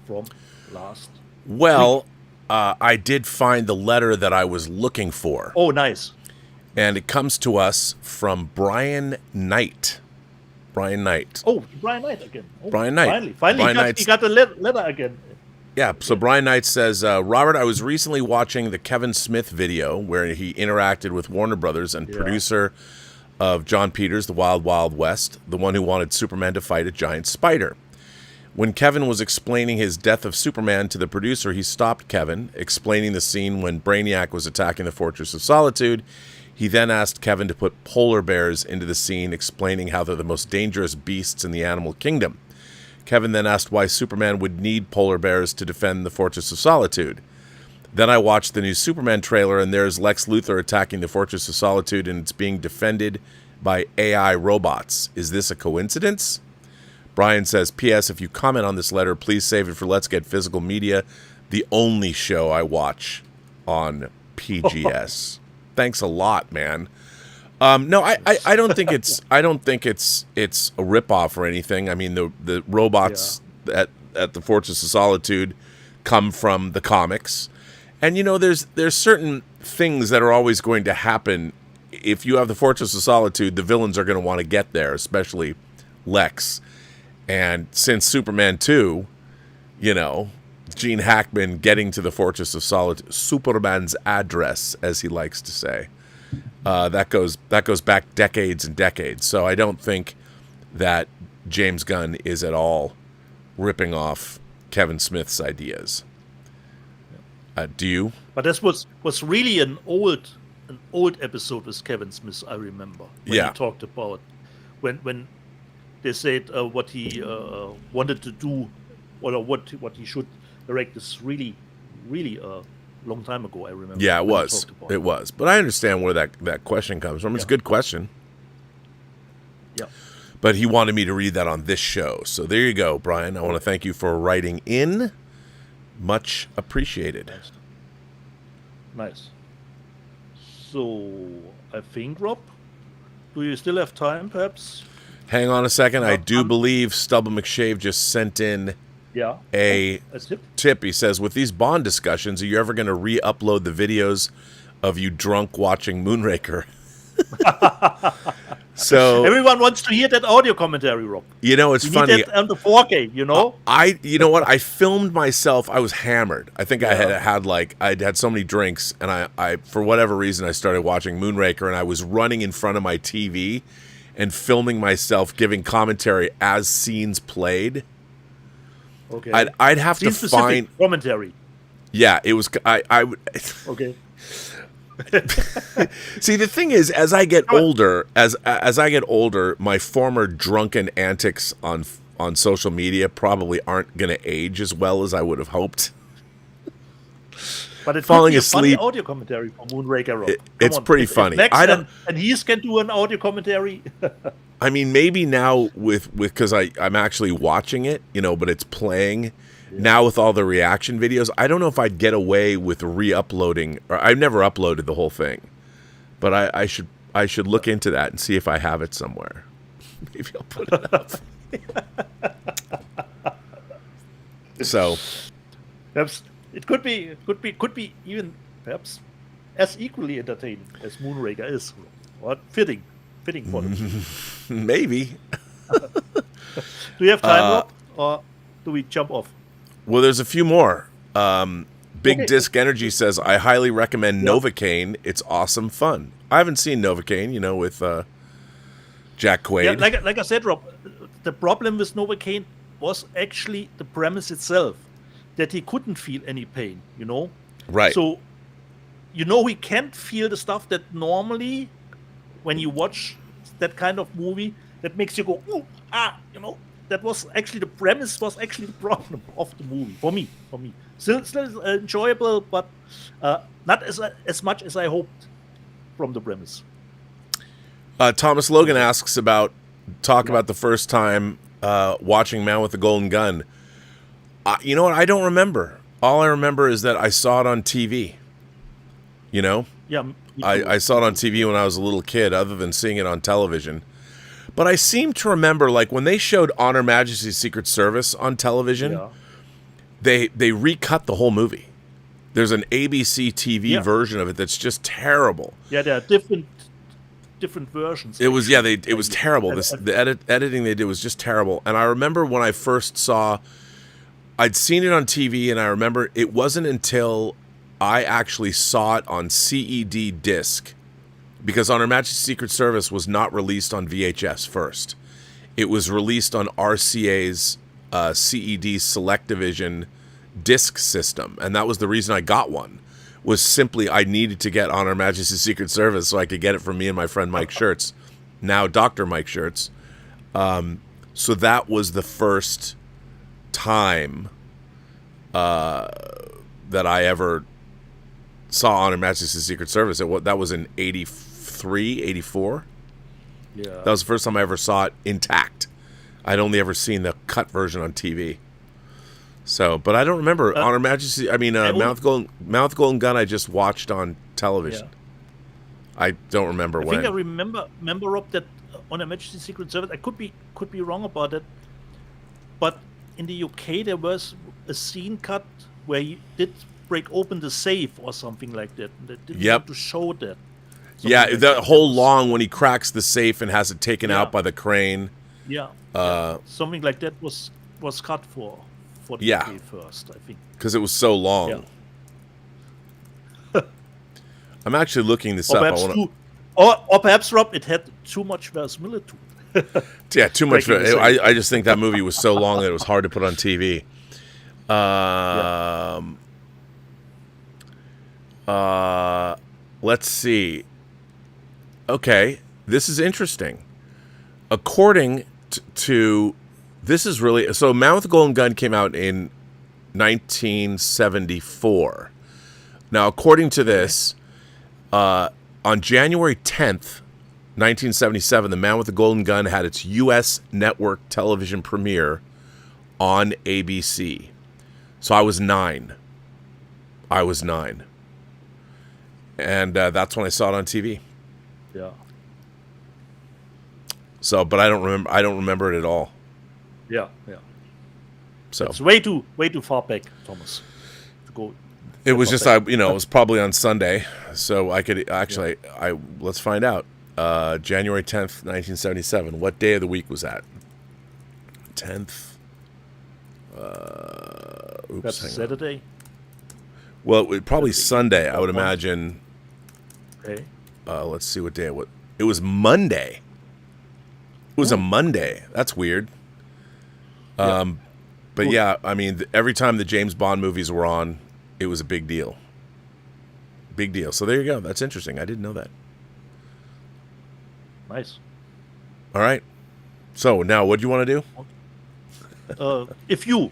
from last week. I did find the letter that I was looking for. Oh, nice. And it comes to us from Brian Knight. Brian Knight. Oh, Brian Knight again. Oh, Brian Knight. Finally, he got the letter again. Yeah, so Brian Knight says, Robert, I was recently watching the Kevin Smith video where he interacted with Warner Brothers and producer of John Peters' The Wild Wild West, the one who wanted Superman to fight a giant spider. When Kevin was explaining his Death of Superman to the producer, he stopped Kevin, explaining the scene when Brainiac was attacking the Fortress of Solitude. He then asked Kevin to put polar bears into the scene, explaining how they're the most dangerous beasts in the animal kingdom. Kevin then asked why Superman would need polar bears to defend the Fortress of Solitude. Then I watched the new Superman trailer, and there's Lex Luthor attacking the Fortress of Solitude, and it's being defended by AI robots. Is this a coincidence? Brian says, P.S. If you comment on this letter, please save it for Let's Get Physical Media, the only show I watch on PGS. Thanks a lot, man. No, I don't think it's a ripoff or anything. I mean, the robots at the Fortress of Solitude come from the comics, and you know, there's certain things that are always going to happen. If you have the Fortress of Solitude, the villains are going to want to get there, especially Lex. And since Superman 2, you know, Gene Hackman getting to the Fortress of Solitude, Superman's address, as he likes to say. That goes back decades and decades. So I don't think that James Gunn is at all ripping off Kevin Smith's ideas. Do you? But this was really an old episode with Kevin Smith. I remember when he talked about when they said what he wanted to do, or what he should direct. Is really a long time ago. I remember. Yeah, it was. It was. But I understand where that question comes from. It's a good question. Yeah. But he wanted me to read that on this show. So there you go, Brian. I want to thank you for writing in. Much appreciated. Nice. So, I think, Rob, do you still have time, perhaps? Hang on a second. I do believe Stubble McShave just sent in a tip. He says, with these Bond discussions, are you ever going to re-upload the videos of you drunk watching Moonraker? So everyone wants to hear that audio commentary, Rob. You know, it's funny. Need that on the 4K, you know? You know what? I filmed myself. I was hammered. I think I I'd had so many drinks, and I for whatever reason, I started watching Moonraker, and I was running in front of my TV and filming myself giving commentary as scenes played. Okay. I'd have to Scene-specific find commentary. Yeah, it was. I would. Okay. See, the thing is, as I get older, as I get older, my former drunken antics on social media probably aren't going to age as well as I would have hoped. But it Falling could be asleep. A funny audio commentary for Moonraker. Rob. It's Come on. pretty If funny. Max I don't. and Heath can do an audio commentary. I mean, maybe now with because I'm actually watching it, but it's playing. Now with all the reaction videos, I don't know if I'd get away with re-uploading. Or I've never uploaded the whole thing, but I should look into that and see if I have it somewhere. Maybe I'll put it up. So, Perhaps it could be even perhaps as equally entertaining as Moonraker is, or fitting for them. maybe. Do you have time, Rob, or do we jump off? Well, there's a few more. Big Okay. Disc Energy says, I highly recommend Novocaine. It's awesome fun. I haven't seen Novocaine, with Jack Quaid. Yeah, like I said, Rob, the problem with Novocaine was actually the premise itself, that he couldn't feel any pain, Right. So, he can't feel the stuff that normally, when you watch that kind of movie, that makes you go, ooh, that was actually the premise, was actually the problem of the movie for me. Still enjoyable, but not as much as I hoped from the premise. Thomas Logan asks about the first time watching Man with the Golden Gun. You know what? I don't remember. All I remember is that I saw it on TV. Yeah, I saw it on TV when I was a little kid, other than seeing it on television. But I seem to remember, like, when they showed On Her Majesty's Secret Service on television, they recut the whole movie. There's an ABC TV version of it that's just terrible. Yeah, there are different versions. It was it was terrible. The editing they did was just terrible. And I remember when I first I'd seen it on TV, and I remember it wasn't until I actually saw it on CED disc, because On Her Majesty's Secret Service was not released on VHS first. It was released on RCA's CED Selectivision disc system, and that was the reason I got one. Was simply I needed to get On Her Majesty's Secret Service so I could get it from me and my friend Mike Schertz, now Dr. Mike Schertz. So that was the first time that I ever saw On Her Majesty's Secret Service. That was in 83, 84. Yeah. That was the first time I ever saw it intact. I'd only ever seen the cut version on TV. So, but I don't remember On Her Majesty. Mouth Golden Gun. I just watched on television. Yeah. I don't remember when. I think I remember Rob, that On Her Majesty's Secret Service. I could be wrong about it, but in the UK there was a scene cut where he did break open the safe or something like that. And they didn't want to show that. The whole long when he cracks the safe and has it taken out by the crane. Yeah. Something like that was cut for the UK first, I think. Because it was so long. Yeah. I'm actually looking this up. Or perhaps, Rob, it had too much verisimilitude. Yeah, too much. I just think that movie was so long that it was hard to put on TV. Let's see. Okay, this is interesting. According to this is really so. Man with the Golden Gun came out in 1974. Now, according to this, on January 10th, 1977, The Man with the Golden Gun had its U.S. network television premiere on ABC. So I was 9. And that's when I saw it on TV. Yeah. So, but I don't remember it at all. Yeah. So it's way too far back, Thomas. To go. It was just it was probably on Sunday, so I could actually let's find out. January 10th, 1977. What day of the week was that? 10th. That's Saturday. Well, probably Sunday, I would imagine. Okay. Let's see what day it was. It was Monday. It was a Monday. That's weird. But But yeah, I mean, every time the James Bond movies were on, it was a big deal. Big deal. So there you go. That's interesting. I didn't know that. Nice. All right. So now, what do you want to do? If you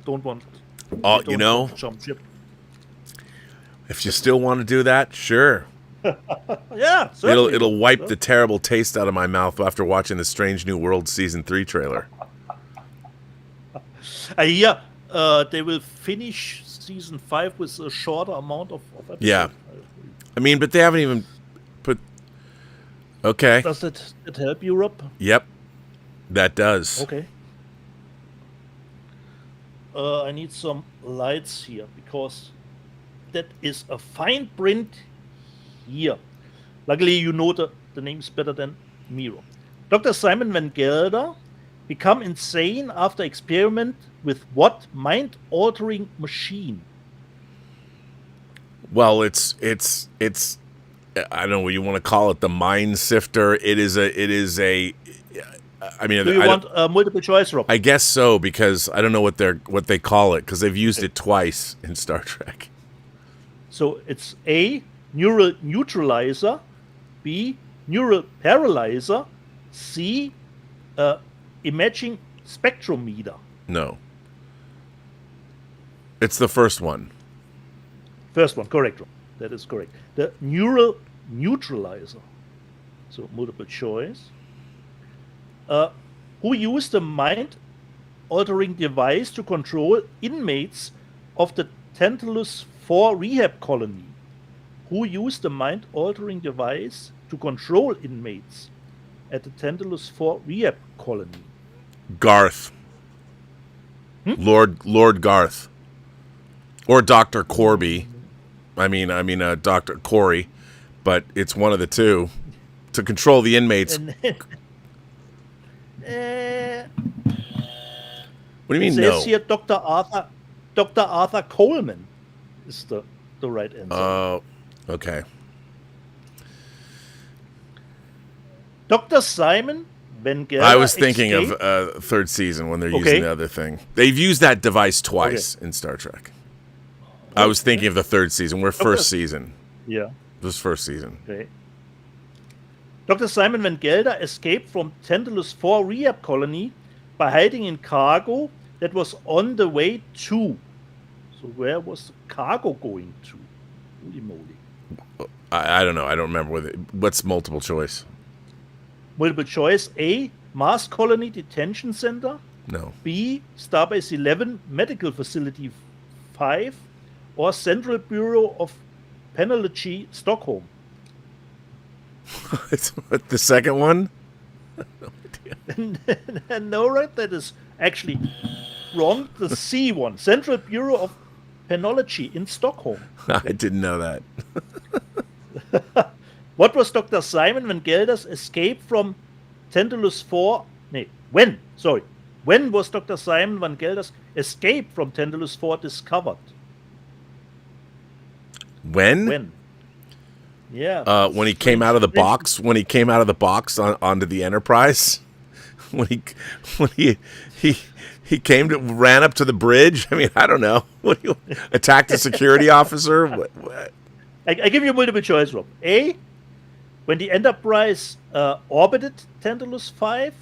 don't want, you know, jump ship. If you still want to do that, sure. Yeah, certainly. It'll wipe the terrible taste out of my mouth after watching the Strange New World Season 3 trailer. I hear they will finish Season 5 with a shorter amount of episodes. Yeah. I mean, but they haven't even put... Okay. Does that help Europe? Yep. That does. Okay. I need some lights here, because that is a fine print here. Luckily, you know the names better than me. Dr. Simon Van Gelder become insane after experiment with what mind-altering machine? Well, it's I don't know what you want to call it, the mind sifter. It is a I mean, do you want multiple choice, Rob? I guess so, because I don't know what they call it, because they've used it twice in Star Trek. So it's A, neural neutralizer, B, neural paralyzer, C, imaging spectrometer. No. It's the first one. First one, correct. That is correct. The neural neutralizer. So multiple choice. Who used the mind-altering device to control inmates of the Tantalus 4 rehab colony? Who used the mind-altering device to control inmates at the Tantalus 4 rehab colony? Garth. Lord Garth. Or Dr. Corby. I mean Dr. Corey, but it's one of the two to control the inmates. What do you mean, no? It says here Dr. Arthur Coleman is the right answer. Oh, okay. Dr. Simon Van Gelder. I was thinking of third season when they're using the other thing. They've used that device twice in Star Trek. I was thinking of the third season. We're first season. Yeah. This is first season. Okay. Dr. Simon Van Gelder escaped from Tantalus 4 rehab colony by hiding in cargo that was on the way to. So where was the cargo going to? Holy moly. I don't know. I don't remember what's multiple choice. Multiple choice. A, Mars Colony Detention Center. No. B, Starbase 11 Medical Facility 5. Or Central Bureau of Penology, Stockholm. The second one? No, right? That is actually wrong. The C one. Central Bureau of Penology in Stockholm. I didn't know that. What was Dr. Simon Van Gelder's escape from Tantalus 4? When was Dr. Simon Van Gelder's escape from Tantalus 4 discovered? When? Yeah. When he came out of the box. When he came out of the box onto the Enterprise. When he ran up to the bridge. I mean, I don't know. What do you attacked a security officer? What? I give you multiple choice, Rob. A, when the Enterprise orbited Tantalus 5,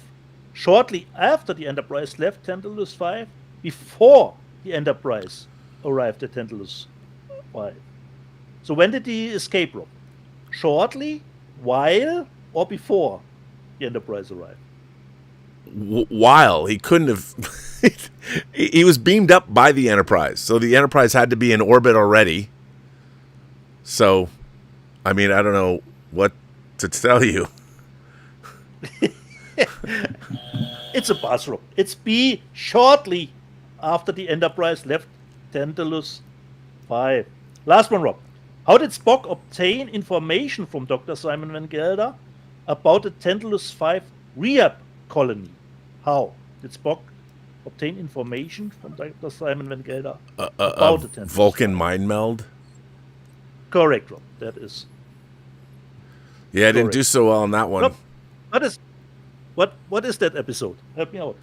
shortly after the Enterprise left Tantalus 5, before the Enterprise arrived at Tantalus 5. So when did he escape, Rob? Shortly, while, or before the Enterprise arrived? While. He couldn't have... he was beamed up by the Enterprise, so the Enterprise had to be in orbit already. So, I mean, I don't know what to tell you. It's a buzz, Rob. It's B, shortly after the Enterprise left Tantalus 5. Last one, Rob. How did Spock obtain information from Dr. Simon Van Gelder about the Tantalus 5 rehab colony? How did Spock obtain information from Dr. Simon Van Gelder about the Tantalus Vulcan 5? mind meld? Correct, Rob. That is. Yeah, I didn't do so well on that one. Rob, what is that episode? Help me out.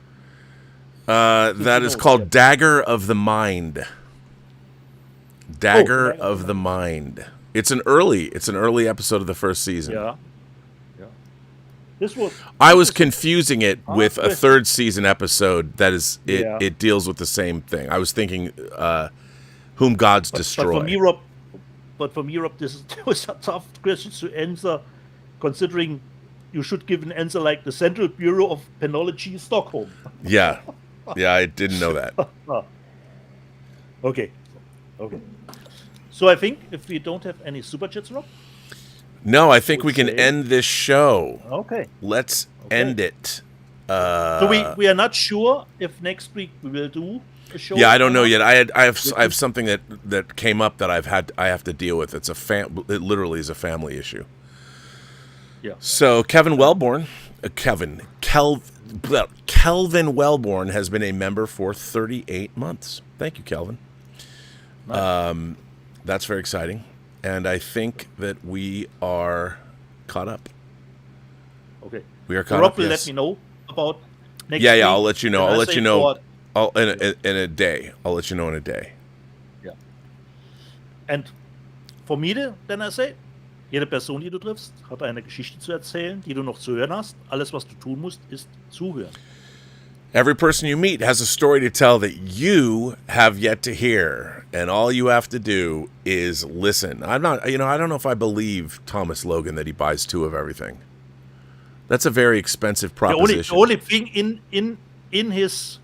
That is called Dagger of the Mind. Dagger of the Mind. It's an early episode of the first season. Yeah. I was confusing it with a third season episode that is it deals with the same thing. I was thinking Whom Gods Destroy. But from Europe, this was a tough question to answer, considering you should give an answer like the Central Bureau of Penology, Stockholm. Yeah, I didn't know that. Okay. So I think if we don't have any super chats, Rob? No, I think we can end this show. Okay. Let's end it. So we are not sure if next week we will do a show. Yeah, I don't know yet. I have something that came up that I have to deal with. It literally is a family issue. Yeah. So Kelvin Wellborn has been a member for 38 months. Thank you, Kelvin. Nice. That's very exciting. And I think that we are caught up. Okay. We are caught Rob up. will let me know about next week. Yeah, I'll let you know. I'll let you know in a day. I'll let you know in a day. Ja. And for Miete, dann I say, jede Person, die du triffst, hat eine Geschichte zu erzählen, die du noch zu hören hast. Alles, was du tun musst, ist zuhören. Every person you meet has a story to tell that you have yet to hear, and all you have to do is listen. I don't know if I believe Thomas Logan that he buys 2 of everything. That's a very expensive proposition. The only thing in his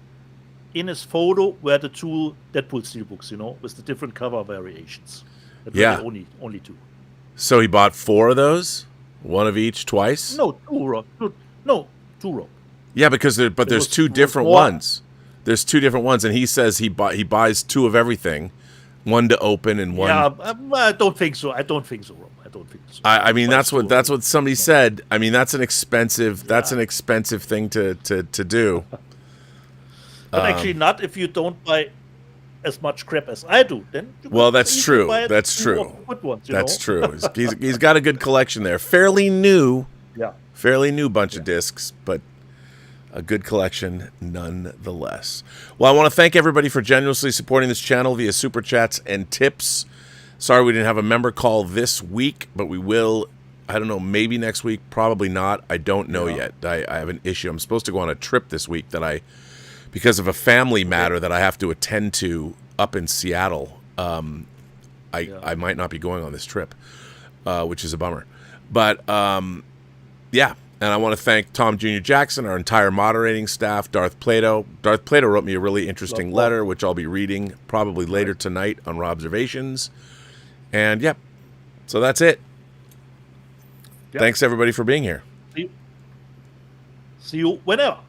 photo were the 2 Deadpool steelbooks, with the different cover variations. That were the only 2. So he bought 4 of those, 1 of each, twice. No, 2, Rob. No, 2, Rob. Yeah, because there's 2 different ones. There's 2 different ones, and he says he buys 2 of everything, 1 to open and 1. Yeah, I don't think so. Rob. I don't think so. I mean, that's what somebody said. I mean, that's an expensive thing to do. But actually, not if you don't buy as much crap as I do. Then that's true. That's true. Good ones, that's true. He's got a good collection there. Fairly new. Yeah. Fairly new bunch of discs, but a good collection nonetheless. Well, I want to thank everybody for generously supporting this channel via super chats and tips. Sorry we didn't have a member call this week, but we will, I don't know, maybe next week, probably not. I don't know yet. I have an issue. I'm supposed to go on a trip this week because of a family matter that I have to attend to up in Seattle. I might not be going on this trip, which is a bummer. But, yeah. And I want to thank Tom Jr. Jackson, our entire moderating staff, Darth Plato. Darth Plato wrote me a really interesting letter, which I'll be reading probably later tonight on Robservations. And, so that's it. Yep. Thanks, everybody, for being here. See you whenever.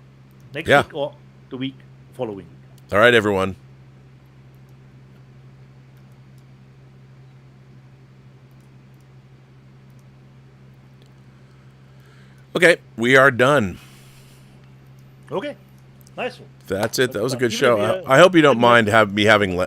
Next week or the week following. All right, everyone. Okay, we are done. Okay, nice one. That's it. That was a good show. I hope you don't mind me having